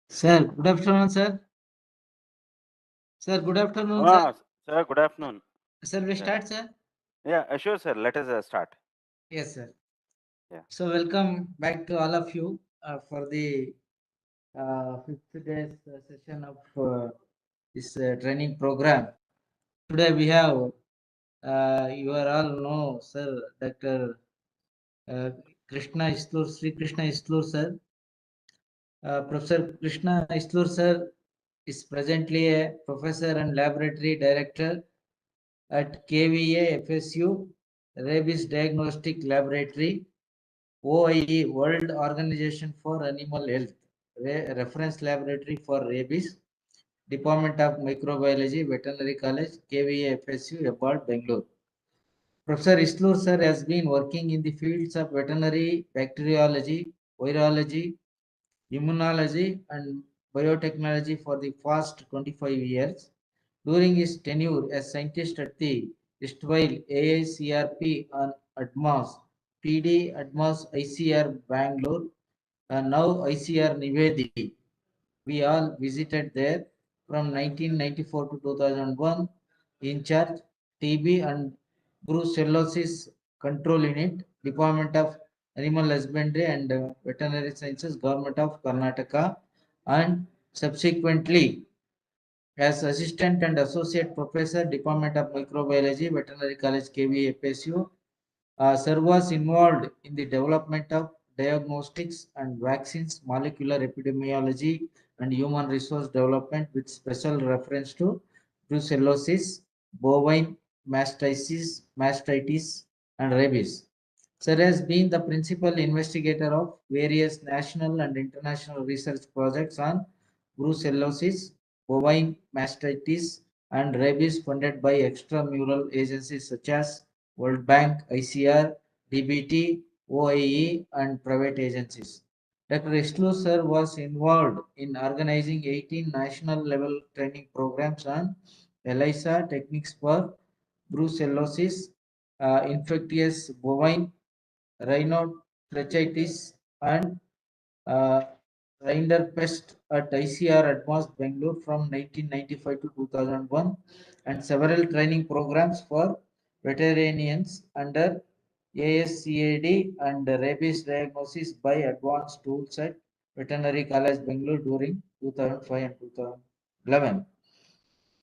Sir, good afternoon, sir. Sir, good afternoon, sir. Sir, good afternoon. Sir, we start, sir? Yeah, sure, sir. Let us start. Yes, sir. Yeah. So, welcome back to all of you for the fifth day's session of this training program. Today we have, you are all know, sir, Dr. Krishna Isloor, Shrikrishna Isloor, sir. Professor Krishna Isloor, sir, is presently a professor and laboratory director at KVA FSU Rabies Diagnostic Laboratory, OIE World Organization for Animal Health, Reference Laboratory for Rabies, Department of Microbiology, Veterinary College, KVA FSU, Abboud, Bangalore. Professor Isloor sir has been working in the fields of veterinary, bacteriology, virology, immunology, and biotechnology for the past 25 years. During his tenure as scientist at the erstwhile AICRP on ADMAS, PD ADMAS ICR Bangalore, and now ICR Nivedi, we all visited there from 1994 to 2001, in charge TB and brucellosis control unit, Department of Animal Husbandry and Veterinary Sciences, Government of Karnataka, and subsequently as Assistant and Associate Professor, Department of Microbiology, Veterinary College, KV, FSU. Sir was involved in the development of diagnostics and vaccines, molecular epidemiology, and human resource development with special reference to brucellosis, bovine mastitis, and rabies. Sir has been the principal investigator of various national and international research projects on brucellosis, bovine mastitis, and rabies funded by extramural agencies such as World Bank, ICR, DBT, OIE, and private agencies. Dr. Isloor sir was involved in organizing 18 national level training programs on ELISA techniques for brucellosis, infectious bovine rhinotracheitis, and uh, Rinderpest at ICR Advanced Bangalore from 1995 to 2001, and several training programs for veterinarians under ASCAD and rabies diagnosis by advanced tools at Veterinary College Bangalore during 2005 and 2011.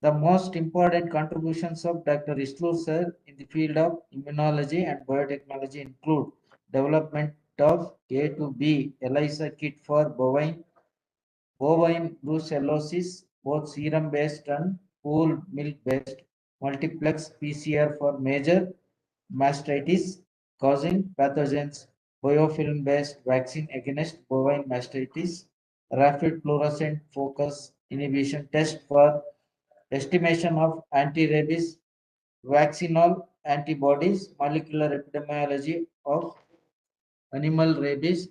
The most important contributions of Dr. Isloor sir in the field of immunology and biotechnology include development of A to B ELISA kit for bovine brucellosis, both serum-based and pooled milk-based multiplex PCR for major mastitis causing pathogens, biofilm-based vaccine against bovine mastitis, rapid fluorescent focus inhibition test for estimation of anti-rabies vaccinal antibodies, molecular epidemiology of animal rabies,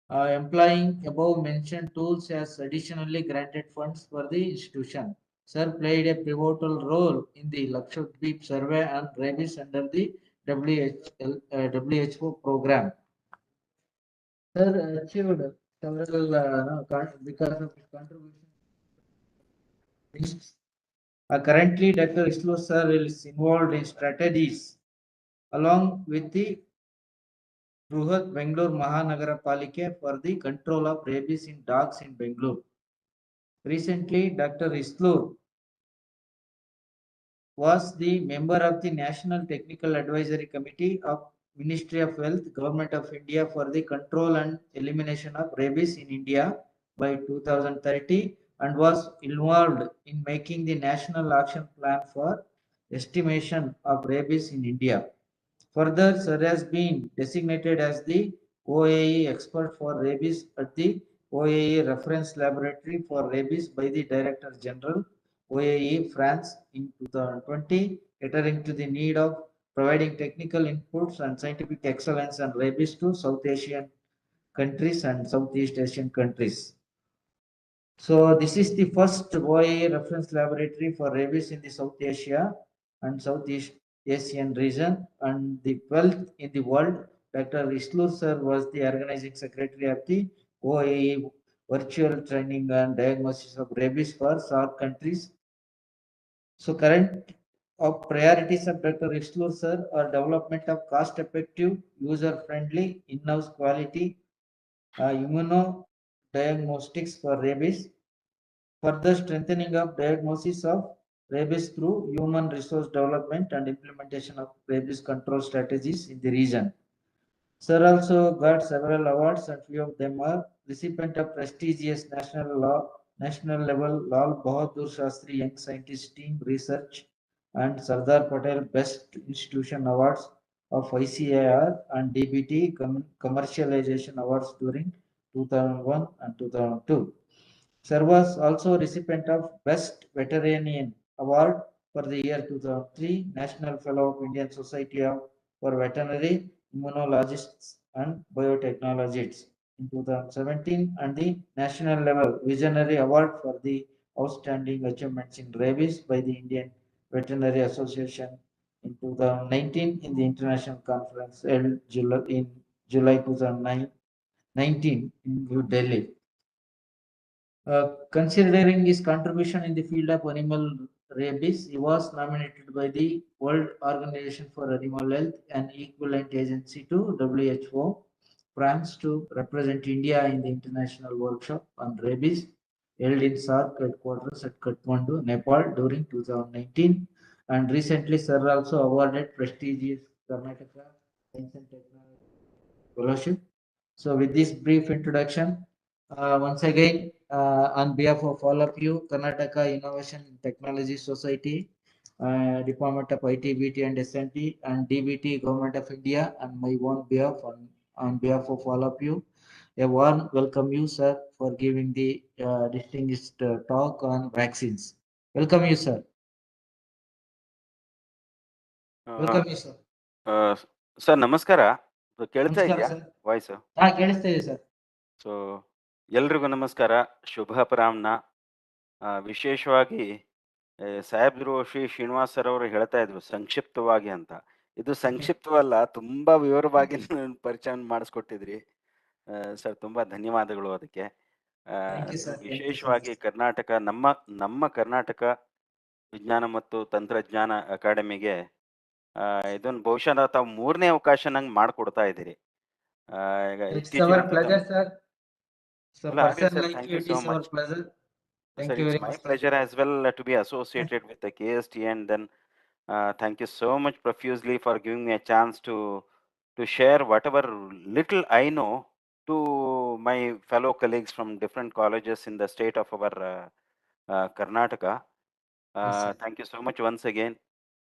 employing above mentioned tools has additionally granted funds for the institution. Sir played a pivotal role in the Lakshadweep survey on rabies under the WHO program. Sir achieved several because of his contribution. Currently, Dr. Isloor sir is involved in strategies along with the Bruhat Bangalore Mahanagara for the control of rabies in dogs in Bangalore. Recently, Dr. Isloor was the member of the National Technical Advisory Committee of Ministry of Health, Government of India for the control and elimination of rabies in India by 2030 and was involved in making the National Action Plan for estimation of rabies in India. Further, Sir has been designated as the OAE expert for rabies at the OAE Reference Laboratory for Rabies by the Director General, OAE France in 2020, catering to the need of providing technical inputs and scientific excellence on rabies to South Asian countries and Southeast Asian countries. So this is the first OAE reference laboratory for rabies in the South Asia and Southeast Asian region and the 12th in the world Dr. Isloor sir was the organizing secretary of the OAE Virtual Training and Diagnosis of Rabies for SAARC countries. So current priorities of Dr. Isloor sir are development of cost-effective, user-friendly, in-house quality immunodiagnostics for rabies, further strengthening of diagnosis of rabies through human resource development and implementation of rabies control strategies in the region. Sir also got several awards, and few of them are recipient of prestigious national level Lal Bahadur Shastri Young Scientist Team Research and Sardar Patel Best Institution Awards of ICAR and DBT Commercialization Awards during 2001 and 2002. Sir was also recipient of Best Veterinarian Award for the year 2003, National Fellow of Indian Society for Veterinary Immunologists and Biotechnologists in 2017, and the National Level Visionary Award for the Outstanding Achievements in Rabies by the Indian Veterinary Association in 2019 in the International Conference held in July 2019 in New Delhi. Considering his contribution in the field of animal rabies, he was nominated by the World Organization for Animal Health, an equivalent agency to WHO, France, to represent India in the international workshop on rabies held in SAARC headquarters at Kathmandu, Nepal during 2019. And recently, Sir also awarded prestigious Karnataka Science and Technology Fellowship. So with this brief introduction, once again, on behalf of all of you, Karnataka Innovation and Technology Society, Department of IT, BT and SNT, and DBT, Government of India, and my own behalf, on behalf of all of you, a warm welcome you, sir, for giving the distinguished talk on vaccines. Welcome you, sir. Welcome you, sir. Sir ನಮಸ್ಕಾರ. ಕೇಳ್ತಾ ನಮಸ್ಕಾರ ಇದೆಯಾ sir. Voice? ಕೇಳಿಸ್ತಾ ಇದೆ sir. So ಎಲ್ರಿಗೂ ನಮಸ್ಕಾರ, ಶುಭ ಅಪರಾಹ್ನ. ವಿಶೇಷವಾಗಿ ಸಾಹೇಬ್ರು ಶ್ರೀನಿವಾಸ್ ಸರ್ ಅವರು ಹೇಳ್ತಾ ಇದ್ರು ಸಂಕ್ಷಿಪ್ತವಾಗಿ ಅಂತ. ಇದು ಸಂಕ್ಷಿಪ್ತವಲ್ಲ, ತುಂಬಾ ವಿವರವಾಗಿ ಪರಿಚಯ ಮಾಡಿಸ್ಕೊಟ್ಟಿದ್ರಿ ಸರ್. ತುಂಬಾ ಧನ್ಯವಾದಗಳು ಅದಕ್ಕೆ. ವಿಶೇಷವಾಗಿ ಕರ್ನಾಟಕ, ನಮ್ಮ ಕರ್ನಾಟಕ ವಿಜ್ಞಾನ ಮತ್ತು ತಂತ್ರಜ್ಞಾನ ಅಕಾಡೆಮಿಗೆ ಇದೊಂದು ಬಹುಶಃ ತಾವು 3ನೇ ಅವಕಾಶ ನಂಗೆ ಮಾಡಿಕೊಡ್ತಾ ಇದ್ದೀರಿ. ಈಗ ಇತ್ತೀಚೆಗೆ thank you so much sir. It's my pleasure as well to be associated with the KST, and then thank you so much profusely for giving me a chance to share whatever little I know to my fellow colleagues from different colleges in the state of our Karnataka. Thank you so much once again,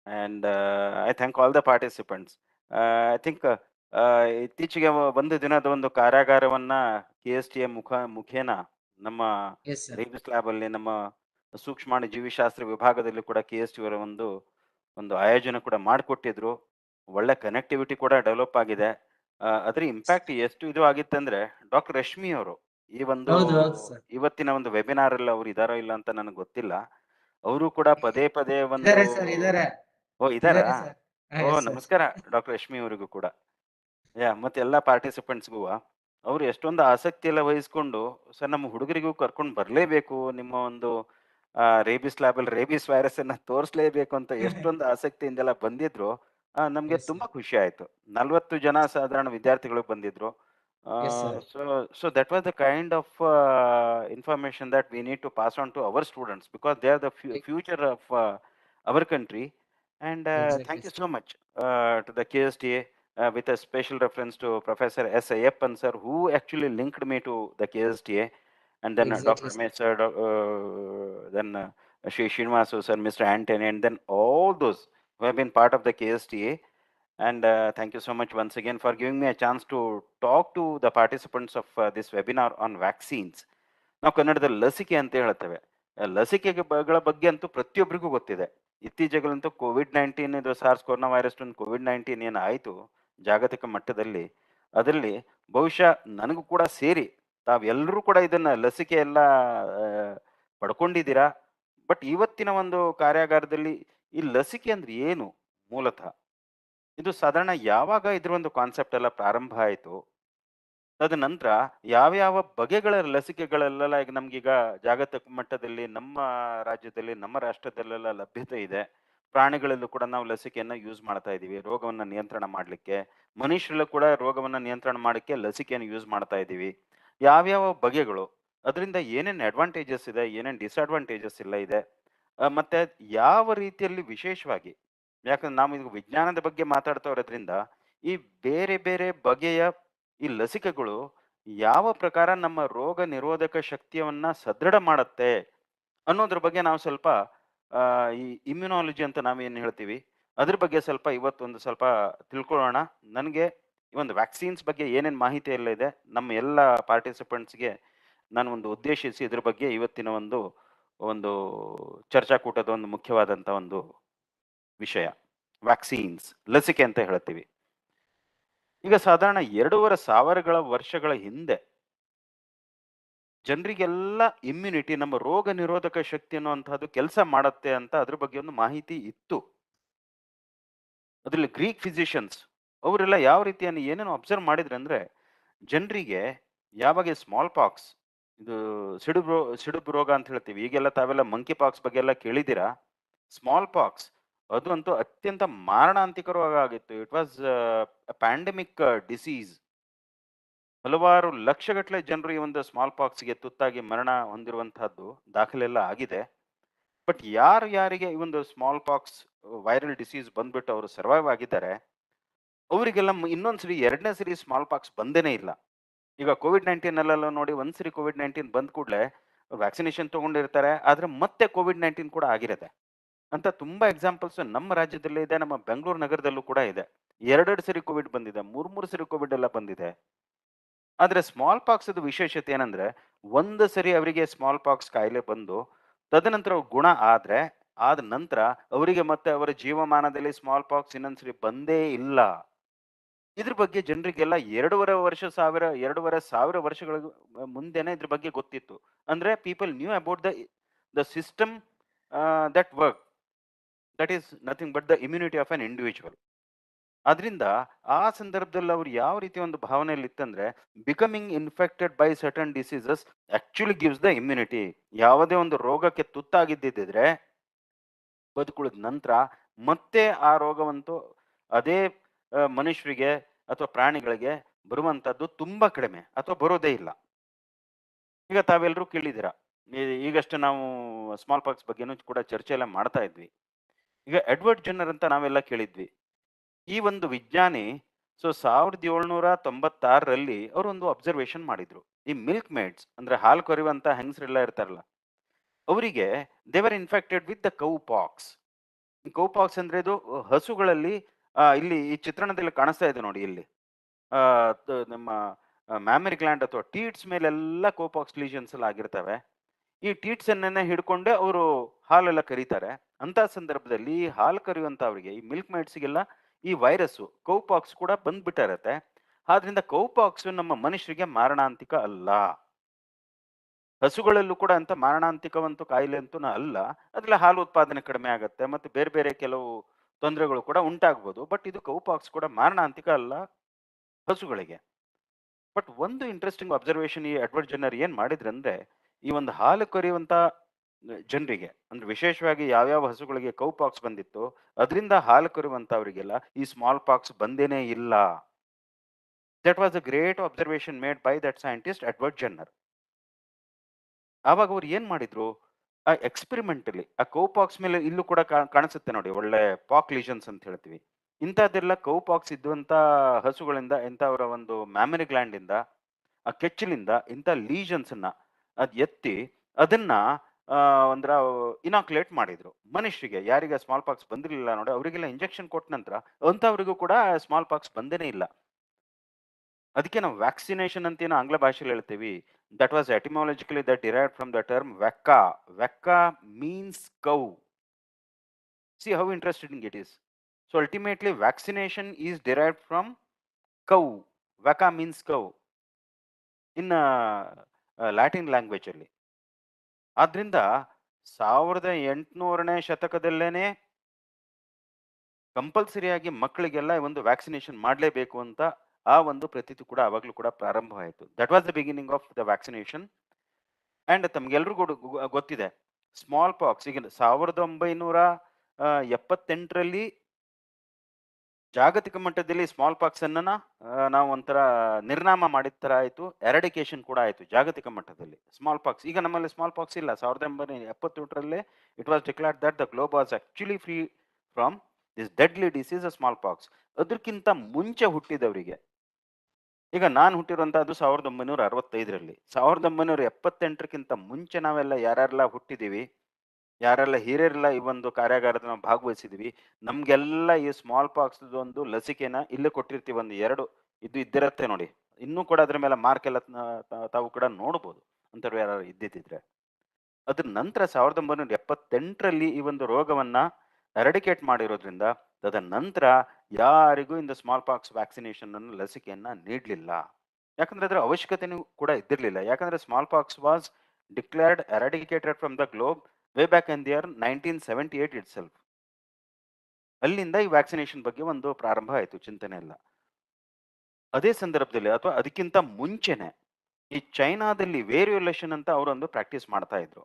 and I thank all the participants. I think ಇತ್ತೀಚೆಗೆ ಒಂದು ದಿನದ ಒಂದು ಕಾರ್ಯಾಗಾರವನ್ನ KSTA ಮುಖೇನ ನಮ್ಮ rabies lab ಅಲ್ಲಿ, ನಮ್ಮ ಸೂಕ್ಷ್ಮಾಣು ಜೀವಿಶಾಸ್ತ್ರ ವಿಭಾಗದಲ್ಲಿ ಕೂಡ KST ಅವರ ಒಂದು ಆಯೋಜನೆ ಕೂಡ ಮಾಡಿಕೊಟ್ಟಿದ್ರು. ಒಳ್ಳೆ ಕನೆಕ್ಟಿವಿಟಿ ಕೂಡ ಡೆವಲಪ್ ಆಗಿದೆ. ಅದ್ರ ಇಂಪ್ಯಾಕ್ಟ್ ಎಷ್ಟು ಇದು ಆಗಿತ್ತಂದ್ರೆ, ಡಾಕ್ಟರ್ ರಶ್ಮಿ ಅವರು ಇವತ್ತಿನ ಒಂದು ವೆಬಿನಾರ್ ಅಲ್ಲಿ ಅವ್ರು ಇದಾರೋ ಇಲ್ಲ ಅಂತ ನನಗೆ ಗೊತ್ತಿಲ್ಲ. ಅವರು ಕೂಡ ಪದೇ ಒಂದು ಇದಾರಾ? ನಮಸ್ಕಾರ ಡಾಕ್ಟರ್ ರಶ್ಮಿ ಅವರಿಗೂ ಕೂಡ. ಮತ್ತೆ ಎಲ್ಲಾ ಪಾರ್ಟಿಸಿಪೆಂಟ್ಸ್ಗೂ ಅವ್ರು ಎಷ್ಟೊಂದು ಆಸಕ್ತಿ ಎಲ್ಲ ವಹಿಸ್ಕೊಂಡು, ಸರ್ ನಮ್ಮ ಹುಡುಗರಿಗೂ ಕರ್ಕೊಂಡು ಬರ್ಲೇಬೇಕು, ನಿಮ್ಮ ಒಂದು ರೇಬಿಸ್ ಲ್ಯಾಬ್ ಅಲ್ಲಿ ರೇಬಿಸ್ ವೈರಸ್ ಅನ್ನ ತೋರಿಸ್ಲೇಬೇಕು ಅಂತ ಎಷ್ಟೊಂದು ಆಸಕ್ತಿಯಿಂದೆಲ್ಲ ಬಂದಿದ್ರು. ನಮ್ಗೆ ತುಂಬಾ ಖುಷಿ ಆಯ್ತು. 40 ಜನ ಸಾಧಾರಣ ವಿದ್ಯಾರ್ಥಿಗಳು ಬಂದಿದ್ರು. So that was the kind of information that we need to pass on to our students, because they are the future of our country. And thank you so much to the KSTA, with a special reference to Professor S. Ayappan sir, who actually linked me to the KSTA, and then Dr. Ramesh sir, then Shri Srinivasu sir, Mr. Antony, and then all those who have been part of the KSTA. And thank you so much once again for giving me a chance to talk to the participants of this webinar on vaccines. ನಾವು ಕನ್ನಡದಲ್ಲಿ ಲಸಿಕೆ ಅಂತ ಹೇಳ್ತೇವೆ. ಲಸಿಕೆಗಳ ಬಗ್ಗೆ ಅಂತೂ ಪ್ರತಿಯೊಬ್ಬರಿಗೂ ಗೊತ್ತಿದೆ. ಇತ್ತೀಚೆಗಂತೂ COVID-19 ಇದು SARS-CoV-2 COVID-19 ಏನಾಯಿತು ಜಾಗತಿಕ ಮಟ್ಟದಲ್ಲಿ, ಅದರಲ್ಲಿ ಬಹುಶಃ ನನಗೂ ಕೂಡ ಸೇರಿ ತಾವೆಲ್ಲರೂ ಕೂಡ ಇದನ್ನ ಲಸಿಕೆ ಎಲ್ಲ ಪಡ್ಕೊಂಡಿದ್ದೀರಾ. ಬಟ್ ಇವತ್ತಿನ ಒಂದು ಕಾರ್ಯಾಗಾರದಲ್ಲಿ ಈ ಲಸಿಕೆ ಅಂದ್ರೆ ಏನು ಮೂಲತಃ, ಇದು ಸಾಧಾರಣ ಯಾವಾಗ ಇದ್ರ ಒಂದು ಕಾನ್ಸೆಪ್ಟ್ ಎಲ್ಲ ಪ್ರಾರಂಭ ಆಯಿತು, ತದನಂತರ ಯಾವ್ಯಾವ ಬಗೆಗಳ ಲಸಿಕೆಗಳೆಲ್ಲ ಈಗ ನಮ್ಗೀಗ ಜಾಗತಿಕ ಮಟ್ಟದಲ್ಲಿ ನಮ್ಮ ರಾಜ್ಯದಲ್ಲಿ ನಮ್ಮ ರಾಷ್ಟ್ರದಲ್ಲೆಲ್ಲ ಲಭ್ಯತೆ ಇದೆ. ಪ್ರಾಣಿಗಳಲ್ಲೂ ಕೂಡ ನಾವು ಲಸಿಕೆಯನ್ನ ಯೂಸ್ ಮಾಡ್ತಾ ಇದೀವಿ ರೋಗವನ್ನ ನಿಯಂತ್ರಣ ಮಾಡ್ಲಿಕ್ಕೆ. ಮನುಷ್ಯರಲ್ಲೂ ಕೂಡ ರೋಗವನ್ನ ನಿಯಂತ್ರಣ ಮಾಡಕ್ಕೆ ಲಸಿಕೆಯನ್ನು ಯೂಸ್ ಮಾಡ್ತಾ ಇದೀವಿ. ಯಾವ್ಯಾವ ಬಗೆಗಳು, ಅದರಿಂದ ಏನೇನ್ ಅಡ್ವಾಂಟೇಜಸ್ ಇದೆ, ಏನೇನ್ ಡಿಸ್ಅಡ್ವಾಂಟೇಜಸ್ ಎಲ್ಲ ಇದೆ, ಮತ್ತೆ ಯಾವ ರೀತಿಯಲ್ಲಿ ವಿಶೇಷವಾಗಿ, ಯಾಕಂದ್ರೆ ನಾವು ಈಗ ವಿಜ್ಞಾನದ ಬಗ್ಗೆ ಮಾತಾಡ್ತಾ ಇರೋದ್ರಿಂದ ಈ ಬೇರೆ ಬೇರೆ ಬಗೆಯ ಈ ಲಸಿಕೆಗಳು ಯಾವ ಪ್ರಕಾರ ನಮ್ಮ ರೋಗ ನಿರೋಧಕ ಶಕ್ತಿಯವನ್ನ ಸದೃಢ ಮಾಡುತ್ತೆ ಅನ್ನೋದ್ರ ಬಗ್ಗೆ ನಾವು ಸ್ವಲ್ಪ ಈ ಇಮ್ಯುನಾಲಜಿ ಅಂತ ನಾವೇನು ಹೇಳ್ತೀವಿ ಅದ್ರ ಬಗ್ಗೆ ಸ್ವಲ್ಪ ಇವತ್ತೊಂದು ಸ್ವಲ್ಪ ತಿಳ್ಕೊಳ್ಳೋಣ. ನನಗೆ ಈ ಒಂದು ವ್ಯಾಕ್ಸಿನ್ಸ್ ಬಗ್ಗೆ ಏನೇನು ಮಾಹಿತಿ ಎಲ್ಲ ಇದೆ ನಮ್ಮ ಎಲ್ಲ ಪಾರ್ಟಿಸಿಪೆಂಟ್ಸ್ಗೆ ನಾನು ಒಂದು ಉದ್ದೇಶಿಸಿ ಇದ್ರ ಬಗ್ಗೆ ಇವತ್ತಿನ ಒಂದು ಒಂದು ಚರ್ಚಾಕೂಟದ ಒಂದು ಮುಖ್ಯವಾದಂಥ ಒಂದು ವಿಷಯ ವ್ಯಾಕ್ಸಿನ್ಸ್, ಲಸಿಕೆ ಅಂತ ಹೇಳ್ತೀವಿ. ಈಗ ಸಾಧಾರಣ 2,500 ವರ್ಷಗಳ ಹಿಂದೆ ಜನರಿಗೆಲ್ಲ ಇಮ್ಯುನಿಟಿ, ನಮ್ಮ ರೋಗ ನಿರೋಧಕ ಶಕ್ತಿ ಅನ್ನುವಂತಹದ್ದು ಕೆಲಸ ಮಾಡತ್ತೆ ಅಂತ ಅದ್ರ ಬಗ್ಗೆ ಒಂದು ಮಾಹಿತಿ ಇತ್ತು. ಅದ್ರಲ್ಲಿ ಗ್ರೀಕ್ ಫಿಸಿಷಿಯನ್ಸ್ ಅವರೆಲ್ಲ ಯಾವ ರೀತಿಯನ್ನು ಏನೇನು ಅಬ್ಸರ್ವ್ ಮಾಡಿದ್ರೆ ಅಂದ್ರೆ, ಜನರಿಗೆ ಯಾವಾಗ ಸ್ಮಾಲ್ ಪಾಕ್ಸ್, ಇದು ಸಿಡುಬು ರೋಗ ಅಂತ ಹೇಳ್ತೀವಿ, ಈಗೆಲ್ಲ ತಾವೆಲ್ಲ ಮಂಕಿ ಪಾಕ್ಸ್ ಬಗ್ಗೆ ಎಲ್ಲ ಕೇಳಿದ್ದೀರಾ. ಸ್ಮಾಲ್ ಪಾಕ್ಸ್ ಅದು ಅಂತೂ ಅತ್ಯಂತ ಮಾರಣಾಂತಿಕ ರೋಗ ಆಗಿತ್ತು. It was pandemic disease. ಹಲವಾರು ಲಕ್ಷಗಟ್ಟಲೆ ಜನರು ಈ ಒಂದು ಸ್ಮಾಲ್ ಪಾಕ್ಸ್ಗೆ ತುತ್ತಾಗಿ ಮರಣ ಹೊಂದಿರುವಂತಹದ್ದು ದಾಖಲೆಲ್ಲ ಆಗಿದೆ. ಬಟ್ ಯಾರಿಗೆ ಈ ಒಂದು ಸ್ಮಾಲ್ ಪಾಕ್ಸ್ ವೈರಲ್ ಡಿಸೀಸ್ ಬಂದ್ಬಿಟ್ಟು ಅವರು ಸರ್ವೈವ್ ಆಗಿದ್ದಾರೆ, ಅವರಿಗೆಲ್ಲ ಇನ್ನೊಂದ್ಸರಿ 2ನೇ ಸರಿ ಸ್ಮಾಲ್ ಪಾಕ್ಸ್ ಬಂದೇನೇ ಇಲ್ಲ. ಈಗ ಕೋವಿಡ್-19 ಅಲ್ಲೆಲ್ಲ ನೋಡಿ, ಒಂದ್ಸರಿ ಕೋವಿಡ್-19 ಬಂದ ಕೂಡಲೇ ವ್ಯಾಕ್ಸಿನೇಷನ್ ತಗೊಂಡಿರ್ತಾರೆ, ಆದ್ರೆ ಮತ್ತೆ ಕೋವಿಡ್-19 ಕೂಡ ಆಗಿರುತ್ತೆ ಅಂತ ತುಂಬಾ ಎಕ್ಸಾಂಪಲ್ಸ್ ನಮ್ಮ ರಾಜ್ಯದಲ್ಲೇ ಇದೆ, ನಮ್ಮ ಬೆಂಗಳೂರು ನಗರದಲ್ಲೂ ಕೂಡ ಇದೆ. 2 ಸರಿ ಕೋವಿಡ್ ಬಂದಿದೆ, 3 ಸರಿ ಕೋವಿಡ್ ಎಲ್ಲ ಬಂದಿದೆ. ಆದ್ರೆ ಸ್ಮಾಲ್ ಪಾಕ್ಸ್ ವಿಶೇಷತೆ ಏನಂದ್ರೆ, ಒಂದು ಸರಿ ಅವರಿಗೆ ಸ್ಮಾಲ್ ಪಾಕ್ಸ್ ಕಾಯಿಲೆ ಬಂದು ತದನಂತರ ಗುಣ ಆದ ನಂತರ ಅವರಿಗೆ ಮತ್ತೆ ಅವರ ಜೀವಮಾನದಲ್ಲಿ ಸ್ಮಾಲ್ ಪಾಕ್ಸ್ ಇನ್ನೊಂದ್ಸರಿ ಬಂದೇ ಇಲ್ಲ. ಇದ್ರ ಬಗ್ಗೆ ಜನರಿಗೆಲ್ಲ 2,500 ವರ್ಷಗಳ ಮುಂದೆನೆ ಇದ್ರ ಬಗ್ಗೆ ಗೊತ್ತಿತ್ತು. ಅಂದ್ರೆ people new about the system that work, that is nothing but the immunity of an individual. ಅದರಿಂದ ಆ ಸಂದರ್ಭದಲ್ಲಿ ಅವ್ರು ಯಾವ ರೀತಿ ಒಂದು ಭಾವನೆಯಲ್ಲಿ ಇತ್ತಂದ್ರೆ, becoming infected by certain diseases actually gives the immunity. ಯಾವುದೇ ಒಂದು ರೋಗಕ್ಕೆ ತುತ್ತಾಗಿದ್ದಿದ್ರೆ ಬದುಕುಳಿದ ನಂತರ ಮತ್ತೆ ಆ ರೋಗವಂತೂ ಅದೇ ಮನುಷ್ಯರಿಗೆ ಅಥವಾ ಪ್ರಾಣಿಗಳಿಗೆ ಬರುವಂತದ್ದು ತುಂಬಾ ಕಡಿಮೆ ಅಥವಾ ಬರೋದೇ ಇಲ್ಲ. ಈಗ ತಾವೆಲ್ಲರೂ ಕೇಳಿದ್ದೀರಾ, ಈಗಷ್ಟೇ ನಾವು ಸ್ಮಾಲ್ ಪಾಕ್ಸ್ ಬಗ್ಗೆನೂ ಕೂಡ ಚರ್ಚೆ ಎಲ್ಲ ಮಾಡ್ತಾ ಇದ್ವಿ. ಈಗ ಎಡ್ವರ್ಡ್ ಜೆನ್ನರ್ ಅಂತ ನಾವೆಲ್ಲ ಕೇಳಿದ್ವಿ. ಈ ಒಂದು ವಿಜ್ಞಾನಿ 1796ರಲ್ಲಿ ಅವರೊಂದು ಅಬ್ಸರ್ವೇಷನ್ ಮಾಡಿದ್ರು. ಈ ಮಿಲ್ಕ್ ಮೇಡ್ಸ್ ಅಂದ್ರೆ ಹಾಲು ಕರೆಯುವಂತ ಹೆಂಗಸರೆಲ್ಲ ಇರ್ತಾರಲ್ಲ, ಅವರಿಗೆ ದೇವರ್ infected with the cow pox. Cow pox ಅಂದ್ರೆ ಇದು ಹಸುಗಳಲ್ಲಿ, ಇಲ್ಲಿ ಈ ಚಿತ್ರಣದಲ್ಲಿ ಕಾಣಿಸ್ತಾ ಇದೆ ನೋಡಿ, ಇಲ್ಲಿ ನಮ್ಮ ಮ್ಯಾಮರಿ ಗ್ಲ್ಯಾಂಡ್ ಅಥವಾ ಟೀಟ್ಸ್ ಮೇಲೆಲ್ಲ ಕೋಪಾಕ್ಸ್ ಲೀಷನ್ಸ್ ಎಲ್ಲ ಆಗಿರ್ತವೆ. ಈ ಟೀಟ್ಸ್ ಅನ್ನೇ ಹಿಡ್ಕೊಂಡೆ ಅವರು ಹಾಲೆಲ್ಲ ಕರೀತಾರೆ. ಅಂತ ಸಂದರ್ಭದಲ್ಲಿ ಈ ಹಾಲು ಕರೆಯುವಂತವರಿಗೆ, ಈ ಮಿಲ್ಕ್ ಮೇಡ್ಸ್ಗೆಲ್ಲ ಈ ವೈರಸ್ ಕೌಪಾಕ್ಸ್ ಕೂಡ ಬಂದ್ಬಿಟ್ಟಿರತ್ತೆ. ಆದ್ರಿಂದ ಕೌಪಾಕ್ಸ್ ನಮ್ಮ ಮನುಷ್ಯರಿಗೆ ಮಾರಣಾಂತಿಕ ಅಲ್ಲ. ಹಸುಗಳಲ್ಲೂ ಕೂಡ ಅಂತ ಮಾರಣಾಂತಿಕವಂತೂ ಕಾಯಿಲೆ ಅಂತೂ ಅಲ್ಲ. ಅದ್ರಲ್ಲಿ ಹಾಲು ಉತ್ಪಾದನೆ ಕಡಿಮೆ ಆಗುತ್ತೆ, ಮತ್ತೆ ಬೇರೆ ಬೇರೆ ಕೆಲವು ತೊಂದರೆಗಳು ಕೂಡ ಉಂಟಾಗ್ಬೋದು. ಬಟ್ ಇದು ಕೌಪಾಕ್ಸ್ ಕೂಡ ಮಾರಣಾಂತಿಕ ಅಲ್ಲ ಹಸುಗಳಿಗೆ. ಬಟ್ ಒಂದು ಇಂಟ್ರೆಸ್ಟಿಂಗ್ ಅಬ್ಸರ್ವೇಷನ್ ಈ ಎಡ್ವರ್ಡ್ ಜೆನ್ನರ್ ಏನ್ ಮಾಡಿದ್ರಂದ್ರೆ, ಈ ಒಂದು ಹಾಲು ಕರೆಯುವಂತ ಜನರಿಗೆ, ಅಂದ್ರೆ ವಿಶೇಷವಾಗಿ ಯಾವ್ಯಾವ ಹಸುಗಳಿಗೆ ಕೌ ಪಾಕ್ಸ್ ಬಂದಿತ್ತು ಅದರಿಂದ ಹಾಲು ಕರೆಯುವಂತವರಿಗೆಲ್ಲ ಈ ಸ್ಮಾಲ್ ಪಾಕ್ಸ್ ಬಂದೇನೇ ಇಲ್ಲ. That was a great observation made by that scientist Edward Jenner. ಆವಾಗ ಅವ್ರು ಏನ್ ಮಾಡಿದ್ರು, ಆ ಎಕ್ಸ್ಪೆರಿಮೆಂಟಲಿ ಆ ಕೌ ಪಾಕ್ಸ್ ಮೇಲೆ ಇಲ್ಲೂ ಕೂಡ ಕಾಣಿಸುತ್ತೆ ನೋಡಿ, ಒಳ್ಳೆ ಪಾಕ್ ಲೀಷನ್ಸ್ ಅಂತ ಹೇಳ್ತೀವಿ. ಇಂಥದ್ದೆಲ್ಲ ಕೌ ಪಾಕ್ಸ್ ಇದ್ದಂತ ಹಸುಗಳಿಂದ, ಇಂಥವರ ಒಂದು ಮ್ಯಾಮರಿ ಗ್ಲ್ಯಾಂಡ್ ಇಂದ, ಆ ಕೆಚ್ಚಲಿಂದ ಇಂಥ ಲೀಷನ್ಸ್ ಅನ್ನ ಅದ್ ಎತ್ತಿ ಅದನ್ನ ಒಂದ್ರ ಇನಾಕ್ಯುಲೇಟ್ ಮಾಡಿದ್ರು ಮನುಷ್ಯರಿಗೆ. ಯಾರಿಗೆ ಸ್ಮಾಲ್ ಪಾಕ್ಸ್ ಬಂದಿರಲಿಲ್ಲ ನೋಡಿ, ಅವರಿಗೆಲ್ಲ ಇಂಜೆಕ್ಷನ್ ಕೊಟ್ಟ ನಂತರ ಅಂಥವ್ರಿಗೂ ಕೂಡ ಸ್ಮಾಲ್ ಪಾಕ್ಸ್ ಬಂದೇನೇ ಇಲ್ಲ. ಅದಕ್ಕೆ ನಾವು ವ್ಯಾಕ್ಸಿನೇಷನ್ ಅಂತ ಏನು ಆಂಗ್ಲ ಭಾಷೆಯಲ್ಲಿ ಹೇಳ್ತೀವಿ. That was etymologically that derived from the term vacca. Vacca means cow. See how interesting it is. So ultimately vaccination is derived from cow. Vacca means cow in Latin language ಅಲ್ಲಿ. ಆದ್ರಿಂದ 1800ನೇ ಶತಕದಲ್ಲೇನೆ ಕಂಪಲ್ಸರಿಯಾಗಿ ಮಕ್ಕಳಿಗೆಲ್ಲ ಒಂದು vaccination ಮಾಡಲೇಬೇಕು ಅಂತ ಆ ಒಂದು ಪ್ರತೀತಿ ಕೂಡ ಅವಾಗಲೂ ಕೂಡ ಪ್ರಾರಂಭವಾಯಿತು. That was the beginning of the vaccination. And ತಮ್ಗೆಲ್ರಿಗೂ ಗೊತ್ತಿದೆ, ಸ್ಮಾಲ್ ಪಾಕ್ಸ್ ಈಗ 1978ರಲ್ಲಿ ಜಾಗತಿಕ ಮಟ್ಟದಲ್ಲಿ ಸ್ಮಾಲ್ ಪಾಕ್ಸ್ ಅನ್ನ ನಾವು ಒಂಥರ ನಿರ್ನಾಮ ಮಾಡಿದ ತರ ಆಯ್ತು, ಎರಡಿಕೇಶನ್ ಕೂಡ ಆಯ್ತು ಜಾಗತಿಕ ಮಟ್ಟದಲ್ಲಿ. ಸ್ಮಾಲ್ ಪಾಕ್ಸ್ ಈಗ ನಮ್ಮಲ್ಲಿ ಸ್ಮಾಲ್ ಪಾಕ್ಸ್ ಇಲ್ಲ. 1978ರಲ್ಲೇ it was declared that the globe was actually free from this deadly disease smallpox. ಅದಕ್ಕಿಂತ ಮುಂಚೆ ಹುಟ್ಟಿದವರಿಗೆ, ಈಗ ನಾನು ಹುಟ್ಟಿರುವಂತಹದ್ದು 1965ರಲ್ಲಿ, 1978ಕ್ಕಿಂತ ಮುಂಚೆ ನಾವೆಲ್ಲ ಯಾರೆಲ್ಲ ಹುಟ್ಟಿದೀವಿ, ಯಾರೆಲ್ಲ ಹಿರಿಯರೆಲ್ಲ ಈ ಒಂದು ಕಾರ್ಯಾಗಾರದ ನಾವು ಭಾಗವಹಿಸಿದ್ವಿ, ನಮ್ಗೆಲ್ಲ ಈ ಸ್ಮಾಲ್ ಪಾಕ್ಸ್ ಒಂದು ಲಸಿಕೆನ ಇಲ್ಲೇ ಕೊಟ್ಟಿರ್ತೀವಿ. ಒಂದು 2 ಇದು ಇದ್ದಿರತ್ತೆ ನೋಡಿ. ಇನ್ನೂ ಕೂಡ ಅದ್ರ ಮೇಲೆ ಮಾರ್ಕ್ ಎಲ್ಲ ತಾವು ಕೂಡ ನೋಡ್ಬೋದು ಅಂತವ್ರು ಯಾರು ಇದ್ದಿದ್ರೆ. ಅದ್ರ ನಂತರ 1978ರಲ್ಲಿ ಈ ಒಂದು ರೋಗವನ್ನ ಎರಡಿಕೇಟ್ ಮಾಡಿರೋದ್ರಿಂದ ತದ ನಂತರ ಯಾರಿಗೂ ಇಂದ ಸ್ಮಾಲ್ ಪಾಕ್ಸ್ ವ್ಯಾಕ್ಸಿನೇಷನ್ ಅನ್ನು ಲಸಿಕೆಯನ್ನ ನೀಡಲಿಲ್ಲ. ಯಾಕಂದ್ರೆ ಅದರ ಅವಶ್ಯಕತೆನೂ ಕೂಡ ಇದ್ದಿರಲಿಲ್ಲ. ಯಾಕಂದ್ರೆ small pox was declared ಎರಾಡಿಕೇಟೆಡ್ from the globe way back in the year 1978 it self. ಅಲ್ಲಿಂದ ಈ ವ್ಯಾಕ್ಸಿನೇಷನ್ ಬಗ್ಗೆ ಒಂದು ಪ್ರಾರಂಭ ಆಯಿತು ಚಿಂತನೆ ಎಲ್ಲ. ಅದೇ ಸಂದರ್ಭದಲ್ಲಿ ಅಥವಾ ಅದಕ್ಕಿಂತ ಮುಂಚೆನೆ ಈ ಚೈನಾದಲ್ಲಿ ವೇರಿಯುಲೇಷನ್ ಅಂತ ಅವರೊಂದು ಪ್ರಾಕ್ಟೀಸ್ ಮಾಡ್ತಾ ಇದ್ರು.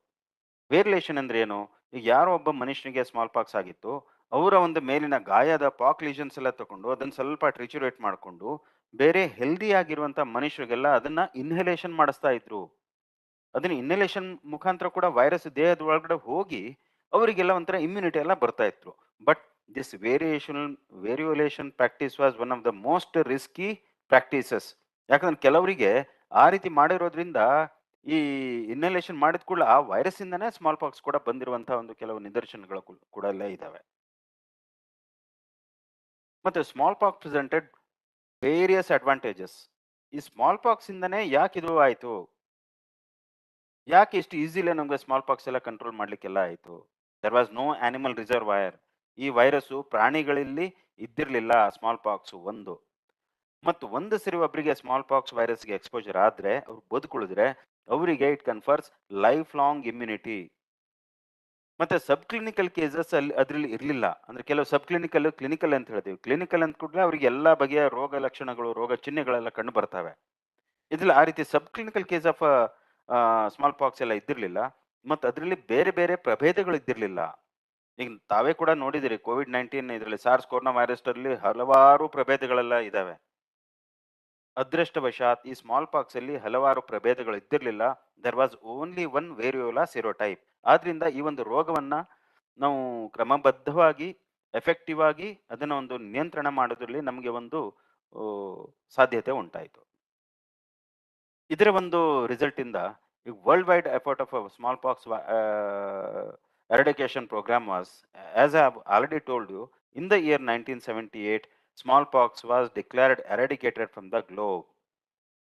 ವೇರಿಯೇಷನ್ ಅಂದ್ರೆ ಏನು? ಈಗ ಯಾರೋ ಒಬ್ಬ ಮನುಷ್ಯನಿಗೆ ಸ್ಮಾಲ್ ಪಾಕ್ಸ್ ಆಗಿತ್ತು, ಅವರ ಒಂದು ಮೇಲಿನ ಗಾಯದ ಪಾಕ್ ಲೀಷನ್ಸ್ ಎಲ್ಲ ತಗೊಂಡು ಅದನ್ನ ಸ್ವಲ್ಪ ಟ್ರಿಚುರೇಟ್ ಮಾಡಿಕೊಂಡು ಬೇರೆ ಹೆಲ್ದಿ ಆಗಿರುವಂತ ಮನುಷ್ಯರಿಗೆಲ್ಲ ಅದನ್ನ ಇನ್ಹಲೇಷನ್ ಮಾಡಿಸ್ತಾ ಇದ್ರು. ಅದನ್ನ ಇನ್ಹಲೇಷನ್ ಮುಖಾಂತರ ಕೂಡ ವೈರಸ್ ದೇಹದ ಒಳಗಡೆ ಹೋಗಿ ಅವರಿಗೆಲ್ಲ ಒಂಥರ ಇಮ್ಯುನಿಟಿ ಎಲ್ಲ ಬರ್ತಾ ಇತ್ತು. But this variolation practice was one of the most risky practices. ಯಾಕಂದ್ರೆ ಕೆಲವರಿಗೆ ಆ ರೀತಿ ಮಾಡಿರೋದ್ರಿಂದ ಈ ಇನ್ಹಲೇಷನ್ ಮಾಡಿದ ಕೂಡ ಆ ವೈರಸ್ ಇಂದನೇ ಸ್ಮಾಲ್ ಪಾಕ್ಸ್ ಕೂಡ ಬಂದಿರುವಂತಹ ಒಂದು ಕೆಲವು ನಿದರ್ಶನಗಳು ಕೂಡ ಎಲ್ಲ ಇದಾವೆ. ಮತ್ತೆ smallpox presented various advantages. ಈ ಸ್ಮಾಲ್ ಪಾಕ್ಸ್ ಇಂದನೇ ಯಾಕೆ ಇದು ಆಯ್ತು, ಯಾಕೆ ಇಷ್ಟು ಈಸಿಲಿ ನಮ್ಗೆ ಸ್ಮಾಲ್ ಪಾಕ್ಸ್ ಎಲ್ಲ ಕಂಟ್ರೋಲ್ ಮಾಡ್ಲಿಕ್ಕೆಲ್ಲ ಆಯ್ತು? There was no animal reservoir. ಈ ವೈರಸ್ಸು ಪ್ರಾಣಿಗಳಲ್ಲಿ ಇದ್ದಿರ್ಲಿಲ್ಲ ಸ್ಮಾಲ್ ಪಾಕ್ಸ್ ಒಂದು. ಮತ್ತು ಒಂದು ಸರಿ ಒಬ್ಬರಿಗೆ ಸ್ಮಾಲ್ ಪಾಕ್ಸ್ ವೈರಸ್ಗೆ ಎಕ್ಸ್ಪೋಜರ್ ಆದ್ರೆ ಅವ್ರು ಬದುಕುಳಿದ್ರೆ ಅವರಿಗೆ it confess life long immunity. ಮತ್ತೆ ಸಬ್ ಕ್ಲಿನಿಕಲ್ ಕೇಸಸ್ ಅಲ್ಲಿ ಅದ್ರಲ್ಲಿ ಇರಲಿಲ್ಲ. ಅಂದ್ರೆ ಕೆಲವು ಸಬ್ ಕ್ಲಿನಿಕಲ್, ಕ್ಲಿನಿಕಲ್ ಅಂತ ಹೇಳ್ತೀವಿ. ಕ್ಲಿನಿಕಲ್ ಅಂತ ಕೂಡಲೇ ಅವ್ರಿಗೆ ಎಲ್ಲಾ ಬಗೆಯ ರೋಗ ಲಕ್ಷಣಗಳು, ರೋಗ ಚಿಹ್ನೆಗಳೆಲ್ಲ ಕಂಡು ಬರ್ತವೆ. ಇದ್ರಲ್ಲಿ ಆ ರೀತಿ sub clinical case of smallpox ಎಲ್ಲ ಇದ್ದಿರ್ಲಿಲ್ಲ. ಮತ್ತು ಅದರಲ್ಲಿ ಬೇರೆ ಬೇರೆ ಪ್ರಭೇದಗಳು ಇದ್ದಿರ್ಲಿಲ್ಲ. ಈಗ ತಾವೇ ಕೂಡ ನೋಡಿದಿರಿ COVID-19 ಇದರಲ್ಲಿ ಸಾರ್ಸ್ ಕೊರೋನಾ ವೈರಸ್ ಅಲ್ಲಿ ಹಲವಾರು ಪ್ರಭೇದಗಳೆಲ್ಲ ಇದಾವೆ. ಅದೃಷ್ಟವಶಾತ್ ಈ ಸ್ಮಾಲ್ ಪಾಕ್ಸ್ ಅಲ್ಲಿ ಹಲವಾರು ಪ್ರಭೇದಗಳು ಇದ್ದಿರಲಿಲ್ಲ. There was only one variola serotype. ಆದ್ರಿಂದ ಈ ಒಂದು ರೋಗವನ್ನ ನಾವು ಕ್ರಮಬದ್ಧವಾಗಿ ಎಫೆಕ್ಟಿವ್ ಆಗಿ ಅದನ್ನ ಒಂದು ನಿಯಂತ್ರಣ ಮಾಡೋದ್ರಲ್ಲಿ ನಮಗೆ ಒಂದು ಸಾಧ್ಯತೆ ಉಂಟಾಯಿತು. ಇದರ ಒಂದು ರಿಸಲ್ಟ್ ಇಂದ ಈ world wide effort of small pox eradication program was, as I have already told you, in the year 1978 smallpox was declared eradicated from the globe.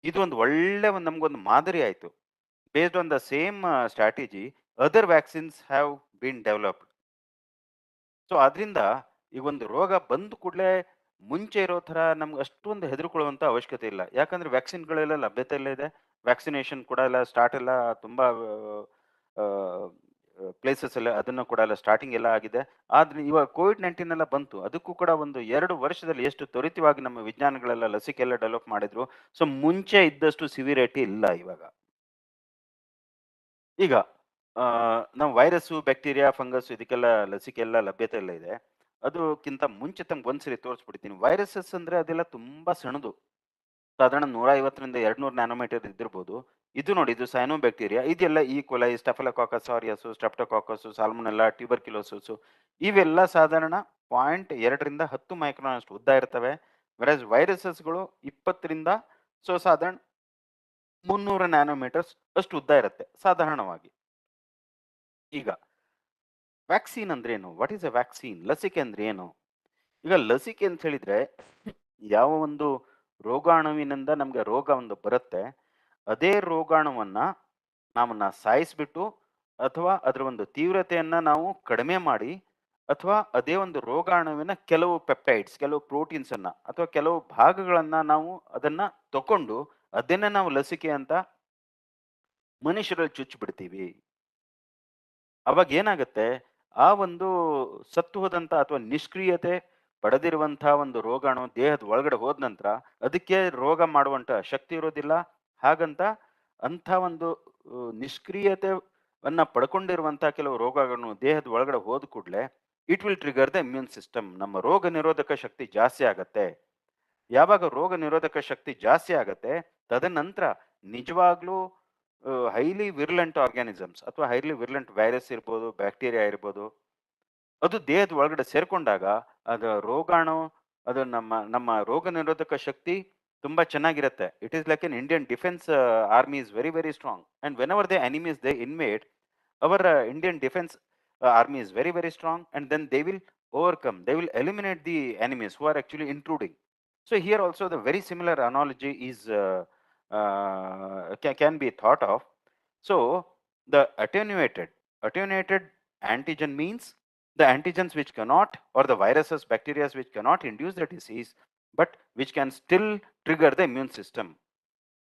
ಇದು ಒಂದು ಒಳ್ಳೆ ಒಂದು ನಮಗೊಂದು ಮಾದರಿ ಆಯಿತು. Based on the same strategy other vaccines have been developed. So ಅದರಿಂದ ಈ ಒಂದು ರೋಗ ಬಂದ ಕೂಡಲೇ ಮುಂಚೆ ಇರೋ ಥರ ನಮ್ಗೆ ಅಷ್ಟೊಂದು ಹೆದರ್ಕೊಳ್ಳುವಂಥ ಅವಶ್ಯಕತೆ ಇಲ್ಲ. ಯಾಕಂದ್ರೆ ವ್ಯಾಕ್ಸಿನ್ಗಳೆಲ್ಲ ಲಭ್ಯತೆ ಎಲ್ಲ ಇದೆ. ವ್ಯಾಕ್ಸಿನೇಷನ್ ಕೂಡ ಎಲ್ಲ ಸ್ಟಾರ್ಟ್ ಎಲ್ಲ ತುಂಬ ಪ್ಲೇಸಸ್ ಎಲ್ಲ ಅದನ್ನು ಕೂಡ ಎಲ್ಲ ಸ್ಟಾರ್ಟಿಂಗ್ ಎಲ್ಲ ಆಗಿದೆ. ಆದ್ರೆ ಇವಾಗ COVID-19 ಎಲ್ಲ ಬಂತು, ಅದಕ್ಕೂ ಕೂಡ ಒಂದು 2 ವರ್ಷದಲ್ಲಿ ಎಷ್ಟು ತ್ವರಿತವಾಗಿ ನಮ್ಮ ವಿಜ್ಞಾನಿಗಳೆಲ್ಲ ಲಸಿಕೆ ಎಲ್ಲ ಡೆವಲಪ್ ಮಾಡಿದ್ರು. ಸೊ ಮುಂಚೆ ಇದ್ದಷ್ಟು ಸಿವಿರಿಟಿ ಇಲ್ಲ ಇವಾಗ. ಈಗ ನಾವು ವೈರಸ್ಸು, ಬ್ಯಾಕ್ಟೀರಿಯಾ, ಫಂಗಸ್ ಇದಕ್ಕೆಲ್ಲ ಲಸಿಕೆ ಎಲ್ಲ ಲಭ್ಯತೆ ಎಲ್ಲ ಇದೆ. ಅದಕ್ಕಿಂತ ಮುಂಚೆ ತಮ್ಗೆ ಒಂದ್ಸರಿ ತೋರಿಸ್ಬಿಡ್ತೀನಿ. ವೈರಸಸ್ ಅಂದ್ರೆ ಅದೆಲ್ಲ ತುಂಬಾ ಸಣ್ಣದು, ಸಾಧಾರಣ 150ರಿಂದ 200 ನ್ಯಾನೋಮೀಟರ್ ಇದ್ದಿರ್ಬೋದು. ಇದು ನೋಡಿ, ಇದು ಸೈನೋ ಬ್ಯಾಕ್ಟೀರಿಯಾ, ಇದೆಲ್ಲ ಈ coli, staphylococcus aureus, streptococcus, salmonella, tuberculosis, ಇವೆಲ್ಲ ಸಾಧಾರಣ 0.2ರಿಂದ 10 ಮೈಕ್ರಾನ್ ಅಷ್ಟು ಉದ್ದ ಇರ್ತವೆ. ವೆರಸ್ ವೈರಸಸ್ಗಳು 20ರಿಂದ ಸಾಧಾರಣ 300 ನ್ಯಾನೋಮೀಟರ್ಸ್ ಅಷ್ಟು ಉದ್ದ ಇರುತ್ತೆ ಸಾಧಾರಣವಾಗಿ. ಈಗ ವ್ಯಾಕ್ಸಿನ್ ಅಂದ್ರೆ ಏನು? What is a vaccine? ಲಸಿಕೆ ಅಂದ್ರೆ ಏನು? ಈಗ ಲಸಿಕೆ ಅಂತ ಹೇಳಿದ್ರೆ ಯಾವ ಒಂದು ರೋಗಾಣುವಿನಿಂದ ನಮ್ಗೆ ರೋಗ ಒಂದು ಬರುತ್ತೆ, ಅದೇ ರೋಗಾಣುವನ್ನ ನಾವನ್ನ ಸಾಯಿಸ್ಬಿಟ್ಟು ಅಥವಾ ಅದರ ಒಂದು ತೀವ್ರತೆಯನ್ನ ನಾವು ಕಡಿಮೆ ಮಾಡಿ, ಅಥವಾ ಅದೇ ಒಂದು ರೋಗಾಣುವಿನ ಕೆಲವು ಪೆಪ್ಟೈಡ್ಸ್, ಕೆಲವು ಪ್ರೋಟೀನ್ಸ್ ಅನ್ನ ಅಥವಾ ಕೆಲವು ಭಾಗಗಳನ್ನ ನಾವು ಅದನ್ನ ತಕೊಂಡು ಅದನ್ನೇ ನಾವು ಲಸಿಕೆ ಅಂತ ಮನುಷ್ಯರಲ್ಲಿ ಚುಚ್ಚಿ ಬಿಡ್ತೀವಿ. ಅವಾಗ ಏನಾಗುತ್ತೆ, ಆ ಒಂದು ಸತ್ತು ಹೋದಂತ ಅಥವಾ ನಿಷ್ಕ್ರಿಯತೆ ಪಡೆದಿರುವಂತಹ ಒಂದು ರೋಗಾಣು ದೇಹದ ಒಳಗಡೆ ಹೋದ ನಂತರ ಅದಕ್ಕೆ ರೋಗ ಮಾಡುವಂತ ಶಕ್ತಿ ಇರೋದಿಲ್ಲ. ಹಾಗಂತ ಅಂಥ ಒಂದು ನಿಷ್ಕ್ರಿಯತೆಯನ್ನ ಪಡ್ಕೊಂಡಿರುವಂತಹ ಕೆಲವು ರೋಗಗಳನ್ನು ದೇಹದ ಒಳಗಡೆ ಹೋದ ಕೂಡಲೇ it will trigger the immune system. ನಮ್ಮ ರೋಗ ನಿರೋಧಕ ಶಕ್ತಿ ಜಾಸ್ತಿ ಆಗತ್ತೆ. ಯಾವಾಗ ರೋಗ ನಿರೋಧಕ ಶಕ್ತಿ ಜಾಸ್ತಿ ಆಗತ್ತೆ, ತದನಂತರ ನಿಜವಾಗ್ಲೂ ಹೈಲಿ ವಿರ್ಲೆಂಟ್ ಆರ್ಗ್ಯಾನಿಸಮ್ಸ್ ಅಥವಾ ಹೈಲಿ ವಿರ್ಲೆಂಟ್ ವೈರಸ್ ಇರ್ಬೋದು, ಬ್ಯಾಕ್ಟೀರಿಯಾ ಇರ್ಬೋದು, ಅದು ದೇಹದ ಒಳಗಡೆ ಸೇರ್ಕೊಂಡಾಗ ಅದು ರೋಗಾಣು ಅದು ನಮ್ಮ ರೋಗ ನಿರೋಧಕ ಶಕ್ತಿ ತುಂಬಾ ಚೆನ್ನಾಗಿರುತ್ತೆ. It is like an Indian defence army is very very strong and when ever they enemies they invade our Indian defence army is very very strong, and then they will overcome, they will eliminate the enemies who are actually intruding. So here also the very similar analogy is can be thought of. So the attenuated antigen means the antigens which cannot, or the viruses, bacteria which cannot induce the disease, but which can still trigger the immune system.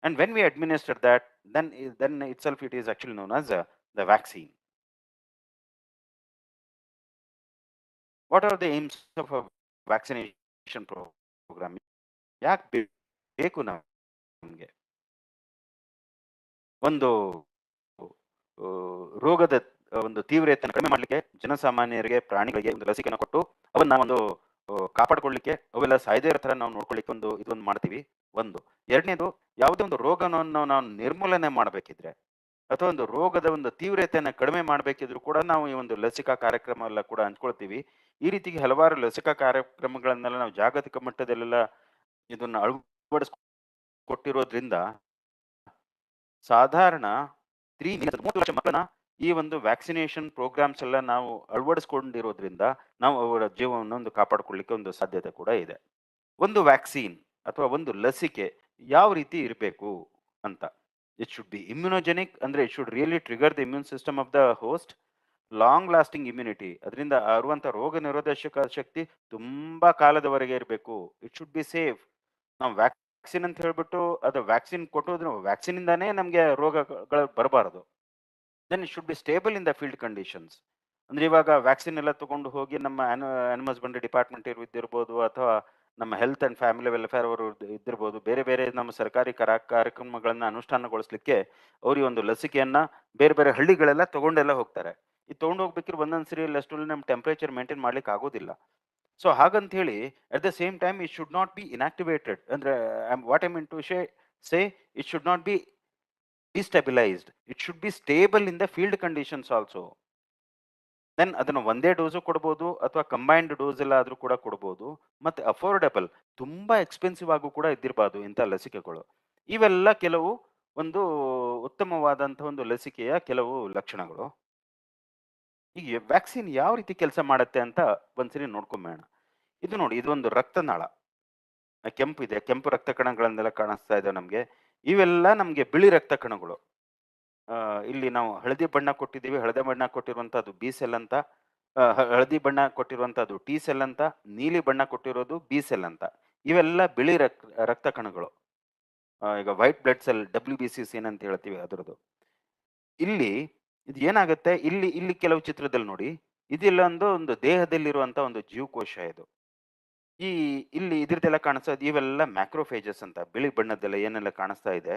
And when we administer that, then itself it is actually known as the vaccine. What are the aims of a vaccination program? ಯಾಕೆ ಬೇಕು ನಮಗೆ? ಒಂದು ರೋಗದ ಒಂದು ತೀವ್ರತೆಯನ್ನು ಕಡಿಮೆ ಮಾಡಲಿಕ್ಕೆ, ಜನಸಾಮಾನ್ಯರಿಗೆ, ಪ್ರಾಣಿಗಳಿಗೆ ಒಂದು ಲಸಿಕೆಯನ್ನು ಕೊಟ್ಟು ಅವನ್ನ ಒಂದು ಕಾಪಾಡಿಕೊಳ್ಳಿಕ್ಕೆ, ಅವೆಲ್ಲ ಸಾಯದೇ ಇರೋ ಥರ ನಾವು ನೋಡ್ಕೊಳ್ಳಿಕ್ಕೆ ಇದೊಂದು ಮಾಡ್ತೀವಿ. ಒಂದು. ಎರಡನೇದು, ಯಾವುದೇ ಒಂದು ರೋಗವನ್ನು ನಾವು ನಿರ್ಮೂಲನೆ ಮಾಡಬೇಕಿದ್ರೆ ಅಥವಾ ಒಂದು ರೋಗದ ಒಂದು ತೀವ್ರತೆಯನ್ನು ಕಡಿಮೆ ಮಾಡಬೇಕಿದ್ರು ಕೂಡ ನಾವು ಈ ಒಂದು ಲಸಿಕಾ ಕಾರ್ಯಕ್ರಮ ಎಲ್ಲ ಕೂಡ ಹಂಚ್ಕೊಳ್ತೀವಿ. ಈ ರೀತಿ ಹಲವಾರು ಲಸಿಕಾ ಕಾರ್ಯಕ್ರಮಗಳನ್ನೆಲ್ಲ ನಾವು ಜಾಗತಿಕ ಮಟ್ಟದಲ್ಲೆಲ್ಲ ಇದನ್ನ ಅಳವಡಿಸ್ಕೊಟ್ಟಿರೋದ್ರಿಂದ ಸಾಧಾರಣ 30 ಲಕ್ಷ ಮಕ್ಕಳನ್ನ ಈ ಒಂದು ವ್ಯಾಕ್ಸಿನೇಷನ್ ಪ್ರೋಗ್ರಾಮ್ಸ್ ಎಲ್ಲ ನಾವು ಅಳವಡಿಸ್ಕೊಂಡಿರೋದ್ರಿಂದ ನಾವು ಅವರ ಜೀವನವನ್ನು ಒಂದು ಕಾಪಾಡಿಕೊಳ್ಳಿಕ್ಕೆ ಒಂದು ಸಾಧ್ಯತೆ ಕೂಡ ಇದೆ. ಒಂದು ವ್ಯಾಕ್ಸಿನ್ ಅಥವಾ ಒಂದು ಲಸಿಕೆ ಯಾವ ರೀತಿ ಇರಬೇಕು ಅಂತ. ಇಟ್ ಶುಡ್ ಬಿ ಇಮ್ಯುನೋಜೆನಿಕ್, ಅಂದ್ರೆ it should really trigger the immune system of the host. Long lasting immunity, ಅದರಿಂದ ಬರುವಂತ ರೋಗ ನಿರೋಧಕ ಶಕ್ತಿ ತುಂಬಾ ಕಾಲದವರೆಗೆ ಇರಬೇಕು. It should be safe. ನಾವು ವ್ಯಾಕ್ಸಿನ್ ಅಂತ ಹೇಳ್ಬಿಟ್ಟು ಅದು ವ್ಯಾಕ್ಸಿನ್ ಕೊಟ್ಟೋದ್ರೆ ವ್ಯಾಕ್ಸಿನ್ ಇಂದಾನೇ ನಮಗೆ ರೋಗಗಳು ಬರಬಾರದು. Then it should be stable in the field conditions. ಅಂದ್ರೆ ಇವಾಗ ವ್ಯಾಕ್ಸಿನ್ ಎಲ್ಲ ತಗೊಂಡು ಹೋಗಿ ನಮ್ಮ ಅನಿಮಲ್ಸ್ ಬಂಡಿ ಡಿಪಾರ್ಟ್ಮೆಂಟ್ ಇದ್ದಿರ್ಬೋದು, ಅಥವಾ ನಮ್ಮ ಹೆಲ್ತ್ ಅಂಡ್ ಫ್ಯಾಮಿಲಿ ವೆಲ್ಫೇರ್ ಅವರು ಇದ್ದಿರ್ಬೋದು, ಬೇರೆ ಬೇರೆ ನಮ್ಮ ಸರ್ಕಾರಿ ಕಾರ್ಯಕ್ರಮಗಳನ್ನ ಅನುಷ್ಠಾನಗೊಳಿಸ್ಲಿಕ್ಕೆ ಅವ್ರಿಗೆ ಒಂದು ಲಸಿಕೆಯನ್ನ ಬೇರೆ ಬೇರೆ ಹಳ್ಳಿಗಳೆಲ್ಲ ತಗೊಂಡೆಲ್ಲ ಹೋಗ್ತಾರೆ. ಇದು ತಗೊಂಡು ಹೋಗ್ಬೇಕಿದ್ರೆ ಒಂದೊಂದ್ಸರಿ ಅಷ್ಟು ನಮ್ಮ ಟೆಂಪರೇಚರ್ ಮೇಂಟೈನ್ ಮಾಡ್ಲಿಕ್ಕೆ ಆಗೋದಿಲ್ಲ. ಸೊ ಹಾಗಂತ ಹೇಳಿ at the same time it should not be inactivated. ಅಂದ್ರೆ what I mean to say it should not be destabilised. It should be stable in the field conditions also. Then ಅದನ್ನು ಒಂದೇ dose ಕೊಡ್ಬೋದು ಅಥವಾ combined dose ಎಲ್ಲ ಆದ್ರೂ ಕೂಡ ಕೊಡ್ಬೋದು. ಮತ್ತೆ ಅಫೋರ್ಡೆಬಲ್, ತುಂಬಾ ಎಕ್ಸ್ಪೆನ್ಸಿವ್ ಆಗು ಕೂಡ ಇದ್ದಿರಬಾರ್ದು ಇಂಥ ಲಸಿಕೆಗಳು. ಇವೆಲ್ಲ ಕೆಲವು ಒಂದು ಉತ್ತಮವಾದಂತಹ ಒಂದು ಲಸಿಕೆಯ ಕೆಲವು ಲಕ್ಷಣಗಳು. ಈಗ ವ್ಯಾಕ್ಸಿನ್ ಯಾವ ರೀತಿ ಕೆಲಸ ಮಾಡುತ್ತೆ ಅಂತ ಒಂದ್ಸರಿ ನೋಡ್ಕೊಂಬೇಡ. ಇದು ನೋಡಿ, ಇದೊಂದು ರಕ್ತನಾಳ. ಕೆಂಪು ಇದೆ, ಕೆಂಪು ರಕ್ತ ಕಣಗಳನ್ನೆಲ್ಲ ಕಾಣಿಸ್ತಾ ಇದೆ ನಮ್ಗೆ. ಇವೆಲ್ಲ ನಮ್ಗೆ ಬಿಳಿ ರಕ್ತ ಕಣಗಳು. ಇಲ್ಲಿ ನಾವು ಹಳದಿ ಬಣ್ಣ ಕೊಟ್ಟಿದ್ದೀವಿ. ಹಳದಿ ಬಣ್ಣ ಕೊಟ್ಟಿರುವಂತಹದ್ದು ಬಿ ಸೆಲ್ ಅಂತ, ಹಳದಿ ಬಣ್ಣ ಕೊಟ್ಟಿರುವಂತಹದ್ದು ಟಿ ಸೆಲ್ ಅಂತ, ನೀಲಿ ಬಣ್ಣ ಕೊಟ್ಟಿರೋದು ಬಿ ಸೆಲ್ ಅಂತ. ಇವೆಲ್ಲ ಬಿಳಿ ರಕ್ತ ಕಣಗಳು. ಈಗ ವೈಟ್ ಬ್ಲಡ್ ಸೆಲ್, WBCs ಏನಂತ ಹೇಳ್ತೀವಿ ಅದರದ್ದು. ಇಲ್ಲಿ ಇದು ಏನಾಗುತ್ತೆ, ಇಲ್ಲಿ ಕೆಲವು ಚಿತ್ರದಲ್ಲಿ ನೋಡಿ, ಇದೆಲ್ಲ ಒಂದು ದೇಹದಲ್ಲಿರುವಂತ ಒಂದು ಜೀವಕೋಶ. ಇದು ಇಲ್ಲಿ ಇದ್ರದ್ದೆಲ್ಲ ಕಾಣಿಸ್ತಾ ಇದೆ, ಇವೆಲ್ಲ ಮ್ಯಾಕ್ರೋಫೇಜಸ್ ಅಂತ, ಬಿಳಿ ಬಣ್ಣದ್ದೆಲ್ಲ ಏನೆಲ್ಲ ಕಾಣಿಸ್ತಾ ಇದೆ.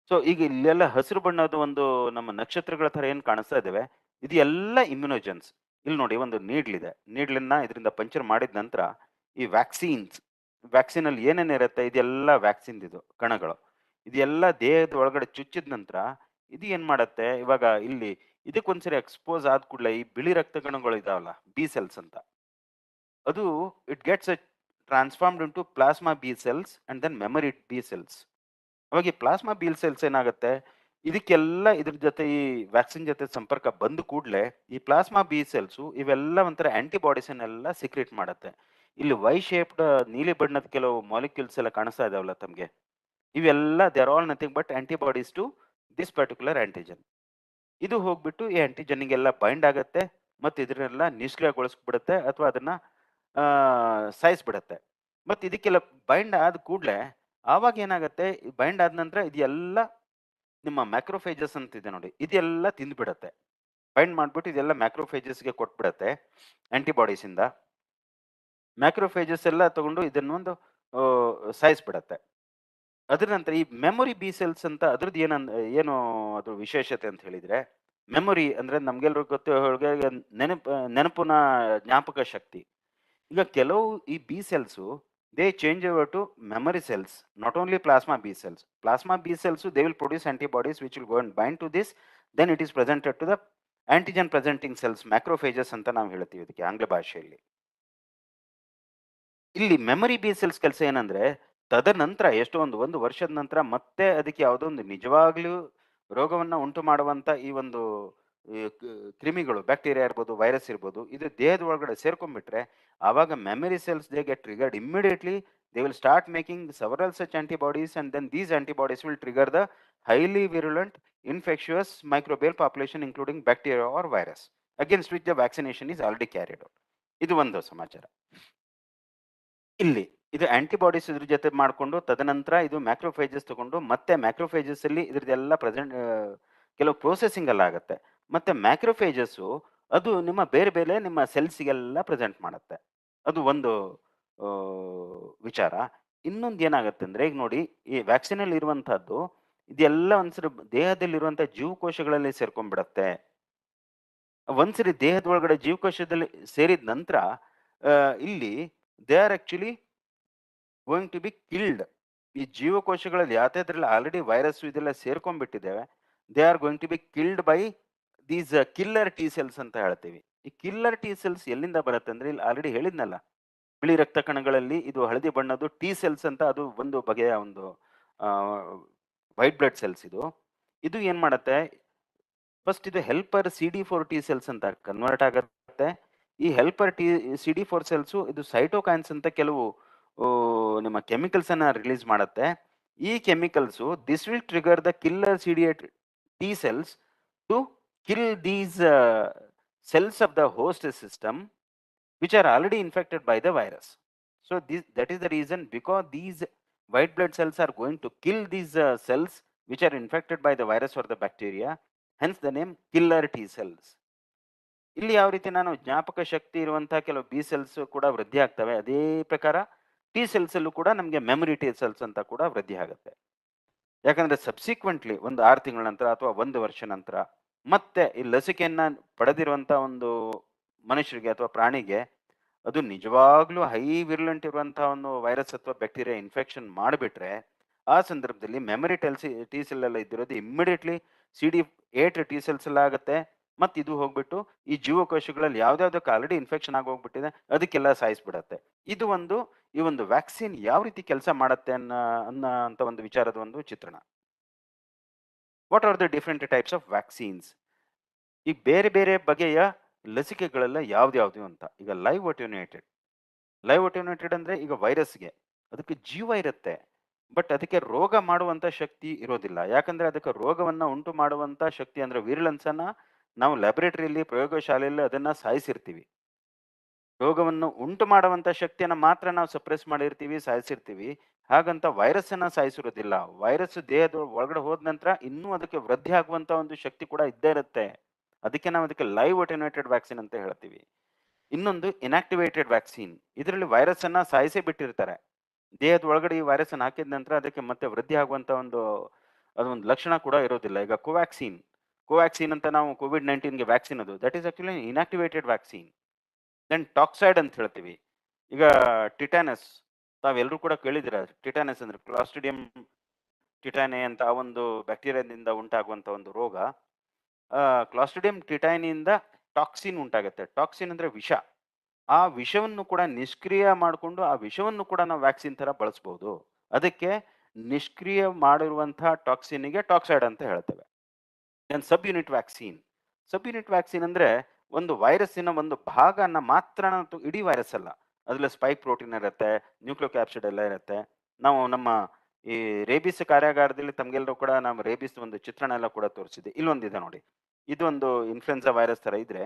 ಸೊ ಈಗ ಇಲ್ಲೆಲ್ಲ ಹಸಿರು ಬಣ್ಣದ ಒಂದು ನಮ್ಮ ನಕ್ಷತ್ರಗಳ ತರ ಏನ್ ಕಾಣಿಸ್ತಾ ಇದಾವೆ, ಇದು ಎಲ್ಲ ಇಮ್ಯುನೋಜನ್ಸ್. ಇಲ್ಲಿ ನೋಡಿ, ಒಂದು ನೀಡ್ಲಿದೆ. ನೀಡ್ಲನ್ನ ಇದರಿಂದ ಪಂಚರ್ ಮಾಡಿದ ನಂತರ ಈ ವ್ಯಾಕ್ಸಿನ್ ಅಲ್ಲಿ ಏನೇನಿರುತ್ತೆ, ಇದೆಲ್ಲ ವ್ಯಾಕ್ಸಿನ್ ಇದು ಕಣಗಳು. ಇದೆಲ್ಲ ದೇಹದ ಒಳಗಡೆ ಚುಚ್ಚಿದ ನಂತರ ಇದು ಏನ್ ಮಾಡತ್ತೆ, ಇವಾಗ ಇಲ್ಲಿ ಇದಕ್ಕೊಂದ್ಸರಿ ಎಕ್ಸ್ಪೋಸ್ ಆದ ಕೂಡಲೇ ಈ ಬಿಳಿ ರಕ್ತ ಕಣಗಳು ಇದಾವಲ್ಲ, ಬಿ ಸೆಲ್ಸ್ ಅಂತ, ಅದು it gets transformed into plasma B cells and then memory B cells. ಅವಾಗ ಈ ಪ್ಲಾಸ್ಮಾ ಬಿ ಸೆಲ್ಸ್ ಏನಾಗುತ್ತೆ, ಇದಕ್ಕೆಲ್ಲ ಇದ್ರ ಜೊತೆ ಈ ವ್ಯಾಕ್ಸಿನ್ ಜೊತೆ ಸಂಪರ್ಕ ಬಂದ ಕೂಡಲೇ ಈ ಪ್ಲಾಸ್ಮಾ ಬಿ ಸೆಲ್ಸ್ ಇವೆಲ್ಲ ಒಂಥರ ಆಂಟಿಬಾಡೀಸ್ ಅನ್ನೆಲ್ಲ ಸಿಕ್ರೇಟ್ ಮಾಡುತ್ತೆ. ಇಲ್ಲಿ ವೈ ಶೇಪ್ಡ್ ನೀಲಿ ಬಣ್ಣದ ಕೆಲವು ಮಾಲಿಕ್ಯೂಲ್ಸ್ ಎಲ್ಲ ಕಾಣಿಸ್ತಾ ಇದಾವಲ್ಲ ತಮ್ಗೆ, ಇವೆಲ್ಲ they are all nothing but antibodies to this particular antigen. ಇದು ಹೋಗ್ಬಿಟ್ಟು ಈ ಆಂಟಿಜನ್ಗೆಲ್ಲ ಬೈಂಡ್ ಆಗತ್ತೆ ಮತ್ತೆ ಇದನ್ನೆಲ್ಲ ನಿಷ್ಕ್ರಿಯಗೊಳಿಸ್ಬಿಡುತ್ತೆ ಅಥವಾ ಅದನ್ನ ಸಾಯಿಸ್ಬಿಡತ್ತೆ. ಮತ್ತೆ ಇದಕ್ಕೆಲ್ಲ ಬೈಂಡ್ ಆದ ಕೂಡಲೇ ಆವಾಗ ಏನಾಗುತ್ತೆ, ಬೈಂಡ್ ಆದ ನಂತರ ಇದೆಲ್ಲ ನಿಮ್ಮ ಮ್ಯಾಕ್ರೋಫೇಜಸ್ ಅಂತ ಇದೆ ನೋಡಿ, ಇದೆಲ್ಲ ತಿಂದ್ಬಿಡತ್ತೆ. ಬೈಂಡ್ ಮಾಡ್ಬಿಟ್ಟು ಇದೆಲ್ಲ ಮ್ಯಾಕ್ರೋಫೇಜಸ್ಗೆ ಕೊಟ್ಬಿಡತ್ತೆ ಆಂಟಿಬಾಡೀಸ್ ಇಂದ. ಮ್ಯಾಕ್ರೋಫೇಜಸ್ ಎಲ್ಲ ತಗೊಂಡು ಇದನ್ನೊಂದು ಸಾಯಿಸ್ಬಿಡತ್ತೆ. ಅದ್ರ ನಂತರ ಈ ಮೆಮೊರಿ ಬಿ ಸೆಲ್ಸ್ ಅಂತ ಅದ್ರದ್ದು ಏನು ಅದು ವಿಶೇಷತೆ ಅಂತ ಹೇಳಿದ್ರೆ, ಮೆಮೊರಿ ಅಂದ್ರೆ ನಮ್ಗೆಲ್ರಿಗೂ ಗೊತ್ತು, ನೆನಪಿನ ಜ್ಞಾಪಕ ಶಕ್ತಿ. ಈಗ ಕೆಲವು ಈ B cells they change over to memory cells, not only plasma B cells. Plasma B cells they will produce antibodies which will go and bind to this, then it is presented to the antigen presenting cells, macrophages ಅಂತ ನಾವು ಹೇಳ್ತೀವಿ ಇದಕ್ಕೆ ಆಂಗ್ಲ ಭಾಷೆಯಲ್ಲಿ. ಇಲ್ಲಿ memory B cells ಕೆಲಸ ಏನಂದ್ರೆ, ತದನಂತರ ಎಷ್ಟೋ ಒಂದು ವರ್ಷದ ನಂತರ ಮತ್ತೆ ಅದಕ್ಕೆ ಯಾವುದೋ ಒಂದು ನಿಜವಾಗ್ಲೂ ರೋಗವನ್ನ ಉಂಟು ಮಾಡುವಂತ ಈ ಒಂದು ಕ್ರಿಮಿಗಳು, ಬ್ಯಾಕ್ಟೀರಿಯಾ ಇರ್ಬೋದು, ವೈರಸ್ ಇರ್ಬೋದು, ಇದು ದೇಹದ ಒಳಗಡೆ ಸೇರ್ಕೊಂಡ್ಬಿಟ್ರೆ ಆವಾಗ memory cells they get triggered immediately. They will start making several such antibodies, and then these antibodies will trigger the highly virulent infectious microbial population including bacteria or virus against which the vaccination is already carried out. ಇದು ಒಂದು ಸಮಾಚಾರ. ಇಲ್ಲಿ ಇದು antibodies ಇದ್ರ ಜೊತೆ ಮಾಡಿಕೊಂಡು ತದನಂತರ ಇದು ಮ್ಯಾಕ್ರೋಫೇಜಸ್ ತಗೊಂಡು ಮತ್ತೆ ಮ್ಯಾಕ್ರೋಫೇಜಸ್ ಅಲ್ಲಿ ಇದ್ರದ್ದೆಲ್ಲ ಕೆಲವು ಪ್ರೋಸೆಸಿಂಗ್ ಎಲ್ಲ ಆಗುತ್ತೆ. ಮತ್ತೆ ಮ್ಯಾಕ್ರೋಫೇಜಸ್ ಅದು ನಿಮ್ಮ ಬೇರೆ ನಿಮ್ಮ ಸೆಲ್ಸ್ಗೆಲ್ಲ ಪ್ರೆಸೆಂಟ್ ಮಾಡುತ್ತೆ. ಅದು ಒಂದು ವಿಚಾರ. ಇನ್ನೊಂದು ಏನಾಗುತ್ತೆ ಅಂದ್ರೆ, ಈಗ ನೋಡಿ ಈ ವ್ಯಾಕ್ಸಿನ್ ಅಲ್ಲಿ ಇರುವಂತಹದ್ದು ಇದೆಲ್ಲ ಒಂದ್ಸರಿ ದೇಹದಲ್ಲಿರುವಂತಹ ಜೀವಕೋಶಗಳಲ್ಲಿ ಸೇರ್ಕೊಂಡ್ಬಿಡತ್ತೆ. ಒಂದ್ಸರಿ ದೇಹದ ಒಳಗಡೆ ಜೀವಕೋಶದಲ್ಲಿ ಸೇರಿದ ನಂತರ ಇಲ್ಲಿ they are actually going to be killed. ಈ ಜೀವಕೋಶಗಳಲ್ಲಿ ಯಾವ್ದ್ರಲ್ಲಿ ಆಲ್ರೆಡಿ ವೈರಸ್ ಇದೆಲ್ಲ ಸೇರ್ಕೊಂಡ್ಬಿಟ್ಟಿದ್ದೇವೆ, they are going to be killed by these killer T cells ಅಂತ ಹೇಳ್ತೀವಿ. ಈ ಕಿಲ್ಲರ್ ಟಿ ಸೆಲ್ಸ್ ಎಲ್ಲಿಂದ ಬರುತ್ತೆ ಅಂದ್ರೆ, ಇಲ್ಲಿ ಆಲ್ರೆಡಿ ಹೇಳಿದ್ನಲ್ಲ, ಬಿಳಿ ರಕ್ತ ಕಣಗಳಲ್ಲಿ ಇದು ಹಳದಿ ಬಣ್ಣದ್ದು ಟಿ ಸೆಲ್ಸ್ ಅಂತ, ಅದು ಒಂದು ಬಗೆಯ ಒಂದು ವೈಟ್ ಬ್ಲಡ್ ಸೆಲ್ಸ್. ಇದು ಏನ್ ಮಾಡುತ್ತೆ, ಫಸ್ಟ್ ಇದು ಹೆಲ್ಪರ್ CD4 ಟಿ ಸೆಲ್ಸ್ ಅಂತ ಕನ್ವರ್ಟ್ ಆಗುತ್ತೆ. ಈ ಹೆಲ್ಪರ್ CD4 ಸೆಲ್ಸ್ ಇದು ಸೈಟೋಕೈನ್ಸ್ ಅಂತ ಕೆಲವು ನಿಮ್ಮ ಕೆಮಿಕಲ್ಸ್ ಅನ್ನ ರಿಲೀಸ್ ಮಾಡುತ್ತೆ. ಈ chemicals this will trigger the killer CD8 T cells to kill these cells of the host system which are already infected by the virus. So that is the reason, because these white blood cells are going to kill these cells which are infected by the virus or the bacteria, hence the name killer T cells. ಇಲ್ಲಿ ಯಾವ ರೀತಿ ನಾನು ಜ್ಞಾಪಕ ಶಕ್ತಿ ಇರುವಂತಹ ಕೆಲವು B cells ಕೂಡ ವೃದ್ಧಿ ಆಗ್ತವೆ, ಅದೇ ಪ್ರಕಾರ ಟಿ ಸೆಲ್ಸ್ ಅಲ್ಲೂ ಕೂಡ ನಮಗೆ ಮೆಮೊರಿ ಟಿ ಸೆಲ್ಸ್ ಅಂತ ಕೂಡ ವೃದ್ಧಿ ಆಗುತ್ತೆ. ಯಾಕಂದ್ರೆ ಸಬ್ಸಿಕ್ವೆಂಟ್ಲಿ ಒಂದು 6 ತಿಂಗಳ ನಂತರ ಅಥವಾ 1 ವರ್ಷ ನಂತರ ಮತ್ತೆ ಈ ಲಸಿಕೆಯನ್ನ ಪಡೆದಿರುವಂತಹ ಒಂದು ಮನುಷ್ಯರಿಗೆ ಅಥವಾ ಪ್ರಾಣಿಗೆ ಅದು ನಿಜವಾಗ್ಲೂ ಹೈ ವಿರುಲೆಂಟ್ ಇರುವಂತಹ ಒಂದು ವೈರಸ್ ಅಥವಾ ಬ್ಯಾಕ್ಟೀರಿಯಾ ಇನ್ಫೆಕ್ಷನ್ ಮಾಡಿಬಿಟ್ರೆ, ಆ ಸಂದರ್ಭದಲ್ಲಿ ಮೆಮೊರಿ ಟಿ ಸೆಲ್ ಎಲ್ಲ ಇದ್ದಿರೋದು ಇಮ್ಮಿಡಿಯೇಟ್ಲಿ CD8 ಟಿ ಸೆಲ್ಸ್ ಎಲ್ಲ ಆಗುತ್ತೆ. ಮತ್ತೆ ಇದು ಹೋಗ್ಬಿಟ್ಟು ಈ ಜೀವಕೋಶಗಳಲ್ಲಿ ಯಾವ್ದಾವ್ದಕ್ಕೆ ಆಲ್ರೆಡಿ ಇನ್ಫೆಕ್ಷನ್ ಆಗಿ ಹೋಗ್ಬಿಟ್ಟಿದೆ ಅದಕ್ಕೆಲ್ಲ ಸಾಯಿಸ್ಬಿಡತ್ತೆ. ಇದು ಈ ಒಂದು ವ್ಯಾಕ್ಸಿನ್ ಯಾವ ರೀತಿ ಕೆಲಸ ಮಾಡುತ್ತೆ ಅಂತ ಒಂದು ವಿಚಾರದ ಒಂದು ಚಿತ್ರಣ. What are the different types of vaccines? ಈಗ ಬೇರೆ ಬಗೆಯ ಲಸಿಕೆಗಳೆಲ್ಲ ಯಾವ್ದ್ಯಾವ್ದು ಅಂತ. ಈಗ ಲೈವ್ ಅಟೆನ್ಯೂಟೆಡ್ ಅಂದ್ರೆ, ಈಗ ವೈರಸ್ಗೆ ಅದಕ್ಕೆ ಜೀವ ಇರುತ್ತೆ, ಬಟ್ ಅದಕ್ಕೆ ರೋಗ ಮಾಡುವಂತ ಶಕ್ತಿ ಇರೋದಿಲ್ಲ. ಯಾಕಂದ್ರೆ ಅದಕ್ಕೆ ರೋಗವನ್ನ ಉಂಟು ಮಾಡುವಂತ ಶಕ್ತಿ ಅಂದ್ರೆ ವಿರುಲೆನ್ಸ್ ಅನ್ನ ನಾವು ಲ್ಯಾಬೊರೇಟರಿಯಲ್ಲಿ, ಪ್ರಯೋಗಶಾಲೆಯಲ್ಲಿ ಅದನ್ನ ಸಾಯಿಸಿರ್ತೀವಿ. ರೋಗವನ್ನು ಉಂಟು ಮಾಡುವಂತ ಶಕ್ತಿಯನ್ನ ಮಾತ್ರ ನಾವು ಸಪ್ರೆಸ್ ಮಾಡಿರ್ತೀವಿ, ಸಾಯಿಸಿರ್ತೀವಿ. ಹಾಗಂತ ವೈರಸ್ ಅನ್ನ ಸಾಯಿಸಿರೋದಿಲ್ಲ. ವೈರಸ್ ದೇಹದ ಒಳಗಡೆ ಹೋದ ನಂತರ ಇನ್ನೂ ಅದಕ್ಕೆ ವೃದ್ಧಿ ಆಗುವಂತ ಒಂದು ಶಕ್ತಿ ಕೂಡ ಇದ್ದೇ ಇರುತ್ತೆ. ಅದಕ್ಕೆ ನಾವು ಅದಕ್ಕೆ ಲೈವ್ ಅಟೆನ್ಯೂಟೆಡ್ ವ್ಯಾಕ್ಸಿನ್ ಅಂತ ಹೇಳ್ತೀವಿ. ಇನ್ನೊಂದು ಇನ್ಆಕ್ಟಿವೇಟೆಡ್ ವ್ಯಾಕ್ಸಿನ್. ಇದರಲ್ಲಿ ವೈರಸ್ ಅನ್ನ ಸಾಯಿಸೇ ಬಿಟ್ಟಿರ್ತಾರೆ. ದೇಹದ ಒಳಗಡೆ ಈ ವೈರಸ್ ಅನ್ನು ಹಾಕಿದ ನಂತರ ಅದಕ್ಕೆ ಮತ್ತೆ ವೃದ್ಧಿ ಆಗುವಂತ ಅದೊಂದು ಲಕ್ಷಣ ಕೂಡ ಇರೋದಿಲ್ಲ. ಈಗ ಕೋವ್ಯಾಕ್ಸಿನ್ ಅಂತ ನಾವು COVID-19ಗೆ ವ್ಯಾಕ್ಸಿನ್, ಅದು that is actually inactivated vaccine. Then toxoid ಅಂತ ಹೇಳ್ತೀವಿ. ಈಗ ಟಿಟಾನಸ್ ತಾವೆಲ್ಲರೂ ಕೂಡ ಕೇಳಿದಿರ. ಟಿಟಾನಸ್ ಅಂದ್ರೆ ಕ್ಲಾಸ್ಟ್ರಿಡಿಯಂ ಟಿಟಾನೆ ಅಂತ ಆ ಒಂದು ಬ್ಯಾಕ್ಟೀರಿಯಾದಿಂದ ಉಂಟಾಗುವಂತ ಒಂದು ರೋಗ. ಕ್ಲಾಸ್ಟ್ರಿಡಿಯಂ ಟಿಟಾನಿಯಿಂದ ಟಾಕ್ಸಿನ್ ಉಂಟಾಗುತ್ತೆ. ಟಾಕ್ಸಿನ್ ಅಂದ್ರೆ ವಿಷ. ಆ ವಿಷವನ್ನು ಕೂಡ ನಿಷ್ಕ್ರಿಯ ಮಾಡಿಕೊಂಡು ಆ ವಿಷವನ್ನು ಕೂಡ ನಾವು ವ್ಯಾಕ್ಸಿನ್ ತರ ಬಳಸಬಹುದು. ಅದಕ್ಕೆ ನಿಷ್ಕ್ರಿಯ ಮಾಡಿರುವಂತಹ ಟಾಕ್ಸಿನ್ಗೆ ಟಾಕ್ಸೈಡ್ ಅಂತ ಹೇಳ್ತೇವೆ. ಸಬ್ ಯೂನಿಟ್ ವ್ಯಾಕ್ಸಿನ್ ಅಂದ್ರೆ ಒಂದು ವೈರಸ್ಸಿನ ಒಂದು ಭಾಗನ ಮಾತ್ರ, ಇಡೀ ವೈರಸ್ ಅಲ್ಲ. ಅದ್ರಲ್ಲಿ ಸ್ಪೈಕ್ ಪ್ರೋಟೀನ್ ಇರುತ್ತೆ, ನ್ಯೂಕ್ಲಿಯೋಕ್ಯಾಪ್ಸಿಡ್ ಎಲ್ಲ ಇರುತ್ತೆ. ನಾವು ನಮ್ಮ ಈ ರೇಬಿಸ್ ಕಾರ್ಯಾಗಾರದಲ್ಲಿ ತಮ್ಗೆಲ್ಲರೂ ಕೂಡ ನಾವು ರೇಬಿಸ್ ಒಂದು ಚಿತ್ರಣ ಎಲ್ಲ ಕೂಡ ತೋರಿಸಿದೆ. ಇಲ್ಲೊಂದಿದೆ ನೋಡಿ, ಇದು ಒಂದು ಇನ್ಫ್ಲುಯೆನ್ಸಾ ವೈರಸ್ ತರ ಇದ್ರೆ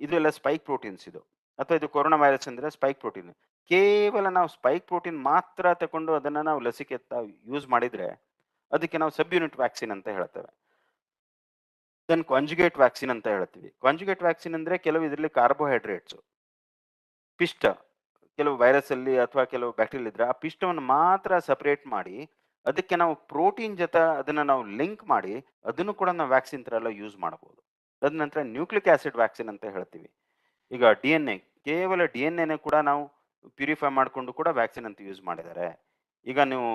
ಇದು ಎಲ್ಲ ಸ್ಪೈಕ್ ಪ್ರೋಟೀನ್ಸ್ ಇದು. ಅಥವಾ ಇದು ಕೊರೋನಾ ವೈರಸ್ ಅಂದ್ರೆ ಸ್ಪೈಕ್ ಪ್ರೋಟೀನ್. ಕೇವಲ ನಾವು ಸ್ಪೈಕ್ ಪ್ರೋಟೀನ್ ಮಾತ್ರ ತಗೊಂಡು ಅದನ್ನ ನಾವು ಲಸಿಕೆ ಯೂಸ್ ಮಾಡಿದ್ರೆ ಅದಕ್ಕೆ ನಾವು ಸಬ್ ಯೂನಿಟ್ ವ್ಯಾಕ್ಸಿನ್ ಅಂತ ಹೇಳ್ತೇವೆ. ದೆನ್ ಕಾಂಜುಗೇಟ್ ವ್ಯಾಕ್ಸಿನ್ ಅಂತ ಹೇಳ್ತೀವಿ. ಕಾಂಜುಗೇಟ್ ವ್ಯಾಕ್ಸಿನ್ ಅಂದ್ರೆ ಕೆಲವು ಇದರಲ್ಲಿ ಕಾರ್ಬೋಹೈಡ್ರೇಟ್ಸ್, ಪಿಷ್ಟ, ಕೆಲವು ವೈರಸ್ ಅಲ್ಲಿ ಅಥವಾ ಕೆಲವು ಬ್ಯಾಕ್ಟೀರಿಯಲ್ ಇದ್ರೆ ಆ ಪಿಷ್ಟವನ್ನು ಮಾತ್ರ ಸಪರೇಟ್ ಮಾಡಿ ಅದಕ್ಕೆ ನಾವು ಪ್ರೋಟೀನ್ ಜೊತೆ ಅದನ್ನ ನಾವು ಲಿಂಕ್ ಮಾಡಿ ಅದನ್ನು ಕೂಡ ನಾವು ವ್ಯಾಕ್ಸಿನ್ ತರ ಎಲ್ಲ ಯೂಸ್ ಮಾಡಬಹುದು. ತದನಂತರ ನ್ಯೂಕ್ಲಿಕ್ ಆಸಿಡ್ ವ್ಯಾಕ್ಸಿನ್ ಅಂತ ಹೇಳ್ತೀವಿ. ಈಗ DNA ಕೇವಲ DNA ಕೂಡ ನಾವು ಪ್ಯೂರಿಫೈ ಮಾಡಿಕೊಂಡು ಕೂಡ ವ್ಯಾಕ್ಸಿನ್ ಅಂತ ಯೂಸ್ ಮಾಡಿದ್ದಾರೆ. ಈಗ ನೀವು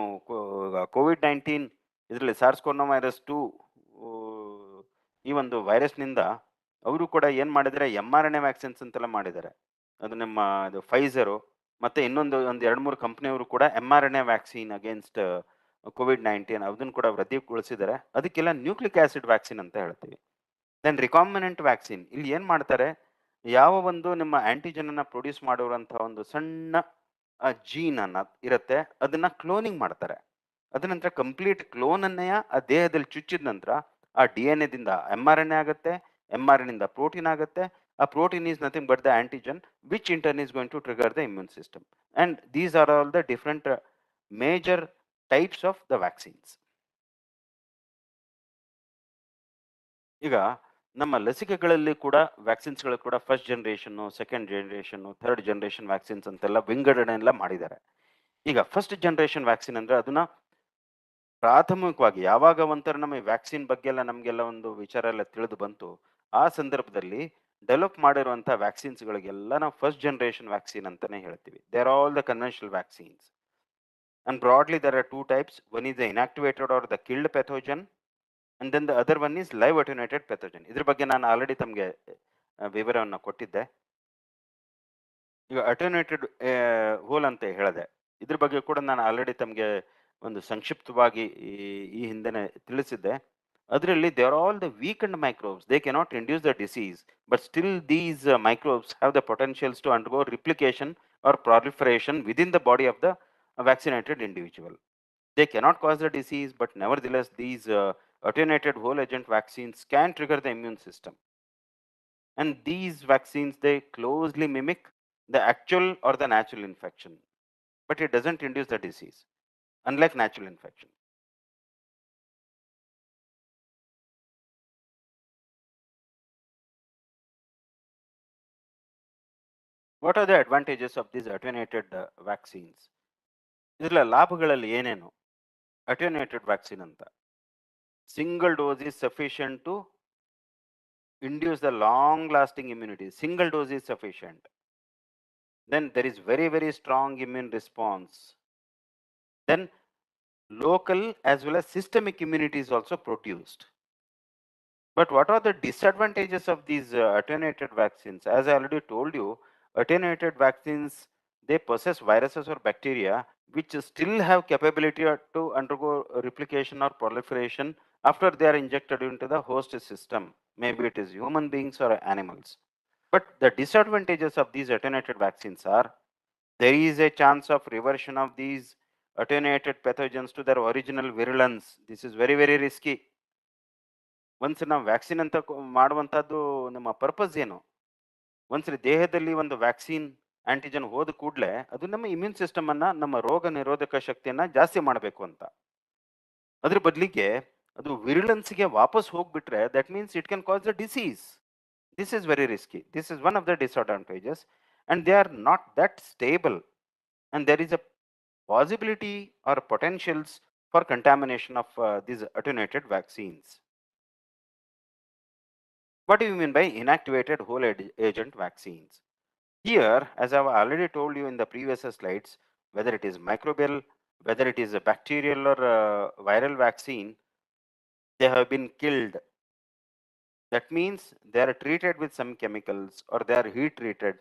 ಕೋವಿಡ್-19 ಇದರಲ್ಲಿ ಸಾರ್ಸ್ ಕೊರೋನಾ ವೈರಸ್ 2 ಈ ಒಂದು ವೈರಸ್ನಿಂದ ಅವರು ಕೂಡ ಏನ್ ಮಾಡಿದ್ದಾರೆ, mRNA ವ್ಯಾಕ್ಸಿನ್ಸ್ ಅಂತೆಲ್ಲ ಮಾಡಿದ್ದಾರೆ. ಅದು ನಮ್ಮ ಅದು ಫೈಸರು ಮತ್ತೆ ಇನ್ನೊಂದು ಒಂದು 2-3 ಕಂಪನಿಯವರು ಕೂಡ mRNA ವ್ಯಾಕ್ಸಿನ್ ಅಗೇನ್ಸ್ಟ್ ಕೋವಿಡ್-19 ಅದನ್ನು ಕೂಡ ವೃದ್ಧಿಗೊಳಿಸಿದ್ದಾರೆ. ಅದಕ್ಕೆಲ್ಲ ನ್ಯೂಕ್ಲಿಕ್ ಆಸಿಡ್ ವ್ಯಾಕ್ಸಿನ್ ಅಂತ ಹೇಳ್ತೀವಿ. ದೆನ್ ರಿಕಾಂಬಿನೆಂಟ್ ವ್ಯಾಕ್ಸಿನ್ ಇಲ್ಲಿ ಏನ್ ಮಾಡ್ತಾರೆ, ಯಾವ ಒಂದು ನಿಮ್ಮ ಆಂಟಿಜನ್ ಅನ್ನ ಪ್ರೊಡ್ಯೂಸ್ ಮಾಡಿರುವಂತಹ ಒಂದು ಸಣ್ಣ ಜೀನ್ ಅನ್ನ ಇರುತ್ತೆ, ಅದನ್ನ ಕ್ಲೋನಿಂಗ್ ಮಾಡ್ತಾರೆ. ಅದ ನಂತರ ಕಂಪ್ಲೀಟ್ ಕ್ಲೋನ್ ಅನ್ನೆಯ ಆ ದೇಹದಲ್ಲಿ ಚುಚ್ಚಿದ ನಂತರ ಆ DNA ದಿಂದ mRNA ಆಗುತ್ತೆ, mRNA ಇಂದ ಪ್ರೋಟೀನ್ ಆಗುತ್ತೆ. ಆ protein is nothing but the antigen which in turn is going to trigger the immune system. And these are all the different major types of the vaccines. ಈಗ ನಮ್ಮ ಲಸಿಕೆಗಳಲ್ಲಿ ಕೂಡ ವ್ಯಾಕ್ಸಿನ್ಸ್ಗಳು ಕೂಡ first generation, second generation, third generation vaccines ಅಂತೆಲ್ಲ ವಿಂಗಡಣೆ ಎಲ್ಲ ಮಾಡಿದ್ದಾರೆ. ಈಗ ಫಸ್ಟ್ ಜನರೇಷನ್ ವ್ಯಾಕ್ಸಿನ್ ಅಂದ್ರೆ ಅದನ್ನ ಪ್ರಾಥಮಿಕವಾಗಿ ಯಾವಾಗ ಒಂಥರ ನಮ್ಮ ವ್ಯಾಕ್ಸಿನ್ ಬಗ್ಗೆ ಎಲ್ಲ ನಮಗೆಲ್ಲ ಒಂದು ವಿಚಾರ ಎಲ್ಲ ತಿಳಿದು ಬಂತು, ಆ ಸಂದರ್ಭದಲ್ಲಿ ಡೆವಲಪ್ ಮಾಡಿರುವಂತಹ ವ್ಯಾಕ್ಸಿನ್ಸ್ಗಳಿಗೆಲ್ಲ ನಾವು ಫಸ್ಟ್ ಜನರೇಷನ್ ವ್ಯಾಕ್ಸಿನ್ ಅಂತಾನೆ ಹೇಳ್ತೀವಿ. They are all the conventional vaccines. And broadly there are 2 types. One is the inactivated or the killed pathogen and then the other one is live attenuated pathogen. ಇದ್ರ ಬಗ್ಗೆ ನಾನು already ತಮಗೆ ವಿವರವನ್ನು ಕೊಟ್ಟಿದ್ದೆ. ಈಗ ಅಟೆನ್ಯೂಟೆಡ್ hole ಅಂತ ಹೇಳಿದೆ, ಇದ್ರ ಬಗ್ಗೆ ಕೂಡ ನಾನು ಆಲ್ರೆಡಿ ತಮಗೆ ಒಂದು ಸಂಕ್ಷಿಪ್ತವಾಗಿ ಈ ಹಿಂದೆನೆ ತಿಳಿಸಿದ್ದೆ. ಅದರಲ್ಲಿ they are all the weakened microbes. They cannot induce the disease, but still these microbes have the potentials to undergo replication or proliferation within the body of the vaccinated individual. They cannot cause the disease, but nevertheless, these attenuated whole agent vaccines can trigger the immune system. And these vaccines, they closely mimic the actual or the natural infection, but it doesn't induce the disease, unlike natural infection. What are the advantages of these attenuated vaccines? ಇದರ ಲಾಭಗಳಲ್ಲಿ ಏನೇನು? Attenuated vaccine ಅಂತ single dose is sufficient to induce the long lasting immunity. Single dose is sufficient. Then there is very, very strong immune response. Then local as well as systemic immunity is also produced. But what are the disadvantages of these attenuated vaccines? As I already told you, attenuated vaccines, they possess viruses or bacteria which still have capability to undergo replication or proliferation after they are injected into the host system. Maybe it is human beings or animals. But the disadvantages of these attenuated vaccines are there is a chance of reversion of these attenuated pathogens to their original virulence. This is very, very risky. ಒಂದ್ಸರಿ ನಾವು vaccine ಅಂತ ಮಾಡುವಂತದ್ದು ನಮ್ಮ purpose ಏನು? ಒಂದ್ಸರಿ ದೇಹದಲ್ಲಿ ಒಂದು vaccine antigen ಹೋದ ಕೂಡಲೇ ಅದು ನಮ್ಮ ಇಮ್ಯೂನ್ ಸಿಸ್ಟಮ್ ಅನ್ನ, ನಮ್ಮ ರೋಗ ನಿರೋಧಕ ಶಕ್ತಿಯನ್ನ ಜಾಸ್ತಿ ಮಾಡಬೇಕು ಅಂತ. ಅದ್ರ ಬದಲಿಗೆ ಅದು ವಿರುಲೆನ್ಸ್ಗೆ ವಾಪಸ್ ಹೋಗ್ಬಿಟ್ರೆ that means it can cause the disease. This is very risky. This is one of the disadvantages, and they are not that stable, and there is a possibility or potentials for contamination of these attenuated vaccines. What do you mean by inactivated whole agent vaccines? Here, as I have already told you in the previous slides, whether it is microbial, whether it is a bacterial or viral vaccine, they have been killed. That means they are treated with some chemicals or they are heat treated,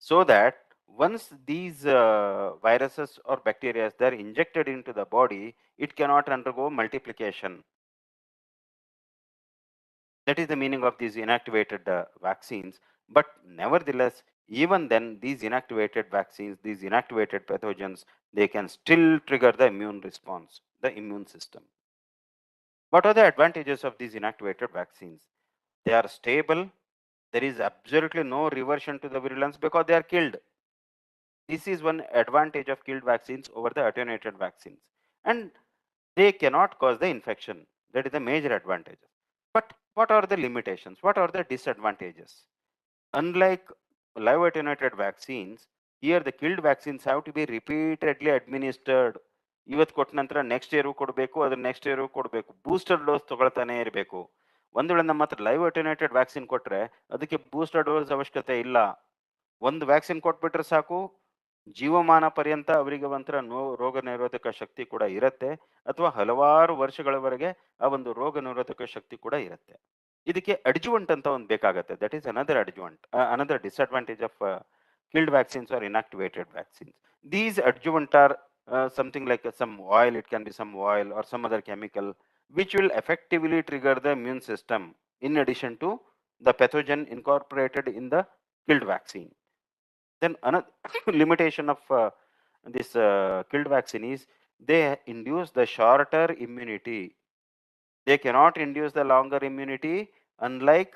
so that once these viruses or bacteria they are injected into the body, it cannot undergo multiplication. That is the meaning of these inactivated vaccines. But nevertheless, even then, these inactivated vaccines, these inactivated pathogens, they can still trigger the immune response, the immune system. What are the advantages of these inactivated vaccines? They are stable. There is absolutely no reversion to the virulence because they are killed. This is one advantage of killed vaccines over the attenuated vaccines. And they cannot cause the infection. That is the major advantage. But what are the limitations? What are the disadvantages? Unlike live attenuated vaccines, here the killed vaccines have to be repeatedly administered. ಇವತ್ತು ಕೊಟ್ಟ ನಂತರ next year ಕೊಡಬೇಕು, ಅದ್ರ next year ಕೊಡಬೇಕು, booster dose ತಗೊಳ್ತಾನೆ ಇರಬೇಕು. ಒಂದು ವೇಳೆ ನಮ್ಮ ಹತ್ರ ಲೈವ್ ಅಟೆನ್ಯೂಟೆಡ್ ವ್ಯಾಕ್ಸಿನ್ ಕೊಟ್ರೆ ಅದಕ್ಕೆ ಬೂಸ್ಟರ್ ಡೋಸ್ ಅವಶ್ಯಕತೆ ಇಲ್ಲ. ಒಂದು ವ್ಯಾಕ್ಸಿನ್ ಕೊಟ್ಬಿಟ್ರೆ ಸಾಕು, ಜೀವಮಾನ ಪರ್ಯಂತ ಅವರಿಗೆ ಒಂಥರ ರೋಗ ನಿರೋಧಕ ಶಕ್ತಿ ಕೂಡ ಇರುತ್ತೆ, ಅಥವಾ ಹಲವಾರು ವರ್ಷಗಳವರೆಗೆ ಆ ಒಂದು ರೋಗ ನಿರೋಧಕ ಶಕ್ತಿ ಕೂಡ ಇರುತ್ತೆ. ಇದಕ್ಕೆ ಅಡ್ಜುವಂಟ್ ಅಂತ ಒಂದು ಬೇಕಾಗುತ್ತೆ. That is another adjuvant, another disadvantage of killed vaccines or inactivated vaccines. These adjuvant are something like some oil, it can be some oil or some other chemical which will effectively trigger the immune system in addition to the pathogen incorporated in the killed vaccine. Then another limitation of this killed vaccine is they induce the shorter immunity. They cannot induce the longer immunity, unlike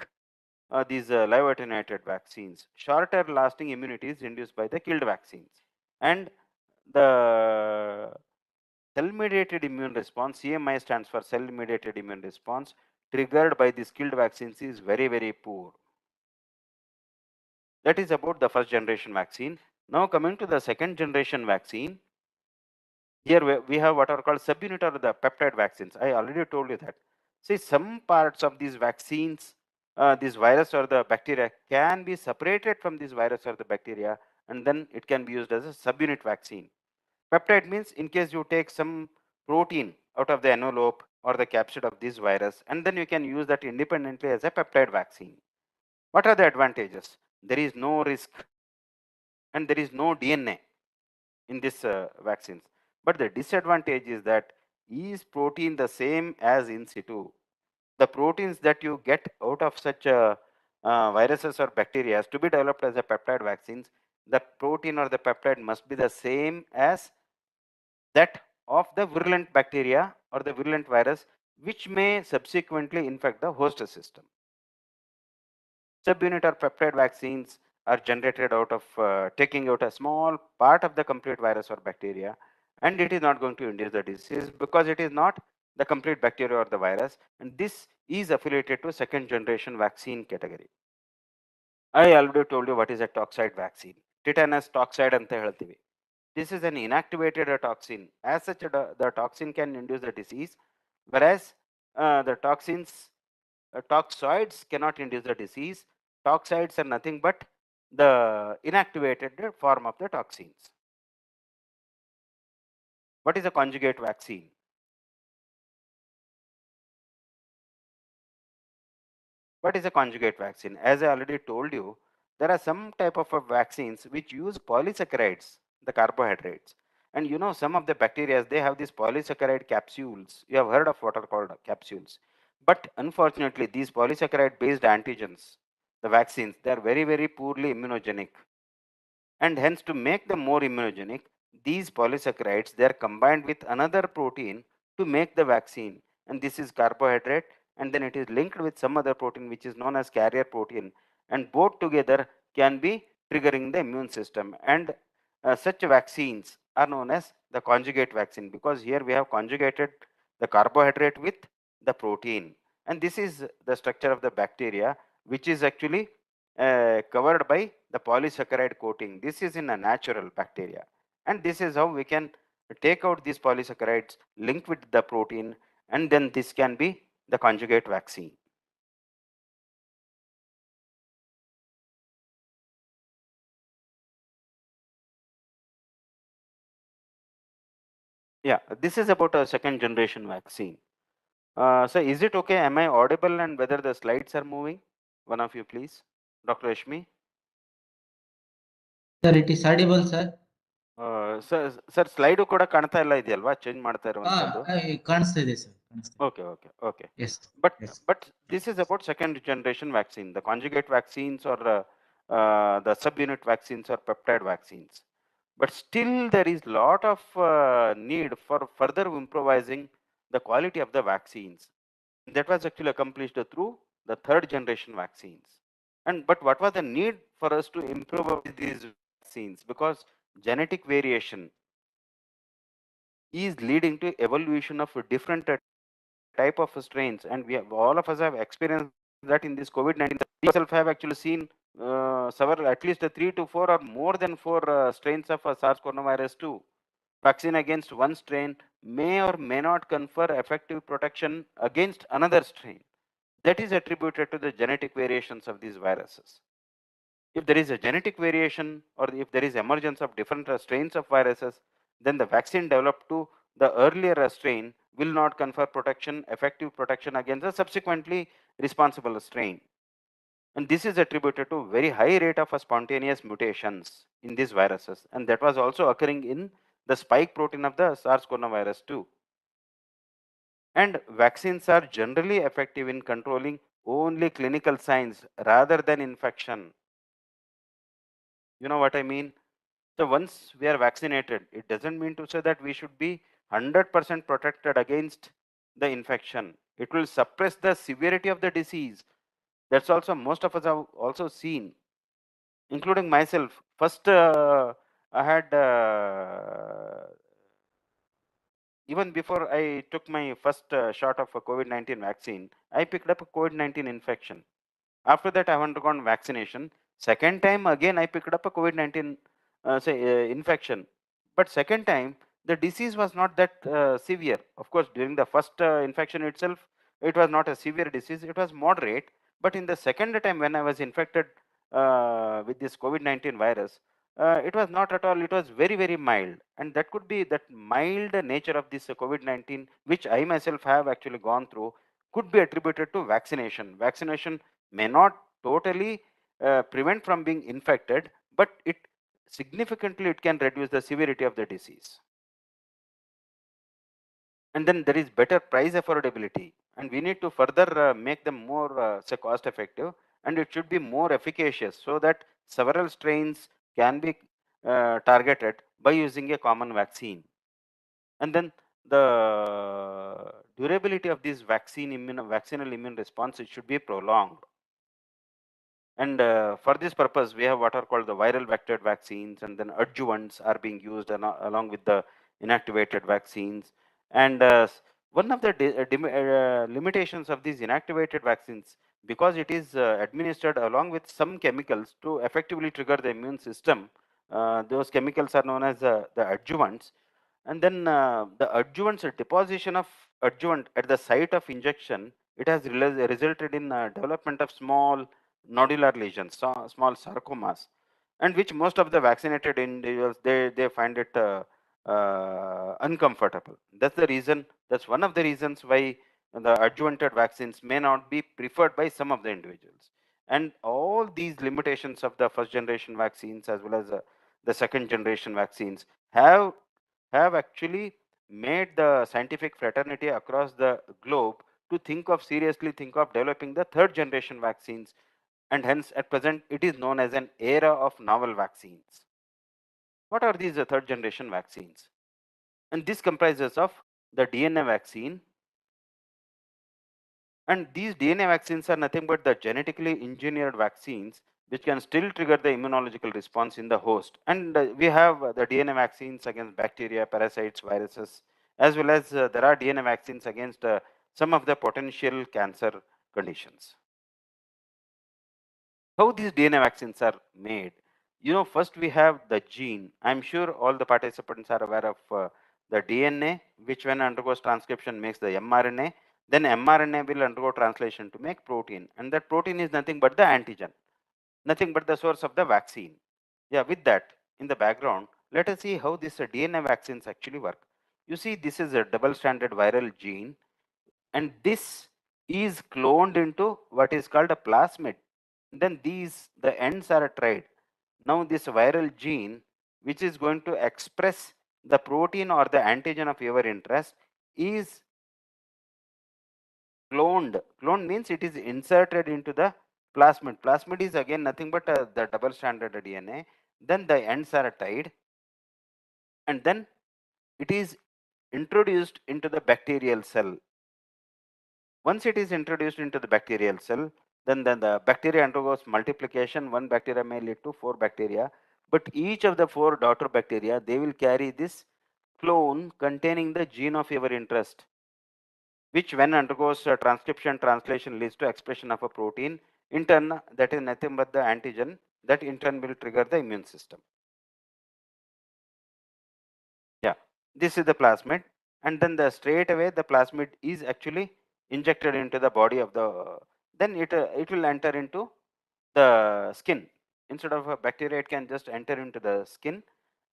these live attenuated vaccines. Shorter lasting immunity is induced by the killed vaccines. And the cell mediated immune response, CMI stands for cell mediated immune response, triggered by these killed vaccines is very, very poor. That is about the first generation vaccine. Now coming to the second generation vaccine, here we have what are called subunit or the peptide vaccines. I already told you that. See, some parts of these vaccines, this virus or the bacteria can be separated from this virus or the bacteria, and then it can be used as a subunit vaccine. Peptide means in case you take some protein out of the envelope or the capsid of this virus, and then you can use that independently as a peptide vaccine. What are the advantages? There is no risk and there is no DNA in this vaccines. But the disadvantage is that is protein the same as in situ? The proteins that you get out of such viruses or bacteria to be developed as a peptide vaccines, the protein or the peptide must be the same as that of the virulent bacteria or the virulent virus, which may subsequently infect the host system. Subunit or peptide vaccines are generated out of taking out a small part of the complete virus or bacteria, and it is not going to induce the disease because it is not the complete bacteria or the virus, and this is affiliated to second generation vaccine category. I already told you what is a toxide vaccine. Tetanus toxide anta heltivi. This is an inactivated toxin. As such, the toxin can induce the disease, whereas the toxoids cannot induce the disease. Toxides are nothing but the inactivated form of the toxins. What is a conjugate vaccine? What is a conjugate vaccine? As I already told you, there are some type of vaccines which use polysaccharides, the carbohydrates. And you know, some of the bacteria, they have these polysaccharide capsules. You have heard of what are called capsules. But unfortunately, these polysaccharide based antigens, the vaccines, they are very, very poorly immunogenic. And hence, to make them more immunogenic, these polysaccharides, they are combined with another protein to make the vaccine. And this is carbohydrate, and then it is linked with some other protein which is known as carrier protein, and both together can be triggering the immune system. And such vaccines are known as the conjugate vaccine, because here we have conjugated the carbohydrate with the protein, and this is the structure of the bacteria, which is actually covered by the polysaccharide coating. This is in a natural bacteria, and this is how we can take out these polysaccharides, link with the protein, and then this can be the conjugate vaccine. Yeah, this is about a second generation vaccine. So is it okay? Am I audible, and whether the slides are moving? One of you, please. Dr. Ashmi. Sir, it is audible, sir. Sir, slide ಕೂಡ ಕಾಣ್ತಾ ಇಲ್ಲ ಇದೆಯಲ್ವಾ, change ಮಾಡ್ತಾ ಇರುವಂತದ್ದು? ಕಾಣಿಸ್ತಾ ಇದೆ sir. Okay. Yes. But this is about second generation vaccine, the conjugate vaccines or the subunit vaccines or peptide vaccines. But still there is lot of need for further improvising the quality of the vaccines. That was actually accomplished through the third generation vaccines. But what was the need for us to improve these vaccines? Because genetic variation is leading to evolution of different type of strains, and we have, all of us have experienced that in this COVID-19. We yourself have actually seen several, at least 3 to 4 or more than 4 strains of SARS coronavirus 2. Vaccine against one strain may or may not confer effective protection against another strain. That is attributed to the genetic variations of these viruses. If there is a genetic variation or if there is emergence of different strains of viruses, then the vaccine developed to the earlier strain will not confer protection, effective protection against the subsequently responsible strain. And this is attributed to very high rate of spontaneous mutations in these viruses. And that was also occurring in the spike protein of the SARS coronavirus 2. And vaccines are generally effective in controlling only clinical signs rather than infection. You know what I mean? So once we are vaccinated, it doesn't mean to say that we should be 100% protected against the infection. It will suppress the severity of the disease. That's also most of us have also seen, including myself. First, I had even before I took my first shot of a COVID-19 vaccine, I picked up a COVID-19 infection. After that, I have undergone vaccination. Second time, again, I picked up a COVID-19 infection. But second time, the disease was not that severe. Of course, during the first infection itself, it was not a severe disease. It was moderate. But in the second time, when I was infected with this COVID-19 virus, it was not at all. It was very, very mild. And that could be that mild nature of this COVID-19, which I myself have actually gone through, could be attributed to vaccination. Vaccination may not totally prevent from being infected, but it significantly it can reduce the severity of the disease. And then there is better price affordability, and we need to further make them more say cost effective, and it should be more efficacious so that several strains can be targeted by using a common vaccine. And then the durability of this vaccinal immune response, it should be prolonged. And for this purpose, we have what are called the viral vectored vaccines, and then adjuvants are being used along with the inactivated vaccines. And one of the limitations of these inactivated vaccines, because it is administered along with some chemicals to effectively trigger the immune system, those chemicals are known as the adjuvants. And then the adjuvants, deposition of adjuvant at the site of injection, it has resulted in development of small nodular lesions, so small sarcomas, and which most of the vaccinated individuals, they find it uncomfortable. That's the reason. That's one of the reasons why the adjuvanted vaccines may not be preferred by some of the individuals. And all these limitations of the first generation vaccines as well as the second generation vaccines have actually made the scientific fraternity across the globe to seriously think of developing the third generation vaccines, and hence at present it is known as an era of novel vaccines. What are these third generation vaccines? And this comprises of the DNA vaccine, and these DNA vaccines are nothing but the genetically engineered vaccines which can still trigger the immunological response in the host. And we have the DNA vaccines against bacteria, parasites, viruses, as well as there are DNA vaccines against some of the potential cancer conditions. How these DNA vaccines are made? You know, first we have the gene. I'm sure all the participants are aware of the DNA, which when undergoes transcription makes the mRNA. Then mRNA will undergo translation to make protein, and that protein is nothing but the antigen, nothing but the source of the vaccine. Yeah, with that in the background, let us see how this DNA vaccines actually work. You see, this is a double-stranded viral gene, and this is cloned into what is called a plasmid. Then the ends are tried. Now this viral gene, which is going to express the protein or the antigen of your interest, is cloned. Cloned means it is inserted into the plasmid. Plasmid is again nothing but the double-stranded DNA. Then the ends are tied, and then it is introduced into the bacterial cell. Once it is introduced into the bacterial cell, then the bacteria undergoes multiplication. One bacteria may lead to 4 bacteria, but each of the 4 daughter bacteria, they will carry this clone containing the gene of your interest, which when undergoes transcription translation leads to expression of a protein, in turn that is nothing but the antigen, that in turn will trigger the immune system. Yeah, this is the plasmid, and then the straight away the plasmid is actually injected into the body of the, then it will enter into the skin. Instead of a bacteria, it can just enter into the skin,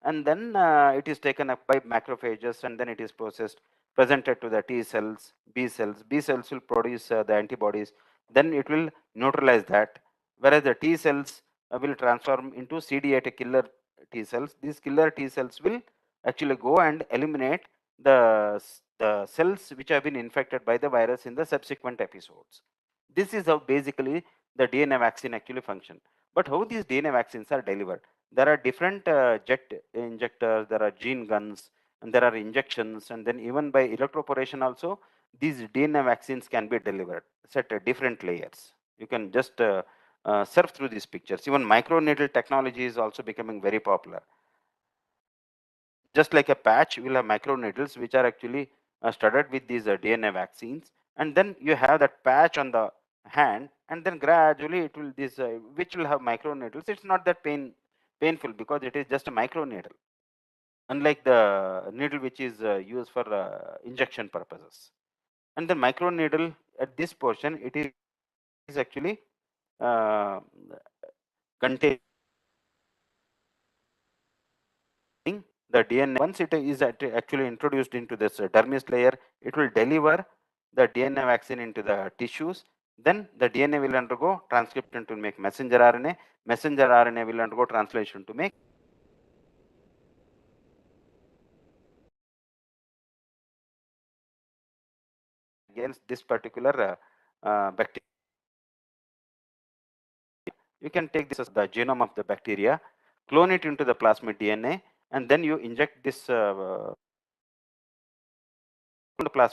and then it is taken up by macrophages, and then it is processed, presented to the T cells, B cells. B cells will produce the antibodies, then it will neutralize that, whereas the T cells will transform into CD8 killer T cells. These killer T cells will actually go and eliminate the cells which have been infected by the virus in the subsequent episodes. This is how basically the DNA vaccine actually function. But how these DNA vaccines are delivered? There are different jet injectors, there are gene guns, and there are injections, and then even by electroporation also, these DNA vaccines can be delivered set at different layers. You can just surf through these pictures. Even microneedle technology is also becoming very popular. Just like a patch, you will have microneedles which are actually studded with these DNA vaccines, and then you have that patch on the hand, and then gradually it will this which will have microneedles. It's not that painful because it is just a microneedle, unlike the needle which is used for injection purposes. And the microneedle at this portion, it is actually uh, containing the DNA. Once it is actually introduced into this dermis layer, it will deliver the DNA vaccine into the tissues. Then the DNA will undergo transcription to make messenger RNA. Messenger RNA will undergo translation to make against this particular bacteria. You can take this as the genome of the bacteria, clone it into the plasmid DNA, and then you inject this plasmid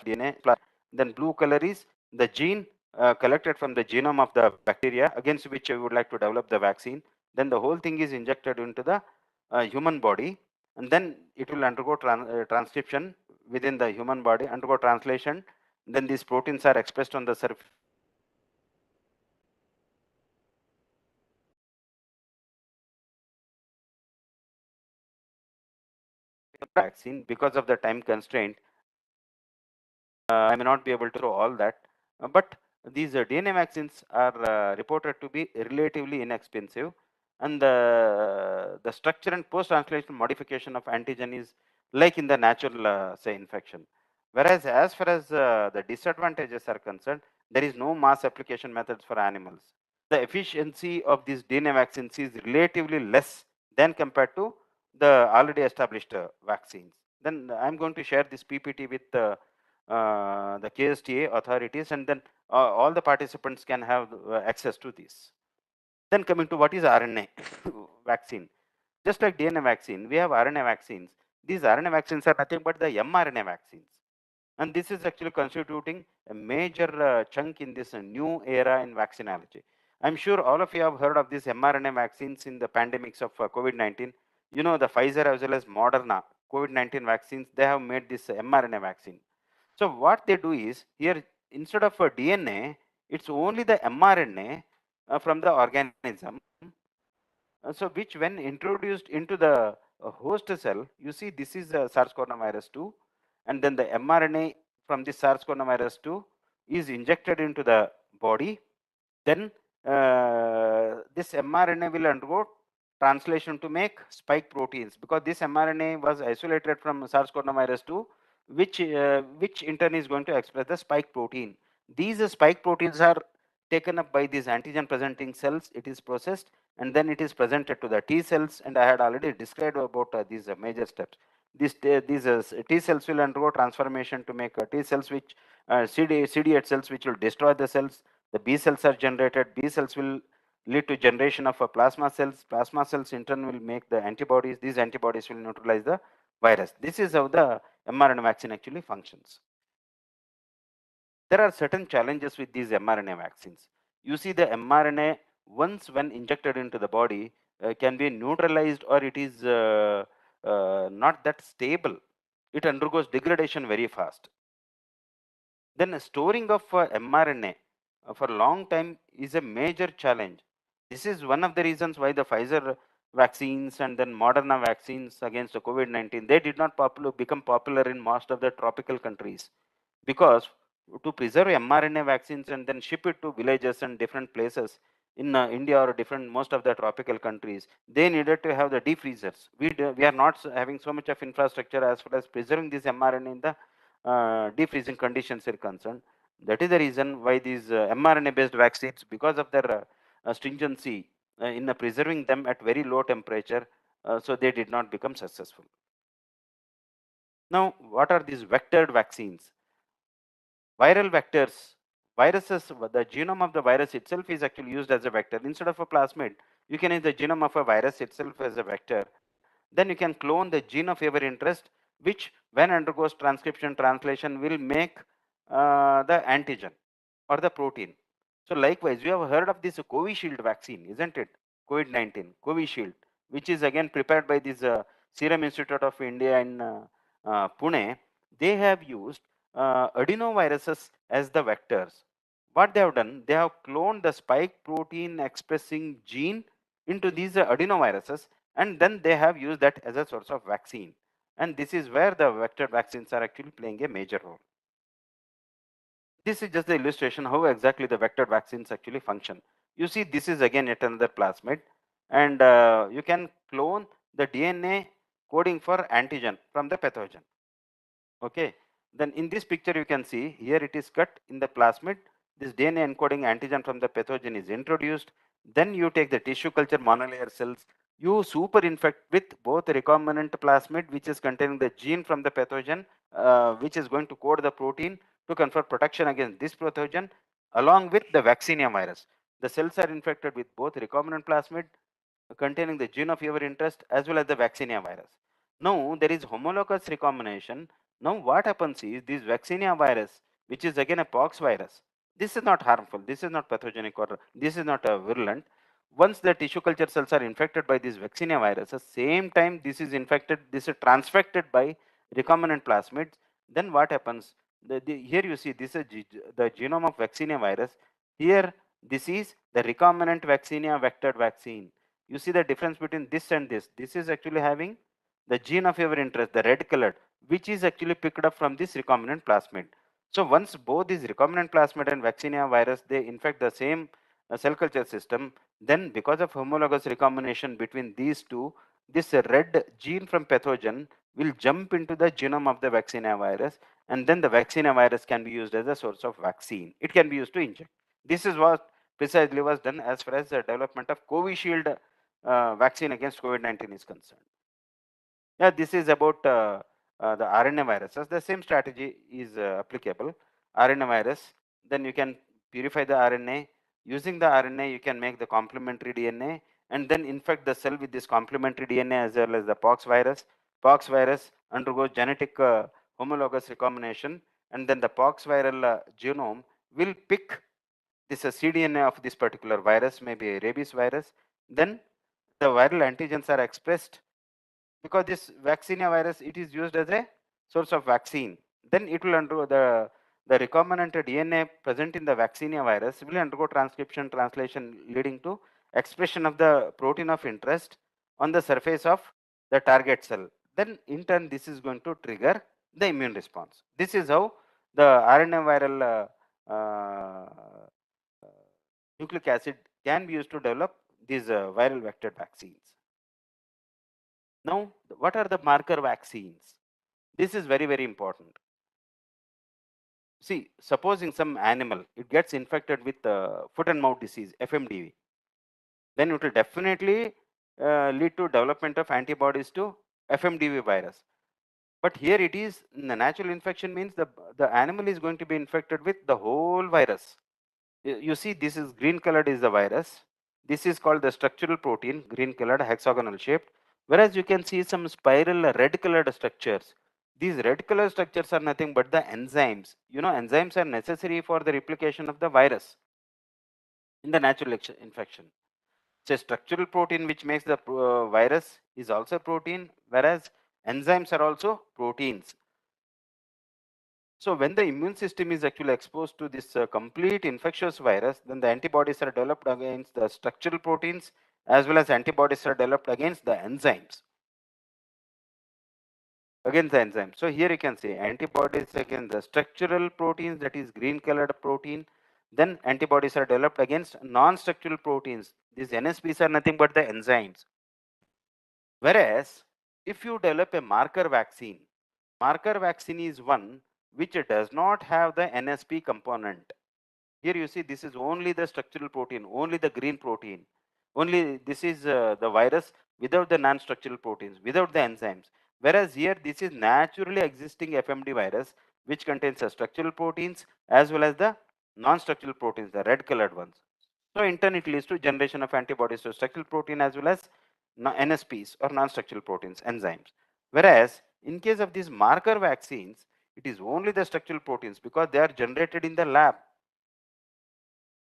DNA. Then blue color is the gene collected from the genome of the bacteria against which you would like to develop the vaccine. Then the whole thing is injected into the human body, and then it will undergo transcription within the human body, undergo translation. Then these proteins are expressed on the surface vaccine. Because of the time constraint, I may not be able to throw all that, but these DNA vaccines are reported to be relatively inexpensive, and the structure and post-translational modification of antigen is like in the natural say infection. Whereas as far as the disadvantages are concerned, there is no mass application methods for animals. The efficiency of these DNA vaccines is relatively less than compared to the already established vaccines. Then I'm going to share this PPT with the KSTA authorities, and then all the participants can have access to this. Then coming to what is RNA vaccine. Just like DNA vaccine, we have RNA vaccines. These RNA vaccines are nothing but the mRNA vaccines. And this is actually constituting a major chunk in this new era in vaccinology. I'm sure all of you have heard of these mRNA vaccines in the pandemics of COVID-19. You know, the Pfizer as well as Moderna COVID-19 vaccines, they have made this mRNA vaccine. So what they do is, here instead of a DNA, it's only the mRNA from the organism. So which when introduced into the host cell, you see this is SARS-CoV-2, and then the mRNA from this SARS-CoV-2 is injected into the body. Then this mRNA will undergo translation to make spike proteins, because this mRNA was isolated from SARS-CoV-2, which in turn is going to express the spike protein. These spike proteins are taken up by these antigen presenting cells. It is processed, and then it is presented to the T cells, and I had already described about these major steps. These T cells will undergo transformation to make T cells which CD8 cells which will destroy the cells. The B cells are generated. B cells will lead to generation of plasma cells. Plasma cells in turn will make the antibodies. These antibodies will neutralize the virus. This is how the mRNA vaccine actually functions. There are certain challenges with these mRNA vaccines. You see, the mRNA, once when injected into the body, can be neutralized, or it is not that stable. It undergoes degradation very fast. Then storing of mRNA for a long time is a major challenge. This is one of the reasons why the Pfizer vaccines and then Moderna vaccines against the COVID-19, they did not become popular in most of the tropical countries, because to preserve mRNA vaccines and then ship it to villages and different places in India or different most of the tropical countries, they needed to have the deep freezers. We are not having so much of infrastructure as far as preserving this mRNA in the deep freezing conditions are concerned. That is the reason why these mRNA based vaccines, because of their stringency in preserving them at very low temperature, so they did not become successful. Now, what are these vectored vaccines? Viral vectors, viruses, the genome of the virus itself is actually used as a vector. Instead of a plasmid, you can use the genome of a virus itself as a vector. Then you can clone the gene of your interest, which when undergoes transcription translation will make the antigen or the protein. So likewise, you have heard of this Covishield vaccine, isn't it? COVID-19, Covishield, which is again prepared by this Serum Institute of India in Pune. They have used adenoviruses as the vectors. What they have done, they have cloned the spike protein expressing gene into these adenoviruses, and then they have used that as a source of vaccine. And this is where the vector vaccines are actually playing a major role. This is just the illustration how exactly the vector vaccines actually function. You see, this is again yet another plasmid, and you can clone the DNA coding for antigen from the pathogen. Okay, then in this picture you can see here it is cut in the plasmid. This DNA encoding antigen from the pathogen is introduced. Then you take the tissue culture monolayer cells. You super infect with both recombinant plasmid, which is containing the gene from the pathogen, which is going to code the protein to confer protection against this pathogen, along with the vaccinia virus. The cells are infected with both recombinant plasmid containing the gene of your interest as well as the vaccinia virus. Now there is homologous recombination. Now what happens is this vaccinia virus, which is again a pox virus, this is not harmful, this is not pathogenic, or this is not virulent. Once the tissue culture cells are infected by these vaccinia viruses, same time this is infected, this is transfected by recombinant plasmids, then what happens? Here you see this is the genome of vaccinia virus. Here this is the recombinant vaccinia vectored vaccine. You see the difference between this and this. This is actually having the gene of your interest, the red colored, which is actually picked up from this recombinant plasmid. So once both these recombinant plasmid and vaccinia virus, they infect the same cell culture system, then because of homologous recombination between these two, this red gene from pathogen will jump into the genome of the vaccinia virus, and then the vaccinia virus can be used as a source of vaccine. It can be used to inject. This is what precisely was done as far as the development of Covishield vaccine against COVID-19 is concerned. Yeah, this is about the RNA viruses. The same strategy is applicable. RNA virus, then you can purify the RNA. Using the RNA, you can make the complementary DNA and then infect the cell with this complementary DNA as well as the pox virus. Pox virus undergoes genetic homologous recombination, and then the pox viral genome will pick this cDNA of this particular virus, maybe a rabies virus. Then the viral antigens are expressed, because this vaccinia virus, it is used as a source of vaccine. Then it will undergo the recombinant DNA present in the vaccinia virus will undergo transcription translation, leading to expression of the protein of interest on the surface of the target cell. Then in turn this is going to trigger the immune response. This is how the RNA viral nucleic acid can be used to develop these viral vector vaccines. Now, what are the marker vaccines? This is very, very important. See, supposing some animal, it gets infected with foot and mouth disease, FMDV, then it will definitely lead to development of antibodies to FMDV virus. But here it is, the natural infection means the animal is going to be infected with the whole virus. You see, this is green colored is the virus. This is called the structural protein, green colored, hexagonal shaped. Whereas you can see some spiral red colored structures. These red colored structures are nothing but the enzymes. You know, enzymes are necessary for the replication of the virus in the natural infection. So structural protein which makes the virus is also protein, whereas enzymes are also proteins. So when the immune system is actually exposed to this complete infectious virus, then the antibodies are developed against the structural proteins as well as antibodies are developed against the enzymes. Against the enzymes. So here you can see antibodies against the structural proteins, that is green colored protein. Then antibodies are developed against non-structural proteins. These NSPs are nothing but the enzymes. Whereas if you develop a marker vaccine is one which does not have the NSP component. Here you see this is only the structural protein, only the green protein. Only this is the virus without the non-structural proteins, without the enzymes. Whereas here this is naturally existing FMD virus which contains the structural proteins as well as the non-structural proteins, the red colored ones. So in turn it leads to generation of antibodies to structural protein as well as NSPs or non-structural proteins, enzymes. Whereas in case of these marker vaccines, it is only the structural proteins because they are generated in the lab.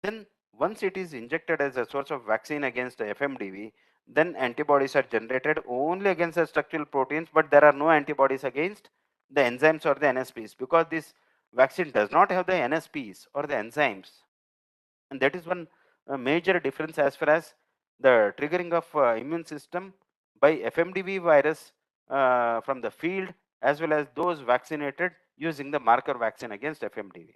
Then once it is injected as a source of vaccine against FMDV, then antibodies are generated only against the structural proteins, but there are no antibodies against the enzymes or the NSPs because this vaccine does not have the NSPs or the enzymes. And that is one major difference as far as the triggering of immune system by FMDV virus from the field as well as those vaccinated using the marker vaccine against FMDV.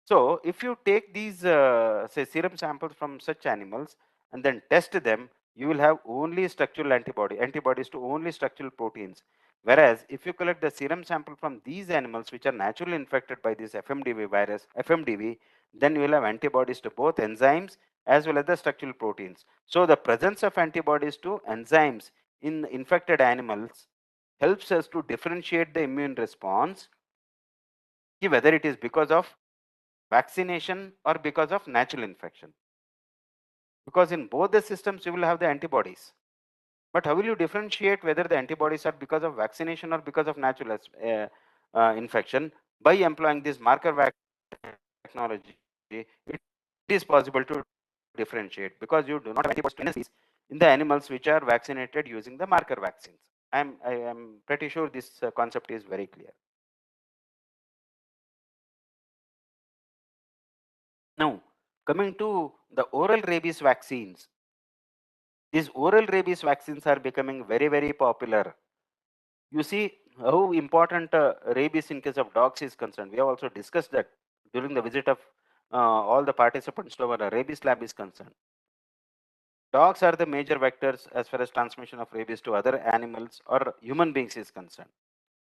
So if you take these say serum samples from such animals and then test them, you will have only structural antibodies to only structural proteins. Whereas if you collect the serum sample from these animals which are naturally infected by this FMDV virus, FMDV, then you will have antibodies to both enzymes as well as the structural proteins. So the presence of antibodies to enzymes in infected animals helps us to differentiate the immune response, whether it is because of vaccination or because of natural infection. Because in both the systems you will have the antibodies. But how will you differentiate whether the antibodies are because of vaccination or because of natural infection? By employing this marker technology, it is possible to differentiate because you do not have antibodies to NSPs in the animals which are vaccinated using the marker vaccines. I am pretty sure this concept is very clear. Now, coming to the oral rabies vaccines, these oral rabies vaccines are becoming very, very popular. You see how important rabies in case of dogs is concerned. We have also discussed that during the visit of all the participants to our rabies lab is concerned. Dogs are the major vectors as far as transmission of rabies to other animals or human beings is concerned.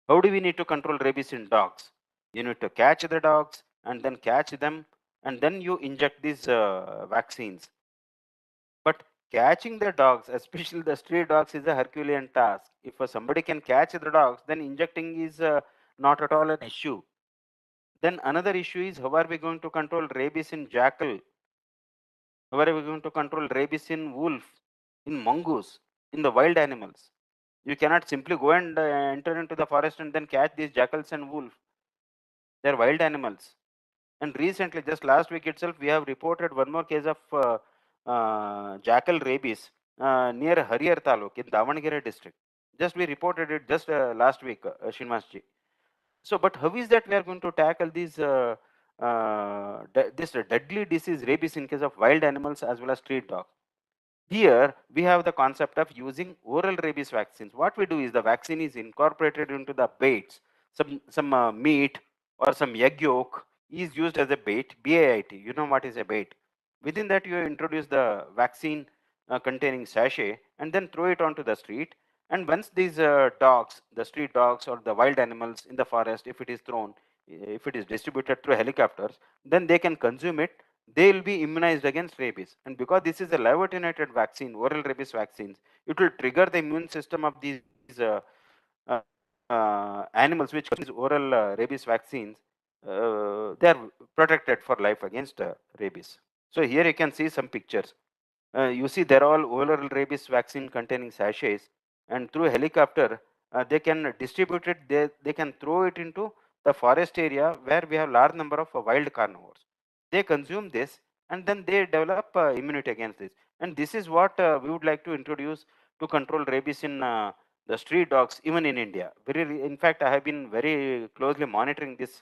How do we need to control rabies in dogs? You need to catch the dogs and then catch them and then you inject these vaccines. But catching the dogs, especially the stray dogs, is a Herculean task. If somebody can catch the dogs, then injecting is not at all an issue. Then another issue is how are we going to control rabies in jackal? How are we going to control rabies in wolf, in mongoose, in the wild animals? You cannot simply go and enter into the forest and then catch these jackals and wolf. They are wild animals. And recently, just last week itself, we have reported one more case of jackal rabies near Hariyar Taluk in Davangere district. Just we reported it just last week, Srinivasji. So, but how is that we are going to tackle these this deadly disease rabies in case of wild animals as well as street dogs? Here we have the concept of using oral rabies vaccines. What we do is the vaccine is incorporated into the baits. Some meat or some egg yolk is used as a bait, BAIT. You know what is a bait. Within that you introduce the vaccine containing sachet and then throw it onto the street. And once these dogs, the street dogs or the wild animals in the forest, if it is thrown, if it is distributed through helicopters, then they can consume it. They will be immunized against rabies. And because this is a live attenuated vaccine, oral rabies vaccines, it will trigger the immune system of these uh, animals which consume oral rabies vaccines. They are protected for life against rabies. So here you can see some pictures. You see they're all oral rabies vaccine containing sachets, and through helicopter they can distribute it, they can throw it into the forest area where we have large number of wild carnivores. They consume this and then they develop immunity against this. And this is what we would like to introduce to control rabies in the street dogs, even in India. In fact, I have been very closely monitoring this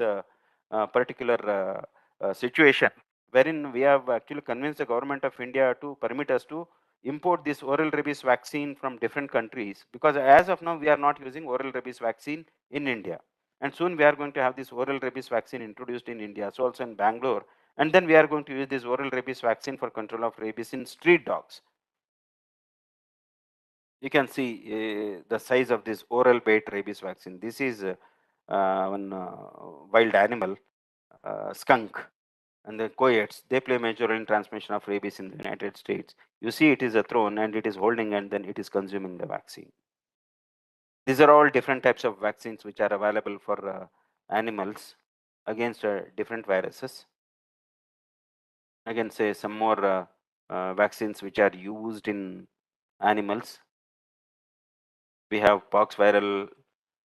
particular situation, wherein we have actually convinced the government of India to permit us to import this oral rabies vaccine from different countries, because as of now we are not using oral rabies vaccine in India, and soon we are going to have this oral rabies vaccine introduced in India, so also in Bangalore, and then we are going to use this oral rabies vaccine for control of rabies in street dogs. You can see the size of this oral bait rabies vaccine. This is one wild animal, skunk, and the coyotes. They play a major role in transmission of rabies in the United States. You see, it is a throne, and it is holding, and then it is consuming the vaccine. These are all different types of vaccines which are available for animals against different viruses. I can say some more vaccines which are used in animals. We have pox viral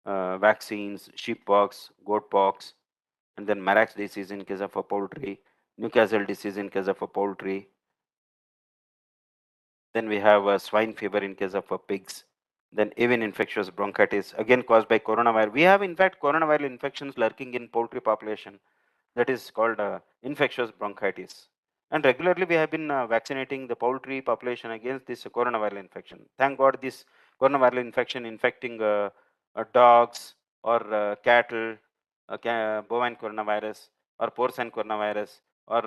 vaccines, sheep pox, goat pox, and then Marax disease in case of a poultry, Newcastle disease in case of a poultry. Then we have swine fever in case of pigs. Then avian infectious bronchitis, again caused by coronavirus. We have in fact coronavirus infections lurking in poultry population. That is called infectious bronchitis. And regularly we have been vaccinating the poultry population against this coronavirus infection. Thank God this coronavirus infection infecting dogs or cattle, bovine coronavirus or porcine coronavirus or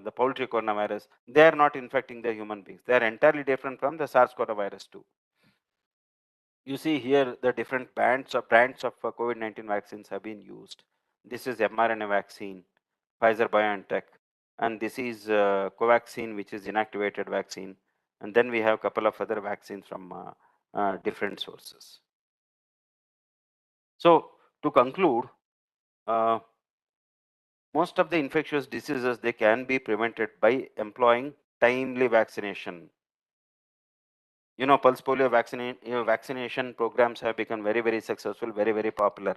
the poultry coronavirus, they are not infecting the human beings. They are entirely different from the SARS coronavirus 2. You see here the different brands of COVID-19 vaccines have been used. This is mRNA vaccine, Pfizer BioNTech, and this is Covaxin, which is inactivated vaccine. And then we have a couple of other vaccines from different sources. So to conclude, most of the infectious diseases, they can be prevented by employing timely vaccination. You know, pulse polio vaccination programs have become very, very successful, very, very popular.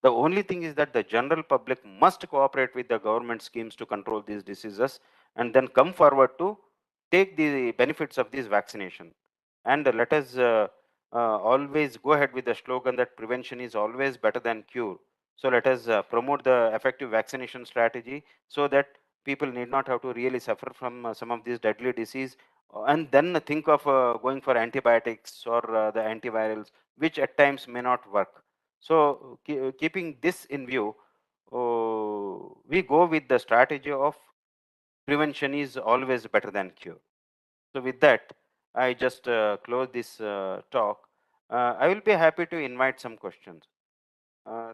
The only thing is that the general public must cooperate with the government schemes to control these diseases and then come forward to take the benefits of this vaccination. And let us always go ahead with the slogan that prevention is always better than cure. So let us promote the effective vaccination strategy so that people need not have to really suffer from some of these deadly disease and then think of going for antibiotics or the antivirals, which at times may not work. So keeping this in view, we go with the strategy of prevention is always better than cure. So with that, I just close this talk. I will be happy to invite some questions.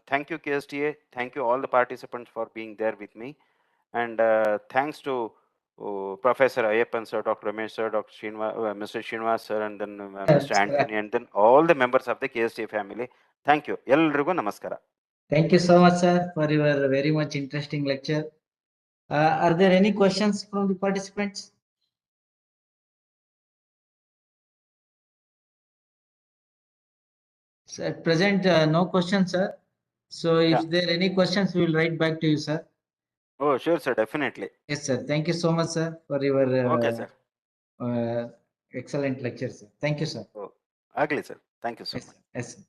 Thank you, KSTA. Thank you all the participants for being there with me. And thanks to Professor Ayappan sir, Dr. Ramesh sir, Dr. Mr. Srinivas sir, and then Mr. Anthony, and then all the members of the KSTA family. Thank you. Elrigu namaskara. Thank you so much, sir, for your very much interesting lecture. Are there any questions from the participants? So at present, no questions, sir. So if there are any questions, we will write back to you, sir. Oh, sure, sir, definitely. Yes, sir. Thank you so much, sir, for your okay, sir. Excellent lecture, sir. Thank you, sir. Oh, ugly, sir. Thank you so Yes, much. sir. Yes, sir.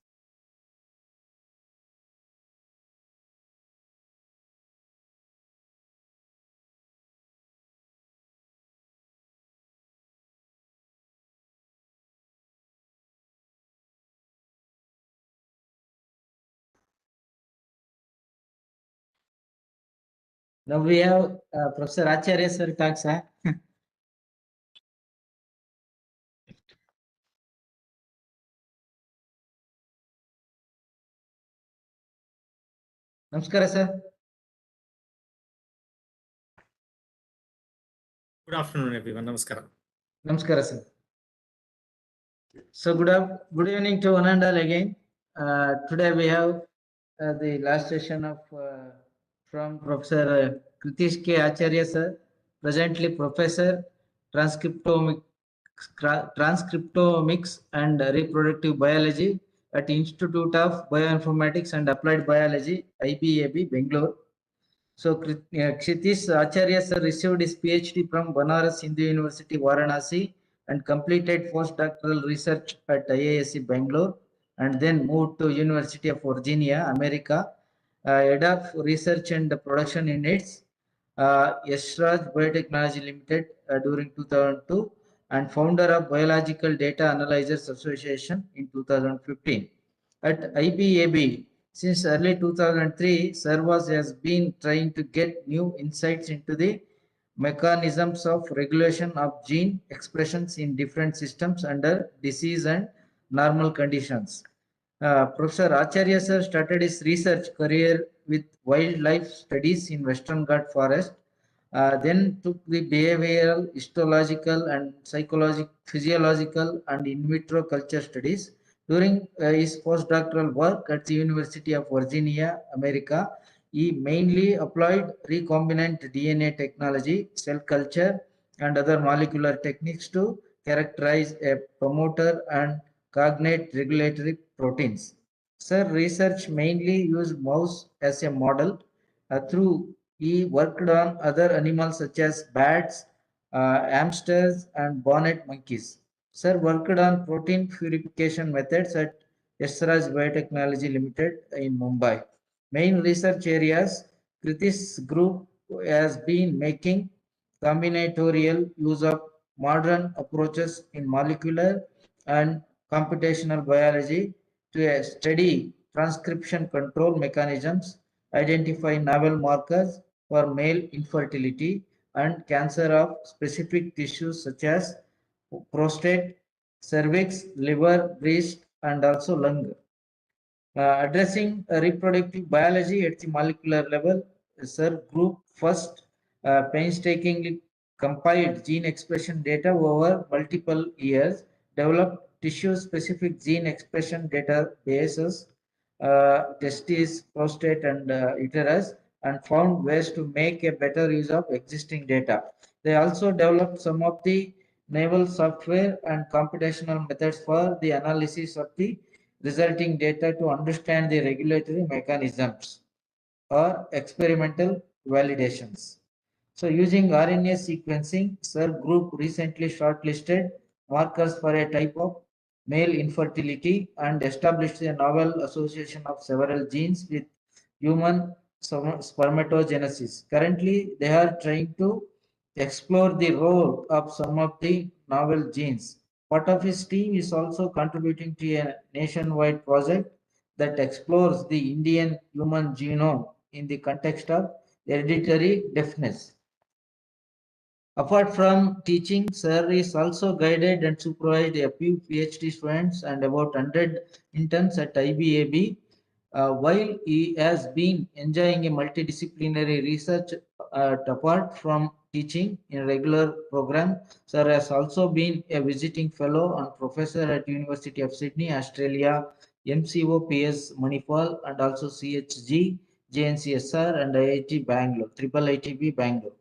Now we have Professor Acharya, sir, talks, sir. Namaskara, sir. Good afternoon, everyone. Namaskara. Namaskara, sir. So good evening to one and all again. Today we have the last session of from Professor Kshtish Acharya, sir, presently Professor Transcriptomics, Transcriptomics and Reproductive Biology at Institute of Bioinformatics and Applied Biology, IBAB, Bangalore. So Kshtish Acharya sir received his PhD from Banaras Hindu University, Varanasi, and completed postdoctoral research at IISc Bangalore and then moved to University of Virginia, America, head of research and production units, Yashraj Biotechnology Limited during 2002, and founder of Biological Data Analyzers Association in 2015. At IBAB, since early 2003, Servas has been trying to get new insights into the mechanisms of regulation of gene expressions in different systems under disease and normal conditions. Professor Acharya sir started his research career with wildlife studies in Western Ghat forest, then took the behavioral, histological, and psychological, physiological, and in vitro culture studies. During his postdoctoral work at the University of Virginia, America, he mainly applied recombinant DNA technology, cell culture, and other molecular techniques to characterize a promoter and cognate regulatory proteins. Sir research mainly used mouse as a model. Through he worked on other animals such as bats, hamsters, and bonnet monkeys. Sir worked on protein purification methods at Yasraj Biotechnology Limited in Mumbai. Main research areas: Kshtish group has been making combinatorial use of modern approaches in molecular and computational biology to study transcription control mechanisms, identify novel markers for male infertility and cancer of specific tissues such as prostate, cervix, liver, breast, and also lung. Addressing reproductive biology at the molecular level, Sir Group first painstakingly compiled gene expression data over multiple years, developed tissue-specific gene expression databases, testes, prostate, and uterus, and found ways to make a better use of existing data. They also developed some of the naval software and computational methods for the analysis of the resulting data to understand the regulatory mechanisms or experimental validations. So using RNA sequencing, Sir Group recently shortlisted markers for a type of male infertility and established a novel association of several genes with human spermatogenesis. Currently, they are trying to explore the role of some of the novel genes. Part of his team is also contributing to a nationwide project that explores the Indian human genome in the context of hereditary deafness. Apart from teaching, Sir is also guided and supervised a few PhD students and about 100 interns at IBAB. While he has been enjoying a multidisciplinary research apart from teaching in a regular program, Sir has also been a visiting fellow and professor at University of Sydney, Australia, MCO PS Manipal, and also CHG, JNCSR, and IIT Bangalore, Triple ITB Bangalore.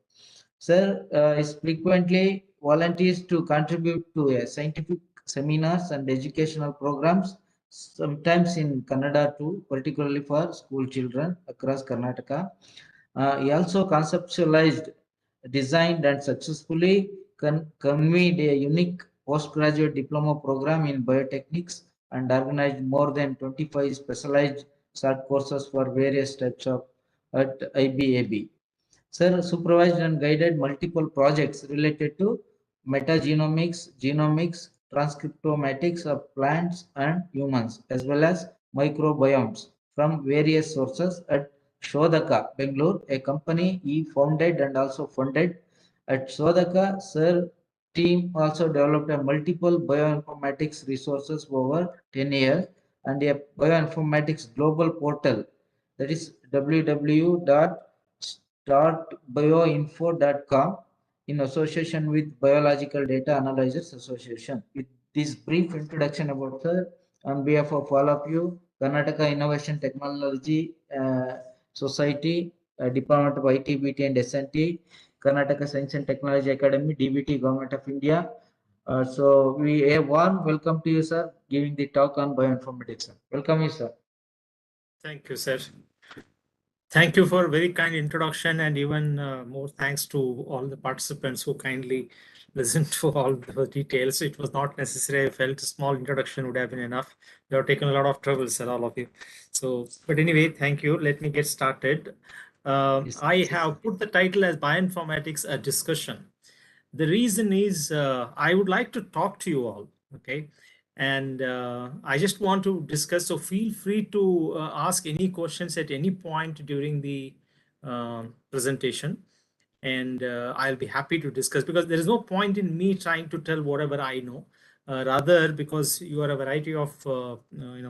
Sir is frequently volunteers to contribute to scientific seminars and educational programs, sometimes in Kannada too, particularly for school children across Karnataka. He also conceptualized, designed, and successfully convened a unique postgraduate diploma program in biotechnics and organized more than 25 specialized short courses for various types of at IBAB. Sir supervised and guided multiple projects related to metagenomics, genomics, transcriptomatics of plants and humans, as well as microbiomes from various sources at Shodhaka, Bangalore, a company he founded and also funded. At Shodhaka, Sir team also developed a multiple bioinformatics resources over 10 years and a bioinformatics global portal, that is www.bioinfo.com, in association with Biological Data Analyzers Association. With this brief introduction about Sir, on behalf of all of you, Karnataka Innovation Technology Society, Department of IT, BT and SNT, Karnataka Science and Technology Academy, DBT, Government of India. So we a warm welcome to you, sir, giving the talk on bioinformatics. Sir. Welcome you, sir. Thank you, sir. Thank you for very kind introduction, and even more thanks to all the participants who kindly listen to all the details. It was not necessary. I felt a small introduction would have been enough. You have taken a lot of trouble, sir, all of you. So, but anyway, thank you. Let me get started. Yes. I have put the title as Bioinformatics, a discussion. The reason is I would like to talk to you all, okay? And I just want to discuss, so feel free to ask any questions at any point during the presentation. And I'll be happy to discuss, because there is no point in me trying to tell whatever I know. Rather, because you are a variety of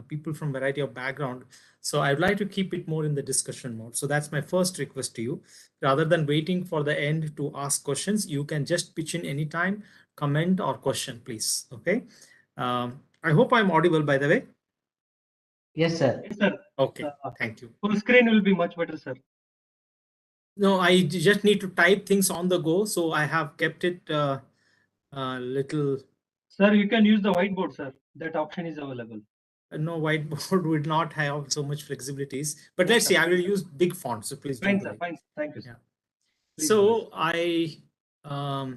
people from variety of background, so I'd like to keep it more in the discussion mode. So that's my first request to you. Rather than waiting for the end to ask questions, you can just pitch in anytime, comment or question, please. Okay. I hope I'm audible, by the way. Yes, sir. Yes, sir. Okay, thank you. Full screen will be much better, sir. No, I just need to type things on the go, so I have kept it little. Sir, you can use the whiteboard, sir. That option is available. No, whiteboard would not have so much flexibilities, but Yes, let's sir. see, I will use big font, so please Fine, don't sir. worry. Fine. Thank you, sir. Yeah. Please go ahead. So I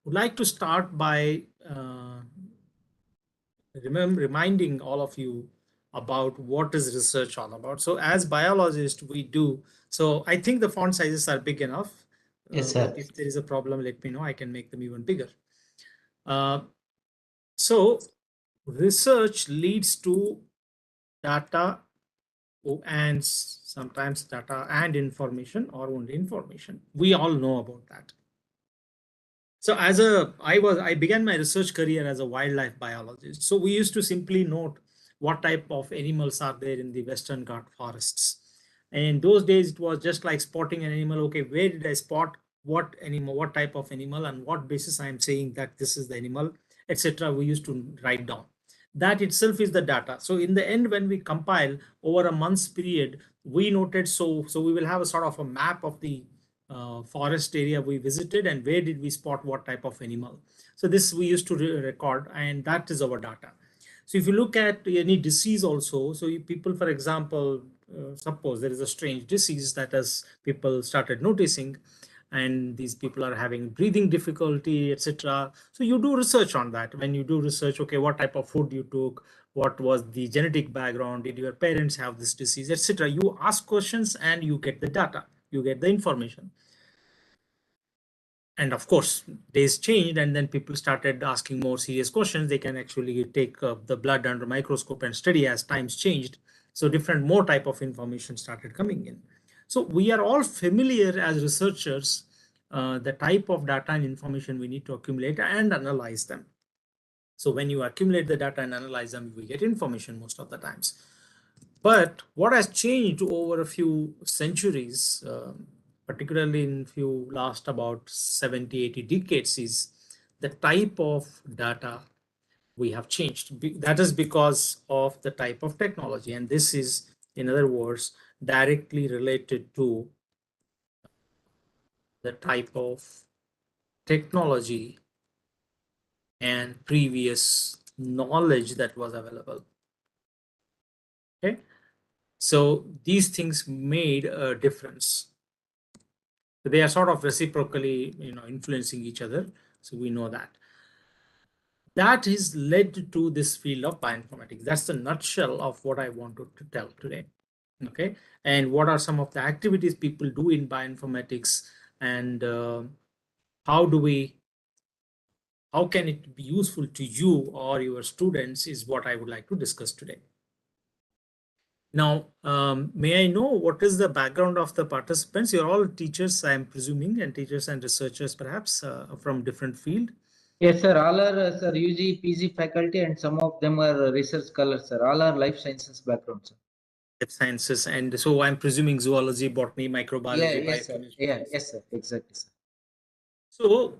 would like to start by reminding all of you about what is research all about. So as biologists, we do. So I think the font sizes are big enough. Yes, sir. But if there is a problem, let me know. I can make them even bigger. So research leads to data and sometimes data and information, or only information. We all know about that. So I began my research career as a wildlife biologist. So we used to simply note what type of animals are there in the Western Ghat forests. And in those days, it was just like spotting an animal. Okay, where did I spot what animal, what type of animal, and what basis I am saying that this is the animal, etc. We used to write down. That itself is the data. So in the end, when we compile over a month's period, we noted, so we will have a sort of a map of the forest area we visited and where did we spot what type of animal. So this we used to record, and that is our data. So if you look at any disease also, so people, for example, suppose there is a strange disease that has people started noticing, and these people are having breathing difficulty, etc. So you do research on that. When you do research, okay, what type of food you took, what was the genetic background, did your parents have this disease, etc. You ask questions and you get the data, you get the information. And of course, days changed, and then people started asking more serious questions. They can actually take the blood under microscope and study as times changed. So different, more type of information started coming in. So we are all familiar as researchers, the type of data and information we need to accumulate and analyze them. So when you accumulate the data and analyze them, we get information most of the times. But what has changed over a few centuries, particularly in few last about 70, 80 decades, is the type of data we have changed. That is because of the type of technology. And this is, in other words, directly related to the type of technology and previous knowledge that was available. Okay. So these things made a difference. They are sort of reciprocally, influencing each other. So we know that. That has led to this field of bioinformatics. That's the nutshell of what I wanted to tell today. Okay, and what are some of the activities people do in bioinformatics, and how can it be useful to you or your students is what I would like to discuss today. Now, may I know what is the background of the participants? You're all teachers, I'm presuming, and teachers and researchers perhaps from different field. Yes, sir. All are sir UG, PG faculty, and some of them are research scholars, sir. All are life sciences background, sir. Life sciences, and so I'm presuming zoology, botany, microbiology, Yes, sir. Yes, sir. Exactly, sir. So,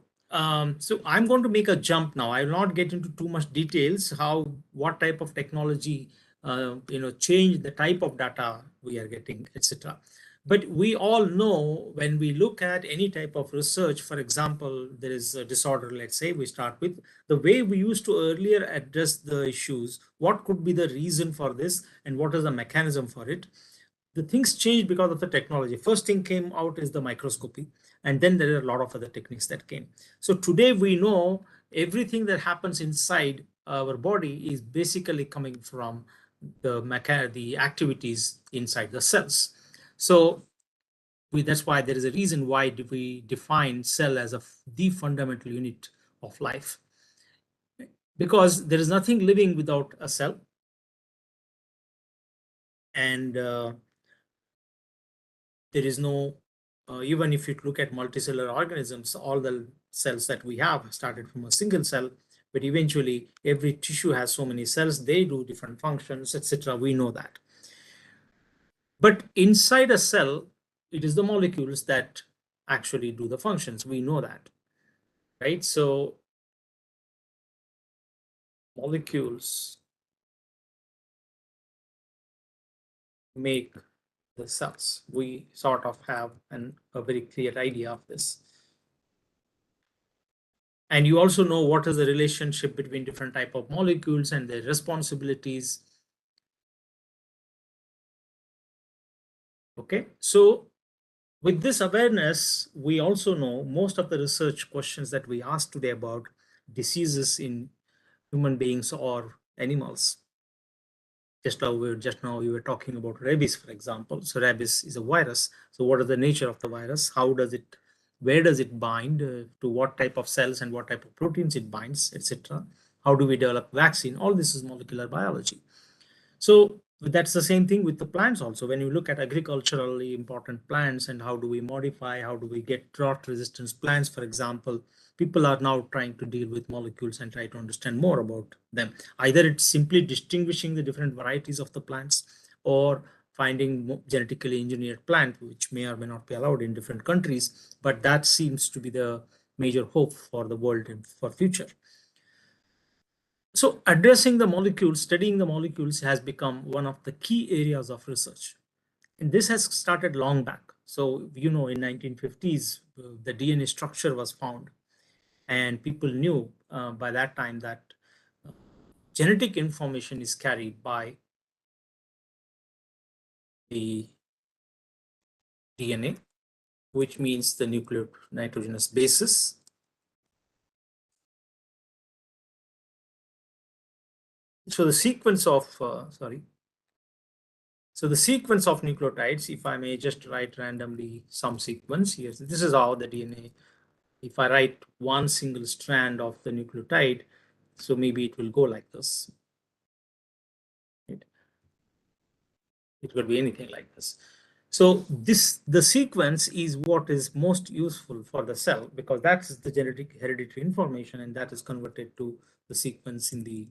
so I'm going to make a jump now. I will not get into too much details what type of technology, change the type of data we are getting, etc. But we all know when we look at any type of research, for example, there is a disorder, let's say we start with the way we used to earlier address the issues. What could be the reason for this and what is the mechanism for it? the things changed because of the technology. First thing came out is the microscopy, and then there are a lot of other techniques that came. So today we know everything that happens inside our body is basically coming from the activities inside the cells. So that's why there is a reason why we define cell as the fundamental unit of life, because there is nothing living without a cell. And there is no, even if you look at multicellular organisms, all the cells that we have started from a single cell, but eventually every tissue has so many cells, they do different functions, etc. We know that. But inside a cell, it is the molecules that actually do the functions. We know that, right? So molecules make the cells. We sort of have a very clear idea of this. And you also know what is the relationship between different type of molecules and their responsibilities. Okay, so with this awareness, we also know most of the research questions that we asked today about diseases in human beings or animals. Just now we were talking about rabies, for example. So rabies is a virus. So what is the nature of the virus? How does it, where does it bind, to what type of cells and what type of proteins it binds, etc. How do we develop vaccine? All this is molecular biology. So that's the same thing with the plants also. When you look at agriculturally important plants and how do we modify, how do we get drought resistance plants, for example, people are now trying to deal with molecules and try to understand more about them. Either it's simply distinguishing the different varieties of the plants, or finding genetically engineered plant, which may or may not be allowed in different countries, but that seems to be the major hope for the world and for future. So addressing the molecules, studying the molecules has become one of the key areas of research. And this has started long back. So, you know, in 1950s, the DNA structure was found, and people knew by that time that genetic information is carried by the DNA, which means the nucleic nitrogenous bases. So the sequence of, so the sequence of nucleotides, if I may just write randomly some sequence here, so this is how the DNA, if I write one single strand of the nucleotide, so maybe it will go like this. Right? It could be anything like this. So the sequence is what is most useful for the cell, because that's the genetic hereditary information, and that is converted to the sequence in the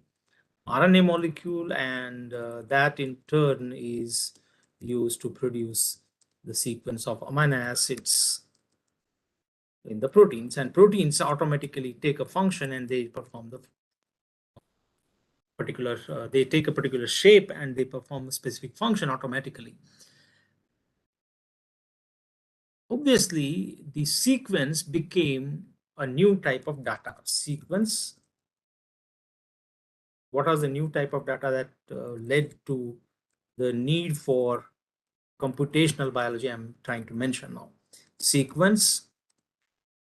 RNA molecule, and that in turn is used to produce the sequence of amino acids in the proteins, and proteins automatically take a function and they perform the particular, they take a particular shape and they perform a specific function automatically. Obviously, the sequence became a new type of data. Sequence, what was the new type of data that led to the need for computational biology I'm trying to mention now? Sequence,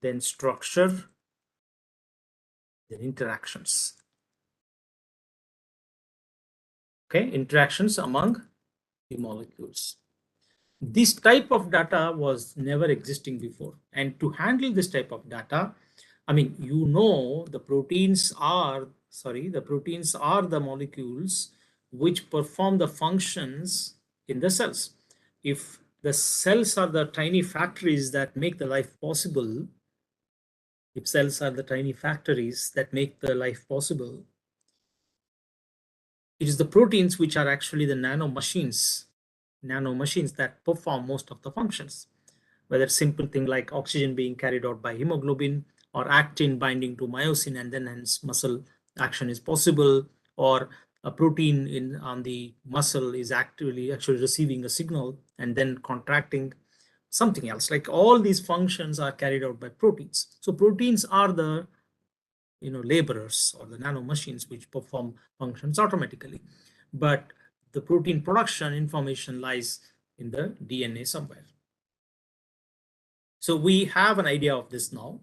then structure, then interactions. Okay, interactions among the molecules. This type of data was never existing before. And to handle this type of data, I mean, you know, the proteins are the molecules which perform the functions in the cells. If the cells are the tiny factories that make the life possible, if cells are the tiny factories that make the life possible, it is the proteins which are actually the nano machines that perform most of the functions, whether simple thing like oxygen being carried out by hemoglobin, or actin binding to myosin, and then hence muscle action is possible, or a protein on the muscle is actually receiving a signal and then contracting something else. Like all these functions are carried out by proteins. So proteins are the laborers or the nano machines which perform functions automatically. But the protein production information lies in the DNA somewhere. So we have an idea of this now,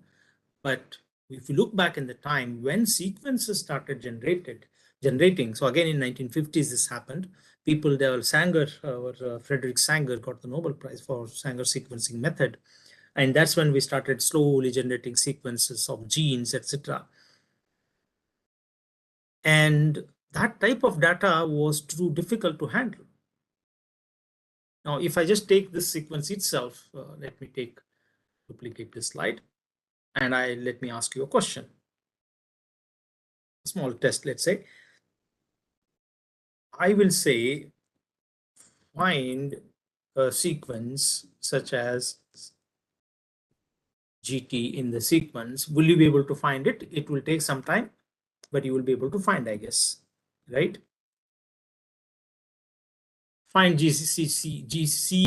but if you look back in the time when sequences started generating, so again in 1950s this happened. People, there were Sanger, Frederick Sanger got the Nobel Prize for Sanger sequencing method, and that's when we started slowly generating sequences of genes, etc. And that type of data was too difficult to handle. Now, if I just take this sequence itself, let me duplicate this slide, and let me ask you a question. A small test, let's say. I will say, find a sequence such as GT in the sequence. Will you be able to find it? It will take some time, but you will be able to find, I guess, right? Find GCAAGT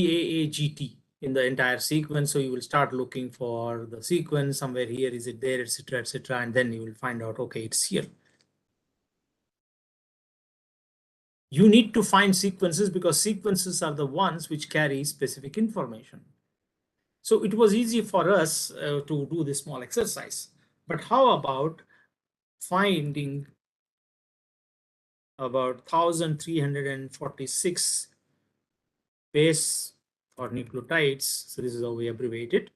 in the entire sequence. So you will start looking for the sequence somewhere here. Is it there, etc., etc., and then you will find out, okay, it's here. You need to find sequences because sequences are the ones which carry specific information. So it was easy for us to do this small exercise. But how about finding about 1,346 base for nucleotides? So this is how we abbreviate it.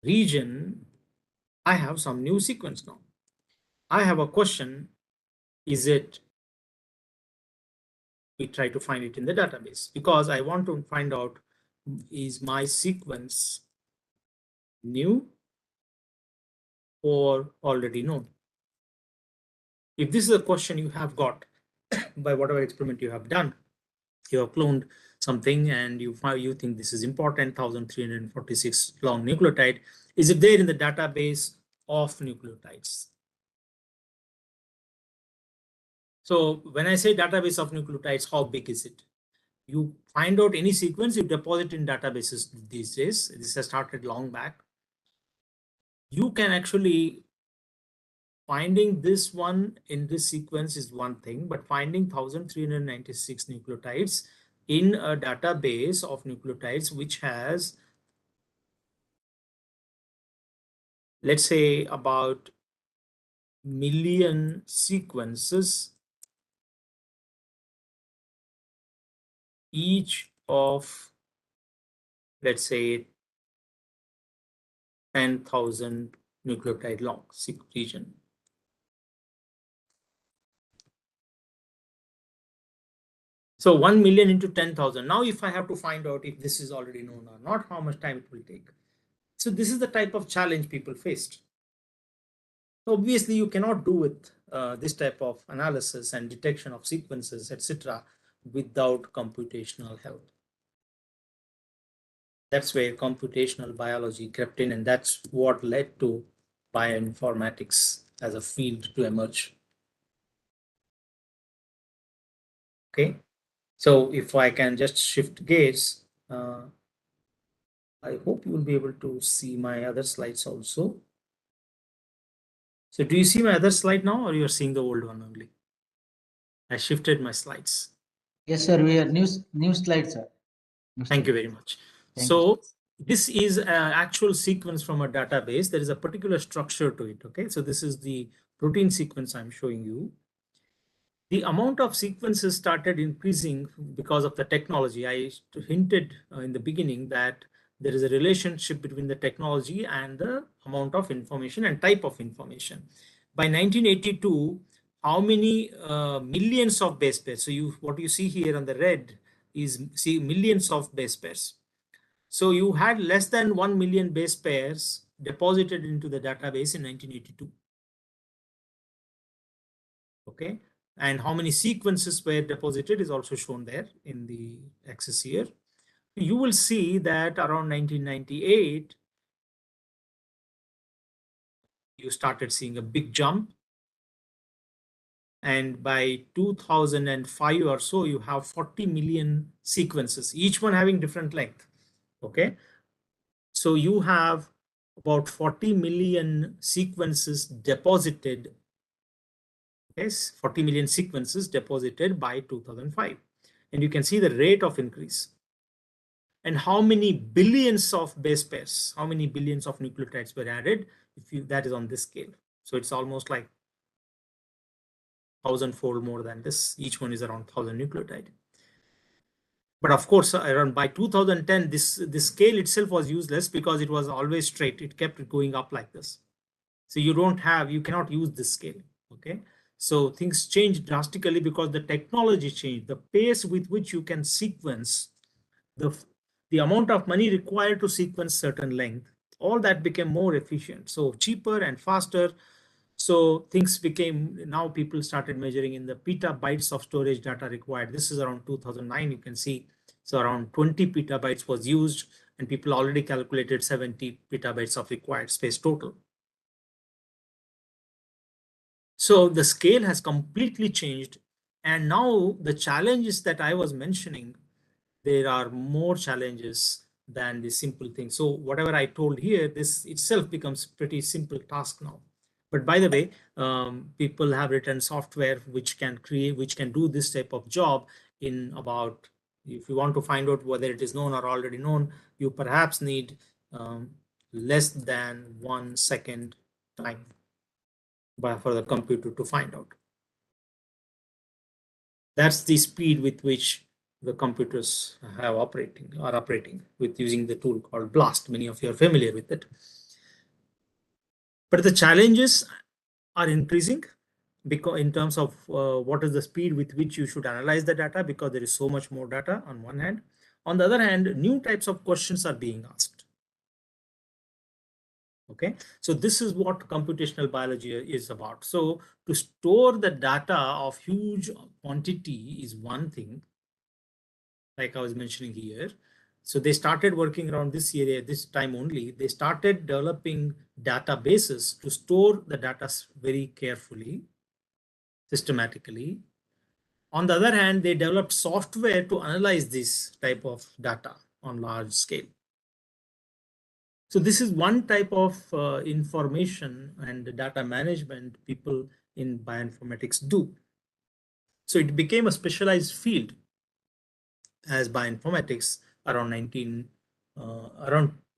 Region, I have some new sequence now. I have a question. Is it? We try to find it in the database because I want to find out, is my sequence new or already known? If this is a question you have got by whatever experiment you have done, you have cloned something and you think this is important, 1,346 long nucleotide. Is it there in the database of nucleotides? So when I say database of nucleotides, how big is it? You find out any sequence, you deposit in databases these days. This has started long back. You can actually, finding this one in this sequence is one thing, but finding 1,396 nucleotides in a database of nucleotides which has, let's say, about million sequences, each of, let's say, 10,000 nucleotide long region. So 1 million into 10,000. Now, if I have to find out if this is already known or not, how much time it will take. So this is the type of challenge people faced. Obviously, you cannot do with this type of analysis and detection of sequences, etc., without computational help. That's where computational biology crept in, and that's what led to bioinformatics as a field to emerge. Okay, so if I can just shift gears, I hope you will be able to see my other slides also. So do you see my other slide now, or you're seeing the old one only? I shifted my slides. Yes, sir. We are new slide, sir. Thank you very much. So this is an actual sequence from a database. There is a particular structure to it. Okay, so this is the protein sequence I'm showing you. The amount of sequences started increasing because of the technology. I hinted in the beginning that there is a relationship between the technology and the amount of information and type of information. By 1982, how many millions of base pairs? So what you see here on the red is millions of base pairs. So you had less than 1 million base pairs deposited into the database in 1982. Okay, and how many sequences were deposited is also shown there in the axis here. You will see that around 1998, you started seeing a big jump. And by 2005 or so, you have 40 million sequences, each one having different length. Okay, so you have about 40 million sequences deposited. Yes, 40 million sequences deposited by 2005. And you can see the rate of increase. and how many billions of base pairs, how many billions of nucleotides were added, that is on this scale. So it's almost like 1,000-fold more than this. Each one is around 1,000 nucleotide. But of course, around by 2010, this scale itself was useless because it was always straight. It kept going up like this. So you cannot use this scale. Okay. So things changed drastically because the technology changed. The pace with which you can sequence, the amount of money required to sequence certain length, all that became more efficient. So cheaper and faster. So things became, now people started measuring in the petabytes of storage data required. This is around 2009, you can see. So around 20 petabytes was used, and people already calculated 70 petabytes of required space total. So the scale has completely changed. And now the challenges that I was mentioning, there are more challenges than the simple thing. So whatever I told here, this itself becomes pretty simple task now. But by the way, people have written software which can do this type of job in about, if you want to find out whether it is known or already known, you perhaps need less than 1 second time for the computer to find out. That's the speed with which the computers are operating with using the tool called BLAST. Many of you are familiar with it. But the challenges are increasing because in terms of what is the speed with which you should analyze the data, because there is so much more data on one hand. On the other hand, new types of questions are being asked. Okay, so this is what computational biology is about. So to store the data of huge quantity is one thing, like I was mentioning here. So they started working around this area, this time only. They started developing databases to store the data very carefully, systematically. On the other hand, they developed software to analyze this type of data on large scale. So this is one type of information and data management people in bioinformatics do. So it became a specialized field as bioinformatics around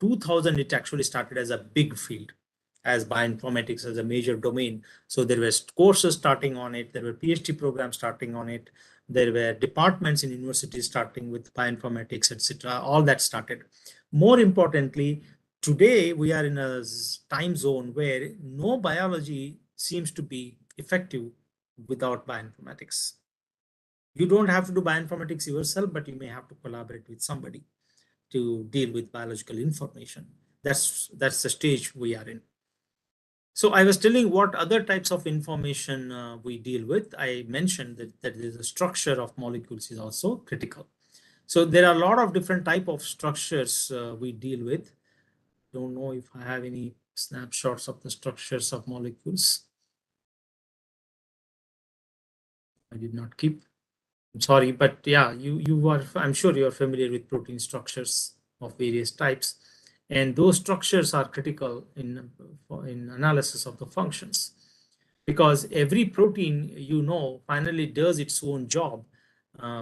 2000. It actually started as a big field as bioinformatics as a major domain. So there were courses starting on it. There were PhD programs starting on it. There were departments in universities starting with bioinformatics, etc. All that started. More importantly, today we are in a time zone where no biology seems to be effective without bioinformatics. You don't have to do bioinformatics yourself, but you may have to collaborate with somebody to deal with biological information. That's the stage we are in. So I was telling what other types of information we deal with. I mentioned that the structure of molecules is also critical. So there are a lot of different type of structures we deal with. Don't know if I have any snapshots of the structures of molecules. I did not keep. I'm sorry, but yeah, you are, I'm sure you're familiar with protein structures of various types. And those structures are critical in analysis of the functions, because every protein, finally does its own job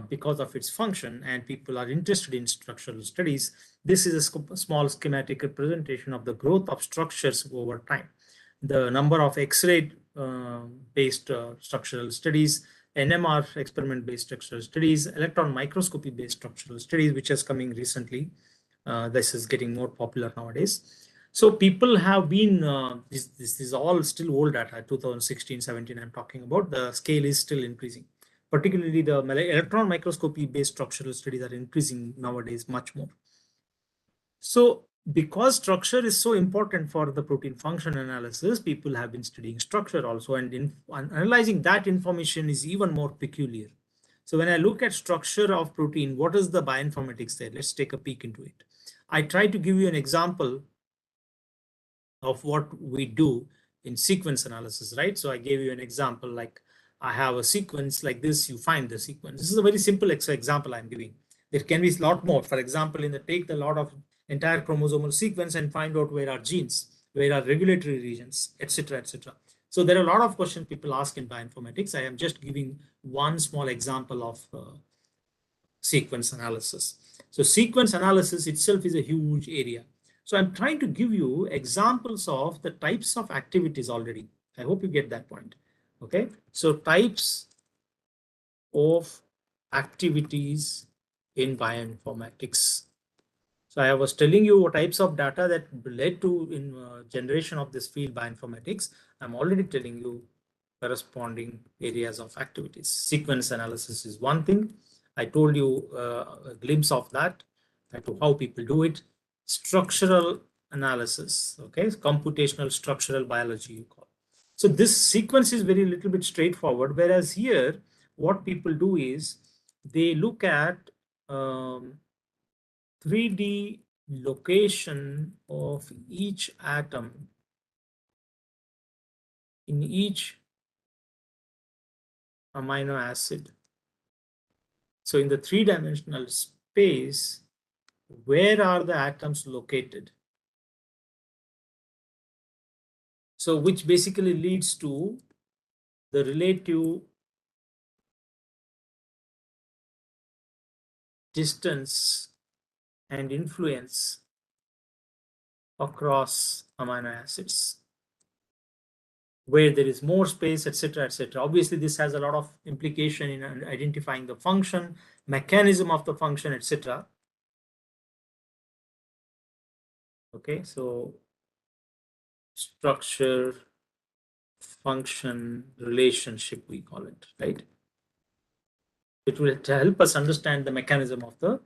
because of its function, and people are interested in structural studies. This is a small schematic representation of the growth of structures over time. The number of X-ray based structural studies, NMR experiment-based structural studies, electron microscopy-based structural studies, which is coming recently. This is getting more popular nowadays. So people have been, this is all still old data, 2016, 17, I'm talking about. The scale is still increasing. Particularly the electron microscopy-based structural studies are increasing nowadays much more. So because structure is so important for the protein function analysis, people have been studying structure also, and analyzing that information is even more peculiar. So when I look at structure of protein, what is the bioinformatics there? Let's take a peek into it. I try to give you an example of what we do in sequence analysis, right? So I gave you an example, like I have a sequence like this, you find the sequence. This is a very simple example I'm giving. There can be a lot more. For example, take the lot of entire chromosomal sequence and find out where are genes, where are regulatory regions, etc., etc. So there are a lot of questions people ask in bioinformatics. I am just giving one small example of sequence analysis. So sequence analysis itself is a huge area. So I'm trying to give you examples of the types of activities already. I hope you get that point. Okay, so types of activities in bioinformatics. So I was telling you what types of data that led to in generation of this field bioinformatics. I'm already telling you corresponding areas of activities. Sequence analysis is one thing. I told you a glimpse of that, to how people do it. Structural analysis, okay, computational structural biology you call. So this sequence is very little bit straightforward, whereas here what people do is they look at 3D location of each atom in each amino acid. So in the three-dimensional space, where are the atoms located? So which basically leads to the relative distance and influence across amino acids, where there is more space, etc., etc. Obviously, this has a lot of implication in identifying the function, mechanism of the function, etc. Okay, so structure function relationship, we call it, right? It will help us understand the mechanism of the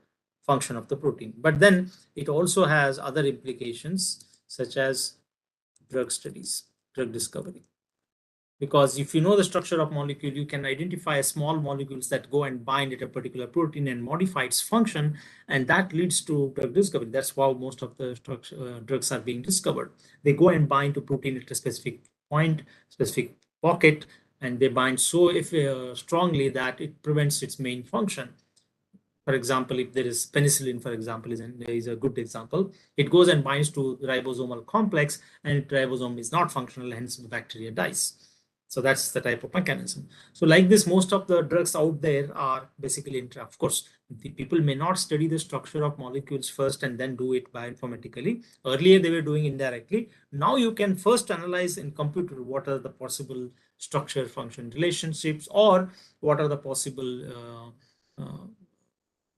function of the protein. But then it also has other implications such as drug studies, drug discovery. Because if you know the structure of molecule, you can identify small molecules that go and bind at a particular protein and modify its function, and that leads to drug discovery. That's how most of the drugs are being discovered. They go and bind to protein at a specific point, specific pocket, and they bind so strongly that it prevents its main function. For example, if there is penicillin, for example, is a good example. It goes and binds to the ribosomal complex, and ribosome is not functional, hence the bacteria dies. So that's the type of mechanism. So like this, most of the drugs out there are basically, of course, the people may not study the structure of molecules first and then do it bioinformatically. Earlier, they were doing indirectly. Now you can first analyze in computer what are the possible structure function relationships, or what are the possible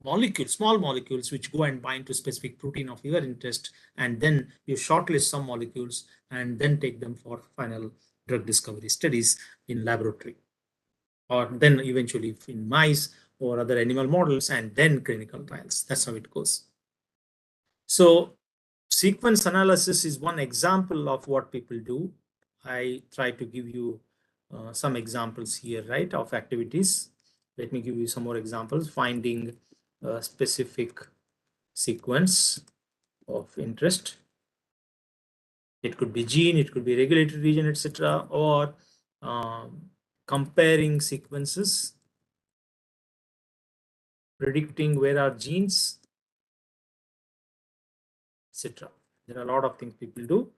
molecules, small molecules, which go and bind to specific protein of your interest, and then you shortlist some molecules and then take them for final drug discovery studies in laboratory, or then eventually in mice or other animal models, and then clinical trials. That's how it goes. So sequence analysis is one example of what people do. I try to give you some examples here, right, of activities. Let me give you some more examples. Finding a specific sequence of interest. It could be gene, it could be regulatory region, etc., or comparing sequences, predicting where are genes, etc. There are a lot of things people do.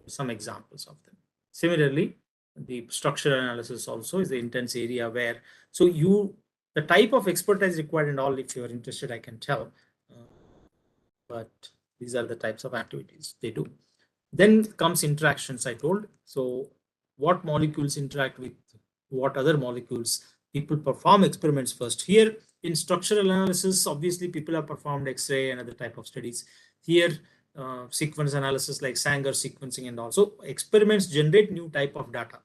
Some examples of them. Similarly, the structural analysis also is the intense area where, so the type of expertise required and all, if you are interested, I can tell. But these are the types of activities they do. Then comes interactions, I told. So what molecules interact with what other molecules? People perform experiments first. Here in structural analysis, obviously people have performed X-ray and other type of studies. Here, sequence analysis like Sanger sequencing and also experiments generate new type of data.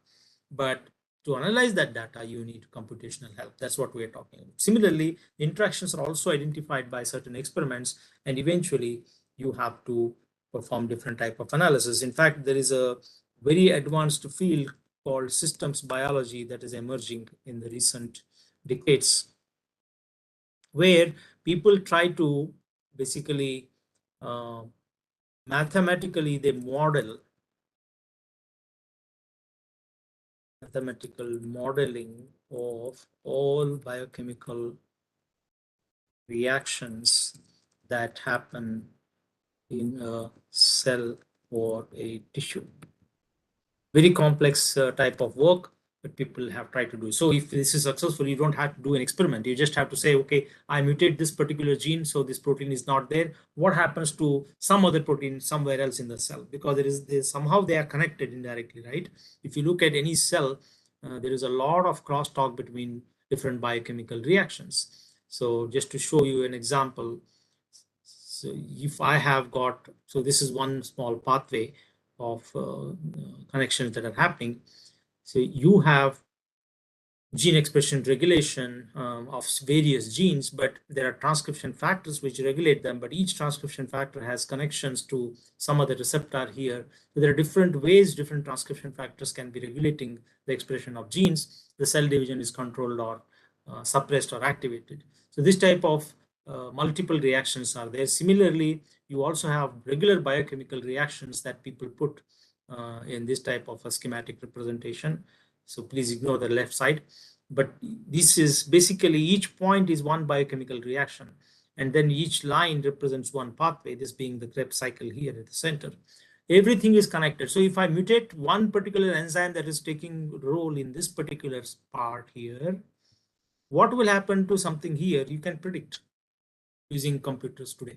But to analyze that data, you need computational help. That's what we're talking about. Similarly, interactions are also identified by certain experiments, and eventually you have to perform different type of analysis. In fact, there is a very advanced field called systems biology that is emerging in the recent decades, where people try to basically mathematically they model mathematical modeling of all biochemical reactions that happen in a cell or a tissue. Very complex type of work. but people have tried to do. So if this is successful, you don't have to do an experiment. You just have to say, okay, I mutate this particular gene, so this protein is not there. What happens to some other protein somewhere else in the cell? Because somehow they are connected indirectly, right? If you look at any cell, there is a lot of crosstalk between different biochemical reactions. So just to show you an example, so if I have got, so this is one small pathway of connections that are happening. So you have gene expression regulation of various genes, but there are transcription factors which regulate them, but each transcription factor has connections to some other receptor here. So there are different ways different transcription factors can be regulating the expression of genes. The cell division is controlled or suppressed or activated. So this type of multiple reactions are there. Similarly, you also have regular biochemical reactions that people put in this type of a schematic representation. So please ignore the left side. But this is basically each point is one biochemical reaction. And then each line represents one pathway, this being the Krebs cycle here at the center. Everything is connected. So if I mutate one particular enzyme that is taking role in this particular part here, what will happen to something here? You can predict using computers today.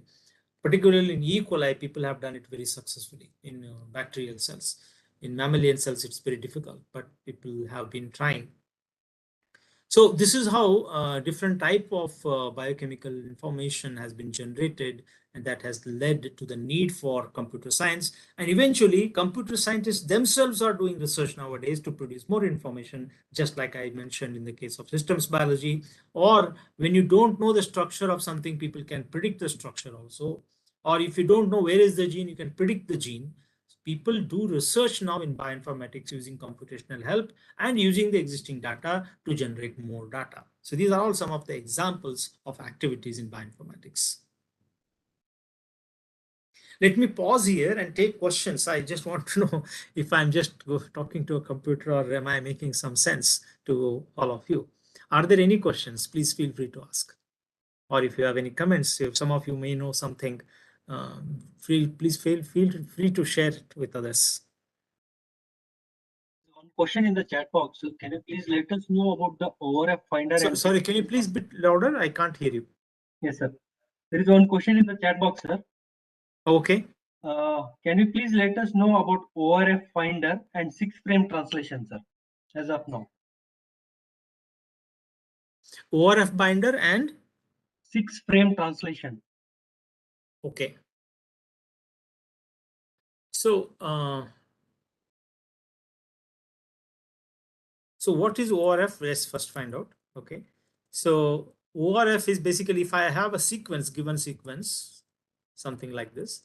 Particularly in E. coli, people have done it very successfully in bacterial cells. In mammalian cells, it's very difficult, but people have been trying. So this is how different type of biochemical information has been generated, and that has led to the need for computer science. And eventually, computer scientists themselves are doing research nowadays to produce more information, just like I mentioned in the case of systems biology. Or when you don't know the structure of something, people can predict the structure also. Or if you don't know where is the gene, you can predict the gene. People do research now in bioinformatics using computational help and using the existing data to generate more data. So these are all some of the examples of activities in bioinformatics. Let me pause here and take questions. I just want to know if I'm just talking to a computer or am I making some sense to all of you. Are there any questions? Please feel free to ask. Or if you have any comments, if some of you may know something, please feel free to share it with others. One question in the chat box. So can you please let us know about the ORF finder? Sorry, can you please bit louder? I can't hear you. Yes, sir. There is one question in the chat box, sir. Okay. Can you please let us know about ORF finder and 6-frame translation, sir, as of now? ORF binder and 6-frame translation. okay. So, so what is ORF? Let's first find out. Okay. So ORF is basically if I have a sequence, given sequence, something like this,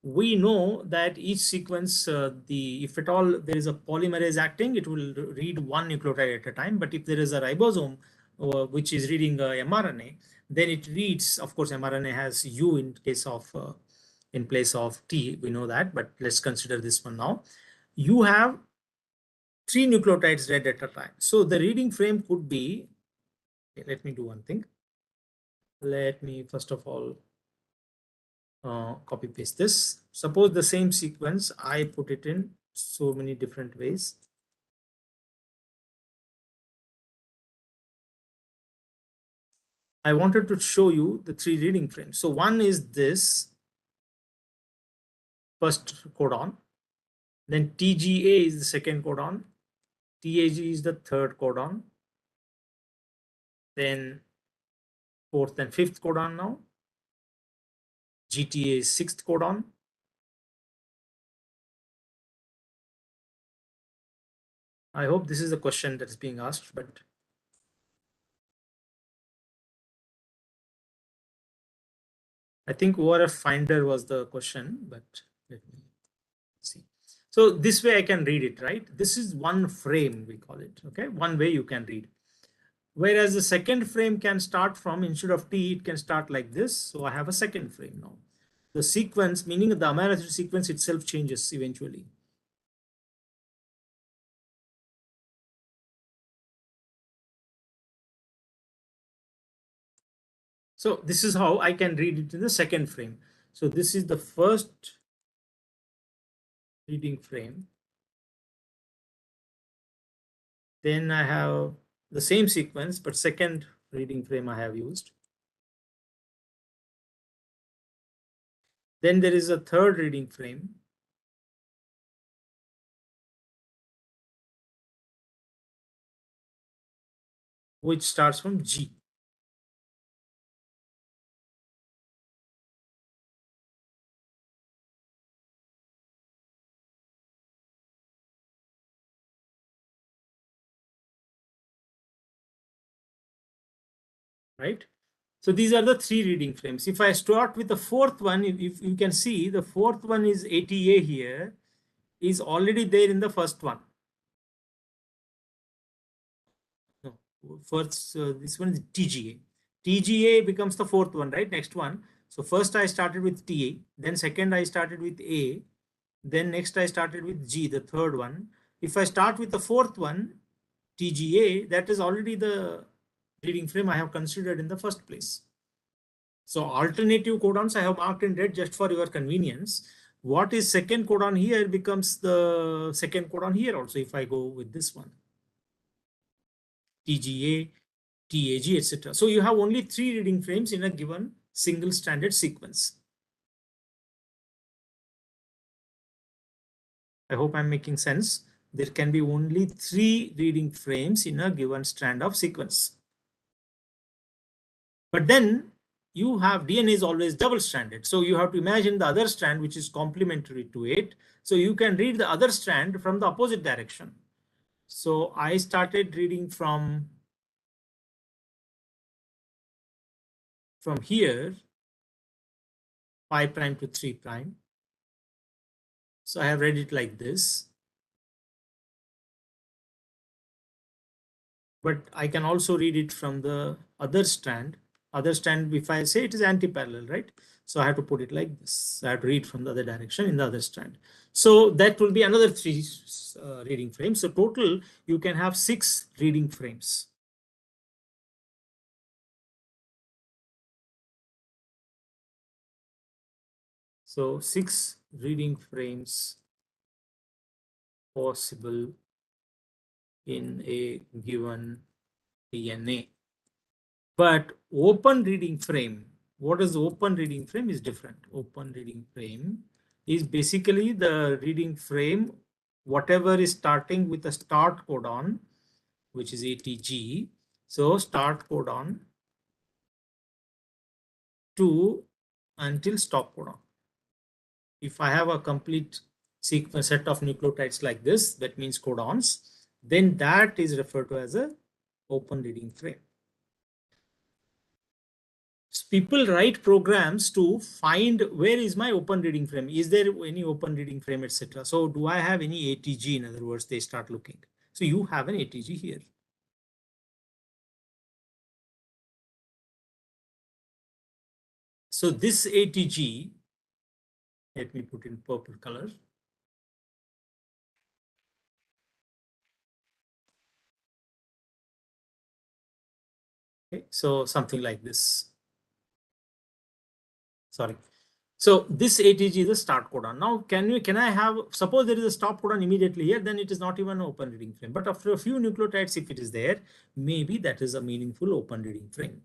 we know that each sequence, if at all there is a polymerase acting, it will read one nucleotide at a time. But if there is a ribosome, which is reading mRNA, then it reads, of course, mRNA has U in case of, in place of T, we know that, but let's consider this one now. You have 3 nucleotides read at a time. So the reading frame could be, okay, let me do one thing. Let me first of all copy paste this. Suppose the same sequence, I put it in so many different ways. I wanted to show you the 3 reading frames. So one is this first codon, then TGA is the second codon, TAG is the third codon, then fourth and fifth codon now, GTA is sixth codon, I hope this is the question that is being asked, but I think ORF finder was the question, but let me see. So this way I can read it, right? This is one frame, we call it, okay? One way you can read. Whereas the second frame can start from, instead of T, it can start like this. So I have a second frame now. The sequence, meaning the amino acid sequence itself changes eventually. So this is how I can read it in the second frame. So this is the first reading frame. Then I have the same sequence, but second reading frame I have used. Then there is a third reading frame. Which starts from G. Right? So these are the three reading frames. If I start with the fourth one, if you can see, the fourth one is ATA here, is already there in the first one. No, first, this one is TGA. TGA becomes the fourth one, right? Next one. So first I started with TA, then second I started with A, then next I started with G, the third one. If I start with the fourth one, TGA, that is already the reading frame I have considered in the first place. So alternative codons I have marked in red just for your convenience. What is second codon here becomes the second codon here also if I go with this one. TGA, TAG, etc. So you have only three reading frames in a given single stranded sequence. I hope I'm making sense. There can be only three reading frames in a given strand of sequence. But then you have DNA is always double stranded. So you have to imagine the other strand which is complementary to it. So you can read the other strand from the opposite direction. So I started reading from here, 5' to 3'. So I have read it like this. But I can also read it from the other strand. Other strand, if I say it is anti-parallel, right? So I have to put it like this. I have to read from the other direction in the other strand. So that will be another three reading frames. So total, you can have 6 reading frames. So 6 reading frames possible in a given DNA. But open reading frame, what is the open reading frame is different. Open reading frame is basically the reading frame, whatever is starting with a start codon, which is ATG. So start codon to until stop codon. If I have a complete sequence set of nucleotides like this, that means codons, then that is referred to as a open reading frame. People write programs to find where is my open reading frame. Is there any open reading frame, etc. So do I have any ATG? In other words, they start looking. So you have an ATG here. So this ATG, let me put in purple color. Okay, so something like this. Sorry. So this ATG is a start codon. Now, can I have, suppose there is a stop codon immediately here, then it is not even an open reading frame. But after a few nucleotides, if it is there, maybe that is a meaningful open reading frame.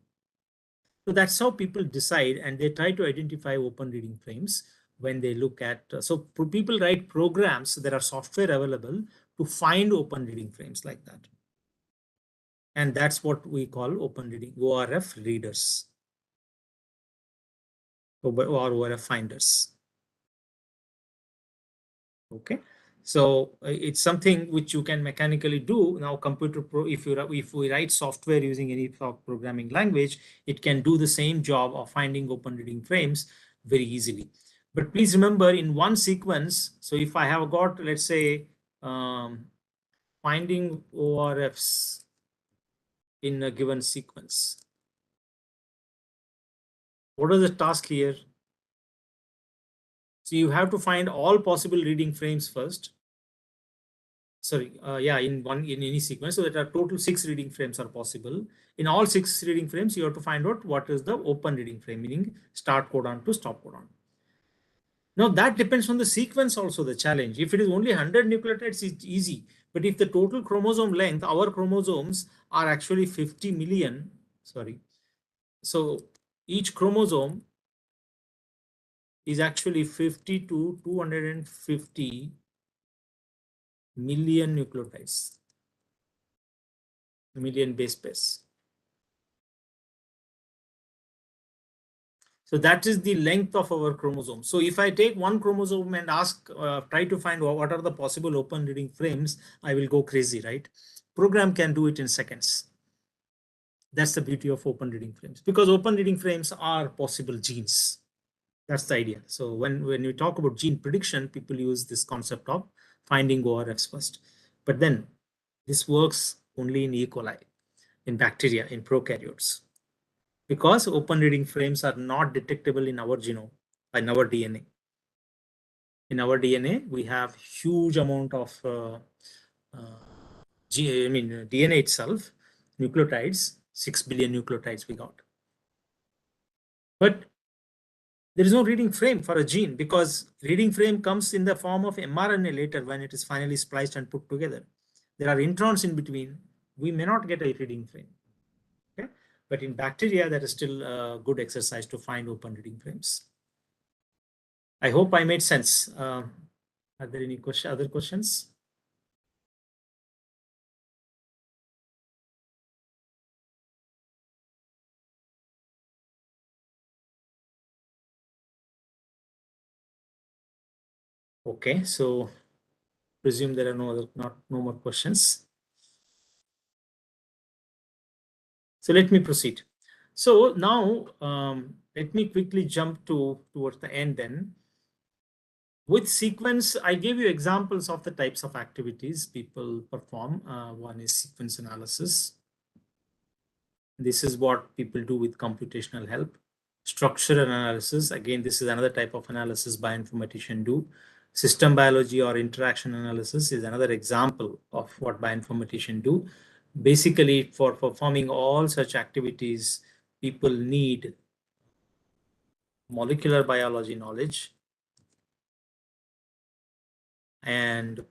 So that's how people decide, and they try to identify open reading frames when they look at, so people write programs, there are software available to find open reading frames like that. And that's what we call open reading, ORF readers or ORF finders. Okay. So it's something which you can mechanically do now. If we write software using any programming language, it can do the same job of finding open reading frames very easily. But please remember, in one sequence, so if I have got, let's say, finding ORFs in a given sequence, what is the task here? So you have to find all possible reading frames first. Sorry, in any sequence. So that are total 6 reading frames are possible. In all 6 reading frames, you have to find out what is the open reading frame, meaning start codon to stop codon. Now that depends on the sequence also, the challenge. If it is only 100 nucleotides, it's easy. But if the total chromosome length, our chromosomes are actually 50 million, sorry. So each chromosome is actually 50 to 250 million nucleotides, million base pairs. So that is the length of our chromosome. So if I take one chromosome and ask, try to find what are the possible open reading frames, I will go crazy, right? Program can do it in seconds. That's the beauty of open reading frames, because open reading frames are possible genes. That's the idea. So when we talk about gene prediction, people use this concept of finding ORFs first. But then this works only in E. coli, in bacteria, in prokaryotes, because open reading frames are not detectable in our genome, in our DNA. In our DNA, we have huge amount of DNA itself, nucleotides, 6 billion nucleotides we got. But there is no reading frame for a gene, because reading frame comes in the form of mRNA later when it is finally spliced and put together. There are introns in between. We may not get a reading frame. Okay? But in bacteria, that is still a good exercise to find open reading frames. I hope I made sense. Are there any other questions? Okay, so presume there are no more questions. So let me proceed. So now let me quickly jump towards the end then. With sequence, I gave you examples of the types of activities people perform. One is sequence analysis. This is what people do with computational help. Structural analysis, again, this is another type of analysis bioinformaticians do. System biology or interaction analysis is another example of what bioinformaticians do. Basically, for performing all such activities, people need molecular biology knowledge and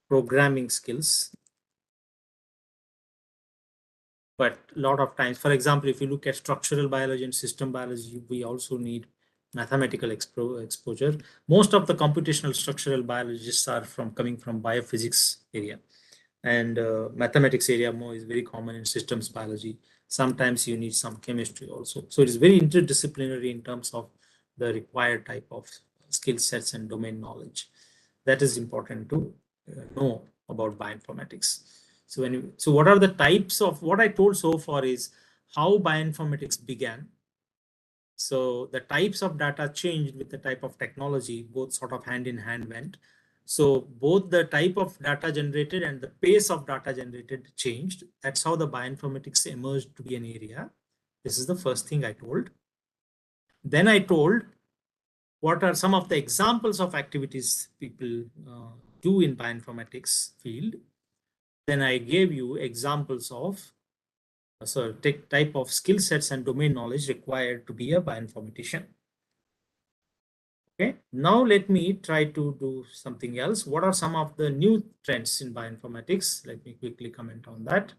programming skills. But a lot of times, for example, if you look at structural biology and system biology, we also need mathematical exposure. Most of the computational structural biologists are coming from biophysics area, and mathematics area more is very common in systems biology. Sometimes you need some chemistry also. So it is very interdisciplinary in terms of the required type of skill sets and domain knowledge. That is important to know about bioinformatics. So what are the types of, what I told so far is how bioinformatics began. So the types of data changed with the type of technology, both sort of hand in hand went. So both the type of data generated and the pace of data generated changed. That's how the bioinformatics emerged to be an area. This is the first thing I told. Then I told what are some of the examples of activities people do in bioinformatics field. Then I gave you examples of type of skill sets and domain knowledge required to be a bioinformatician. Okay, now let me try to do something else. What are some of the new trends in bioinformatics? Let me quickly comment on that.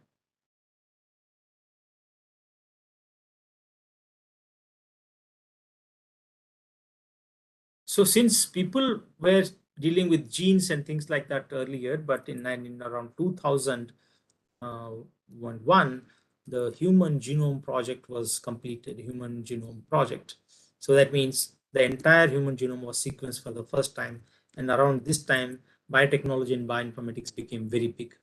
So since people were dealing with genes and things like that earlier, but in around 2001, the Human Genome Project was completed, Human Genome Project. So that means the entire human genome was sequenced for the first time. And around this time, biotechnology and bioinformatics became very big.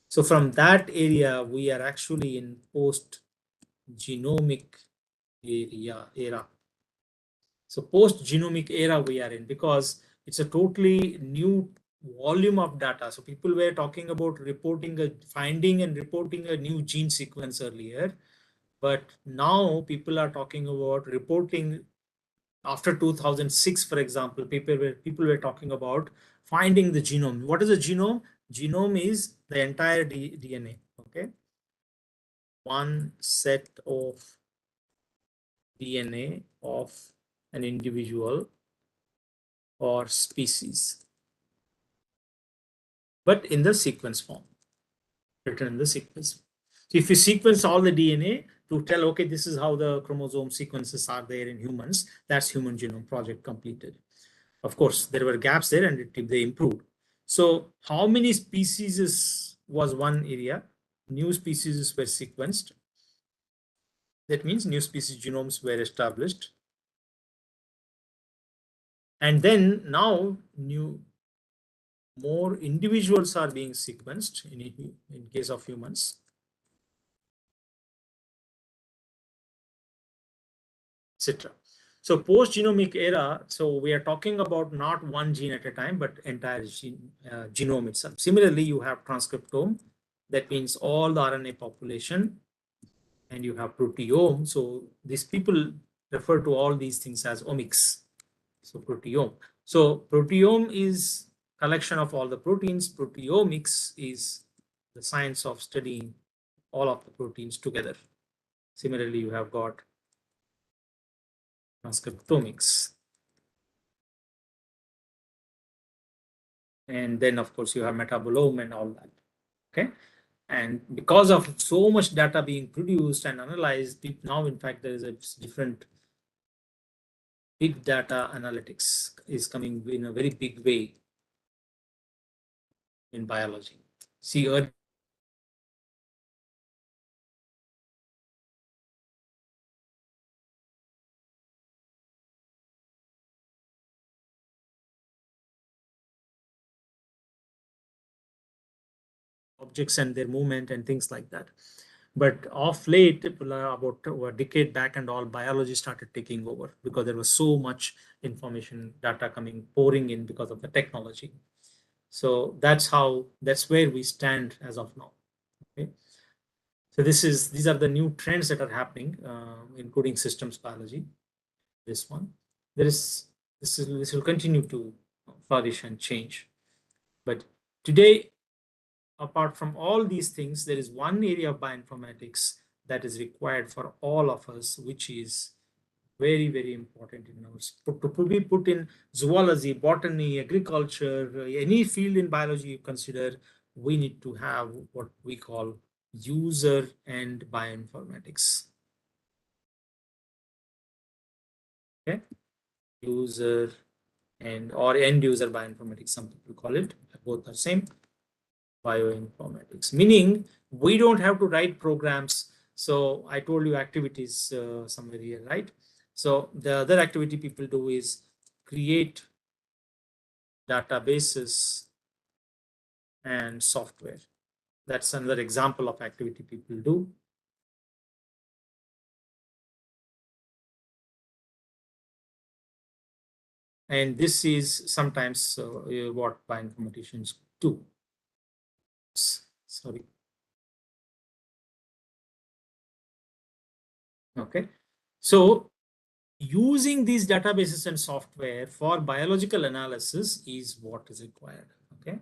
So from that area, we are actually in post-genomic era. So post-genomic era we are in, because it's a totally new volume of data. So people were talking about finding and reporting a new gene sequence earlier, but now people are talking about reporting. After 2006, for example, people were talking about finding the genome. What is a genome? Genome is the entire DNA. Okay, one set of DNA of an individual or species. but in the sequence form, written in the sequence. So if you sequence all the DNA to tell, okay, this is how the chromosome sequences are there in humans, that's Human Genome Project completed. Of course, there were gaps there and they improved. So how many species was one area? New species were sequenced. That means new species genomes were established. And then now more individuals are being sequenced in case of humans. Etc. So post-genomic era, so we are talking about not one gene at a time, but entire genome itself. Similarly, you have transcriptome, that means all the RNA population, and you have proteome. So these people refer to all these things as omics. So proteome. So proteome is collection of all the proteins. Proteomics is the science of studying all of the proteins together. Similarly, you have got transcriptomics. And then, of course, you have metabolome and all that. Okay. And because of so much data being produced and analyzed, now, in fact, there is a different big data analytics is coming in a very big way in biology. See, objects and their movement and things like that. But of late, about a decade back and all, biology started taking over because there was so much information, data pouring in because of the technology. So that's where we stand as of now. Okay. So these are the new trends that are happening, including systems biology. This one, this will continue to flourish and change. But today, apart from all these things, there is one area of bioinformatics that is required for all of us, which is very, very important in our to be put in zoology, botany, agriculture, any field in biology you consider. We need to have what we call user and bioinformatics. Okay, user or end user bioinformatics, some people call it. Both are same. Bioinformatics, meaning we don't have to write programs. So I told you activities somewhere here, right? So the other activity people do is create databases and software. That's another example of activity people do. And this is sometimes what bioinformaticians do. Sorry. Okay. So using these databases and software for biological analysis is what is required. Okay.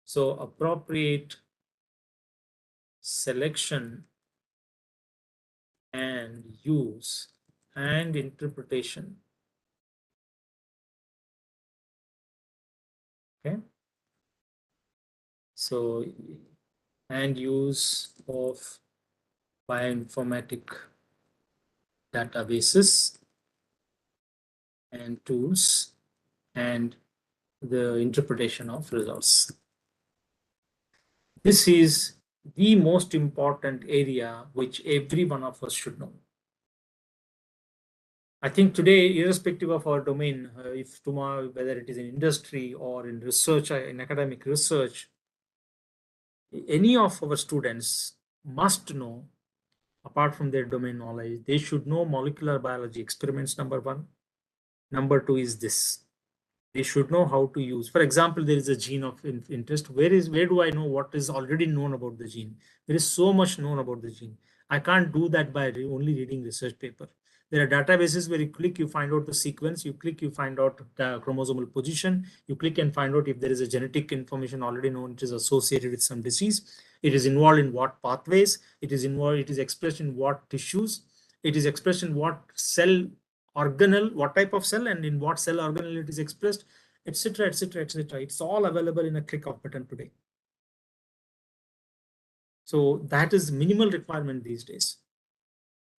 So appropriate selection and use and interpretation. Okay. So and use of bioinformatic databases and tools and the interpretation of results. This is the most important area which every one of us should know. I think today, irrespective of our domain, if tomorrow, whether it is in industry or in research, in academic research, any of our students must know, apart from their domain knowledge, they should know molecular biology experiments, number one. Number two is this. They should know how to use. For example, there is a gene of interest. Where do I know what is already known about the gene? There is so much known about the gene. I can't do that by only reading research paper. There are databases where you click, you find out the sequence. You click, you find out the chromosomal position. You click and find out if there is a genetic information already known. It is associated with some disease. It is involved in what pathways. It is involved. It is expressed in what tissues. It is expressed in what cell organelle, what type of cell, and in what cell organelle it is expressed, etc., etc., etc. It's all available in a click of button today. So that is minimal requirement these days.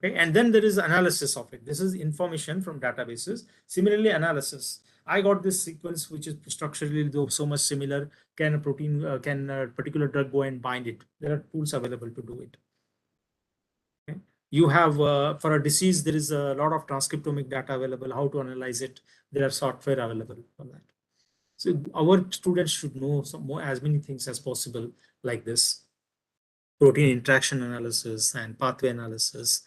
Okay, and then there is analysis of it. This is information from databases. Similarly, analysis. I got this sequence which is structurally though so much similar. Can a protein, can a particular drug go and bind it? There are tools available to do it. Okay. You have for a disease, there is a lot of transcriptomic data available. How to analyze it? There are software available for that. So our students should know some more, as many things as possible like this. Protein interaction analysis and pathway analysis,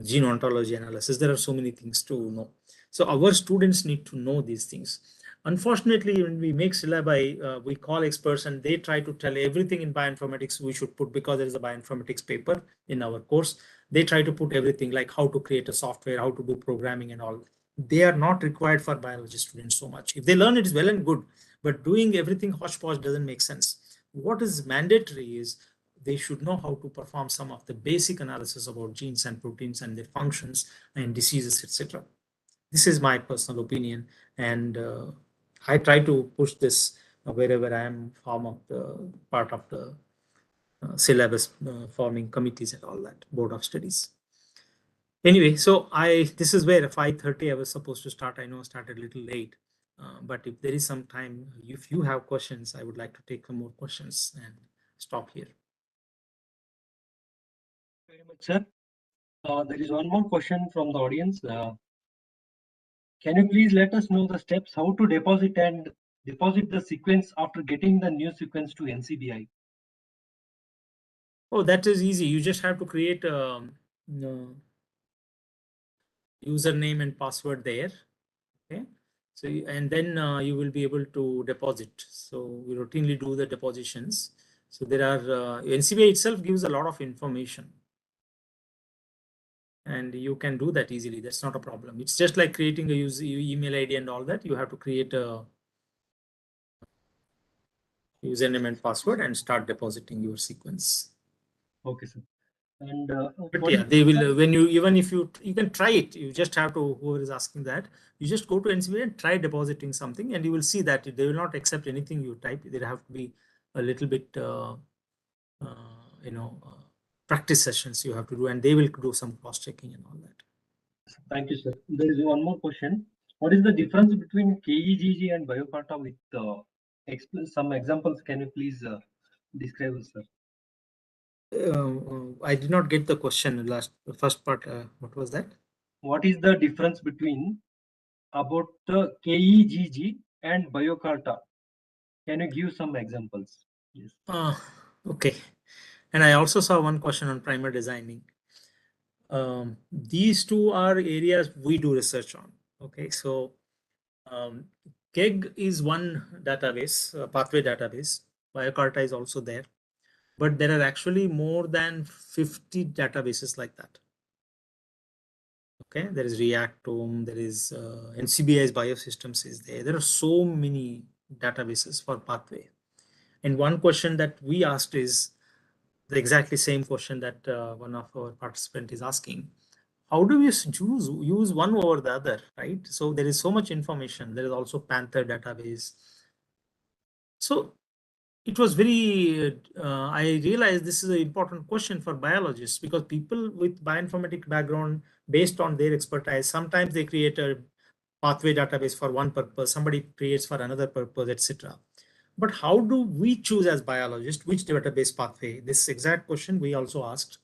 gene ontology analysis. There are so many things to know. So our students need to know these things. Unfortunately, when we make syllabi, we call experts and they try to tell everything in bioinformatics we should put, because there is a bioinformatics paper in our course. They try to put everything like how to create a software, how to do programming and all. They are not required for biology students so much. If they learn it is well and good, but doing everything hodgepodge doesn't make sense. What is mandatory is they should know how to perform some of the basic analysis about genes and proteins and their functions and diseases, etc. This is my personal opinion, and I try to push this wherever I am part of the syllabus forming committees and all that, board of studies. Anyway, so this is where 5:30 I was supposed to start. I know I started a little late, but if there is some time, if you have questions, I would like to take some more questions and stop here. Very much, sir. There is one more question from the audience. Can you please let us know the steps how to deposit the sequence after getting the new sequence to NCBI? Oh, that is easy. You just have to create a username and password there. Okay. So, and then you will be able to deposit. So we routinely do the depositions. So there are, NCBI itself gives a lot of information. And you can do that easily. That's not a problem. It's just like creating a email ID and all that. You have to create a username and password and start depositing your sequence. Okay, sir. And but yeah, they will, when you, even if you can try it, you just have to, whoever is asking that, you just go to NCBI and try depositing something, and you will see that they will not accept anything you type. There have to be a little bit, practice sessions you have to do, and they will do some cross checking and all that. Thank you, sir. There is one more question. What is the difference between KEGG and BioCarta with some examples? Can you please describe, sir? I did not get the question. The first part. What was that? What is the difference between about the KEGG and BioCarta? Can you give some examples? Yes. Okay. And I also saw one question on primer designing. These two are areas we do research on. Okay, so KEGG is one database, pathway database. BioCarta is also there, but there are actually more than 50 databases like that. Okay, there is Reactome, there is NCBI's Biosystems is there. There are so many databases for pathway. And one question that we asked is the exactly same question that one of our participants is asking. How do we use one over the other, right? So there is so much information. There is also Panther database. So it was very, I realized this is an important question for biologists, because people with bioinformatics background, based on their expertise, sometimes they create a pathway database for one purpose, somebody creates for another purpose, etc. But how do we choose as biologists which database pathway? This exact question we also asked.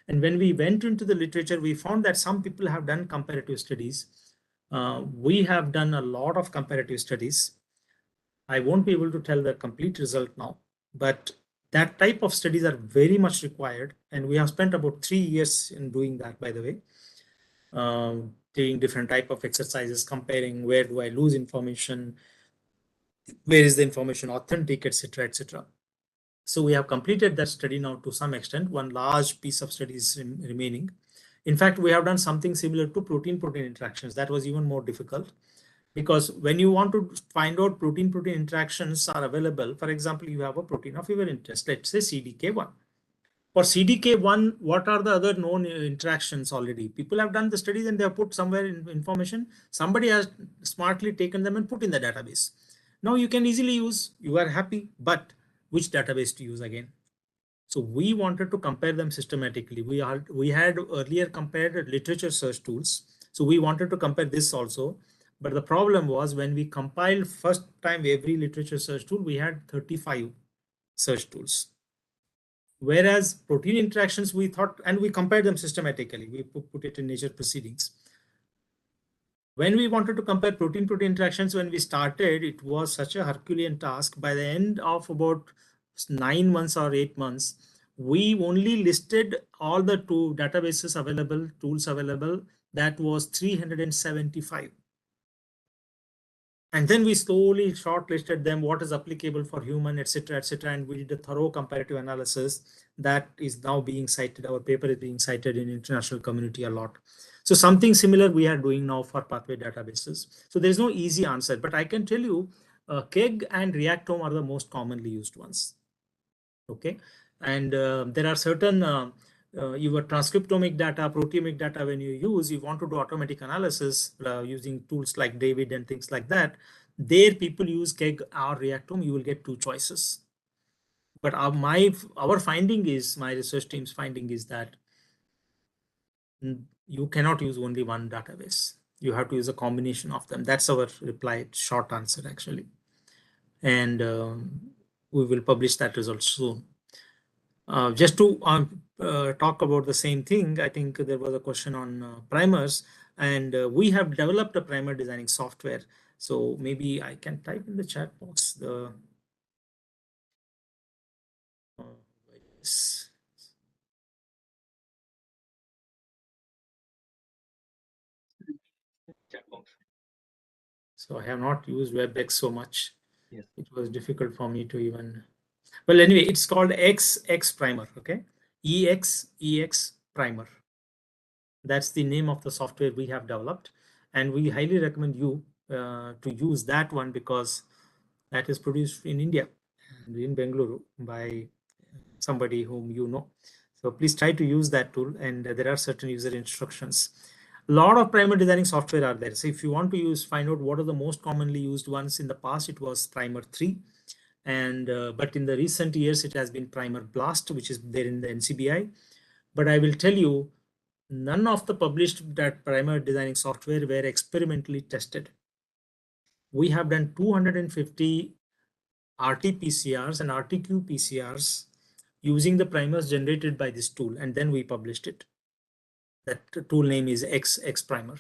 And when we went into the literature, we found that some people have done comparative studies. We have done a lot of comparative studies. I won't be able to tell the complete result now, but that type of studies are very much required. And we have spent about 3 years in doing that, by the way, doing different type of exercises, comparing where do I lose information, where is the information authentic, etc., etc. So we have completed that study now to some extent. One large piece of study is remaining. In fact, we have done something similar to protein-protein interactions. That was even more difficult, because when you want to find out protein-protein interactions are available, for example, you have a protein of your interest, let's say CDK1. For CDK1, what are the other known interactions already? People have done the studies and they have put somewhere in information. Somebody has smartly taken them and put in the database. Now you can easily use, you are happy, but which database to use again? So we wanted to compare them systematically. We had earlier compared literature search tools. So we wanted to compare this also. But the problem was when we compiled first time every literature search tool, we had 35 search tools. Whereas protein interactions, we thought, and we compared them systematically. We put it in Nature Proceedings. When we wanted to compare protein-protein interactions, when we started, it was such a Herculean task. By the end of about 9 months or 8 months, we only listed all the two databases available, tools available. That was 375. And then we slowly shortlisted them, what is applicable for human, etc., and we did a thorough comparative analysis that is now being cited. Our paper is being cited in international community a lot. So something similar we are doing now for pathway databases. So there's no easy answer, but I can tell you KEGG and Reactome are the most commonly used ones. Okay, and there are certain your transcriptomic data, proteomic data, when you want to do automatic analysis using tools like David and things like that, there people use KEGG or Reactome, you will get two choices. But our finding is, my research team's finding is that you cannot use only one database. You have to use a combination of them. That's our reply, short answer actually. And we will publish that result soon. Just to talk about the same thing, I think there was a question on primers, and we have developed a primer designing software. So maybe I can type in the chat box the yes. Chat box. So I have not used WebEx so much. Yes. It was difficult for me to even. Well, anyway, it's called XX primer. Okay, EX primer. That's the name of the software we have developed, and we highly recommend you to use that one because that is produced in India and in Bengaluru by somebody whom you know. So please try to use that tool, and there are certain user instructions. A lot of primer designing software are there. So if you want to find out what are the most commonly used ones, in the past it was Primer 3. And but in the recent years it has been Primer Blast, which is there in the NCBI. But I will tell you, none of the published that primer designing software were experimentally tested. We have done 250 RT-PCRs and RT-qPCRs using the primers generated by this tool, and then we published it. That tool name is XX primer.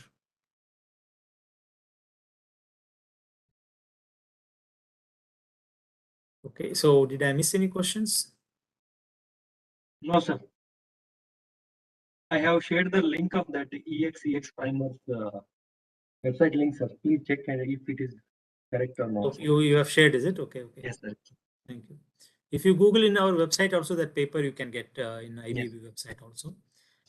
Okay, so did I miss any questions? No, sir. I have shared the link of that EX primer's website link, sir. Please check if it is correct or not. So you have shared, is it? Okay. Yes, sir. Thank you. If you Google in our website also, that paper you can get in IBB website also.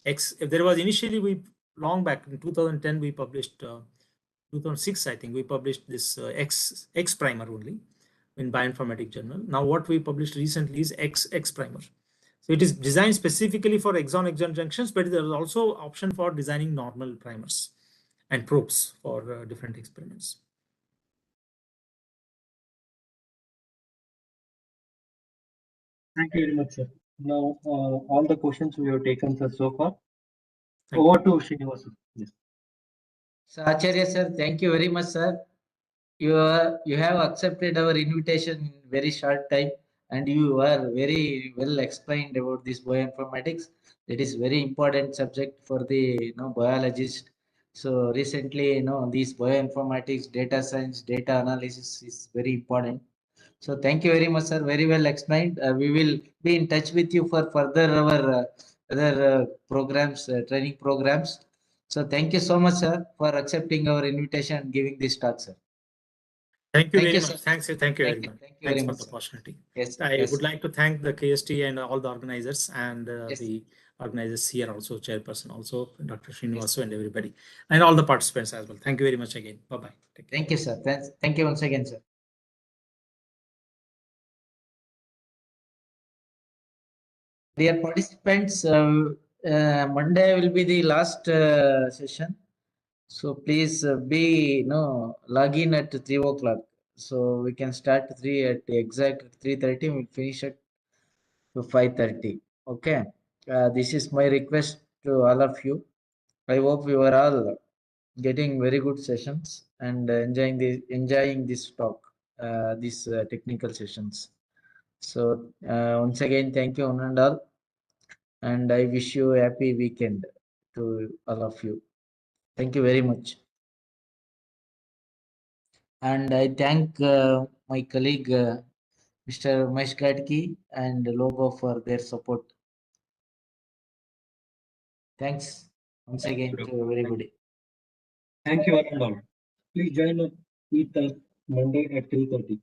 If there was initially, long back in 2010 we published 2006 I think we published this X primer only in Bioinformatics journal. Now what we published recently is XX primer. So it is designed specifically for exon-exon junctions, but there is also option for designing normal primers and probes for different experiments. Thank you very much, sir. Now all the questions we have taken, sir, so far. Thank Over to Srinivas. Yes. So Acharya sir, thank you very much, sir. You have accepted our invitation in very short time, and you are very well explained about this bioinformatics. That is very important subject for the biologist. So recently, this bioinformatics, data science, data analysis is very important. So thank you very much, sir. Very well explained. We will be in touch with you for further our other programs, training programs. So thank you so much, sir, for accepting our invitation and giving this talk, sir. Thank you very much. Thank you very much. Thank you very much for the opportunity. Yes, I would like to thank the KST and all the organizers and the organizers here also, chairperson also, Dr. Srinivasu and everybody, and all the participants as well. Thank you very much again. Bye-bye. Thank you, sir. Thank you once again, sir. Dear participants, Monday will be the last session. So please log in at 3 o'clock. So we can start at exact 3:30. We'll finish at to 5:30. Okay. This is my request to all of you. I hope you are all getting very good sessions and enjoying this talk, these technical sessions. So once again, thank you one and all, and I wish you a happy weekend to all of you. Thank you very much. And I thank my colleague Mr. Umesh Gadki and Logo for their support. Thanks once again to everybody. Thank you, one and all. Please join us with us Monday at 3:30.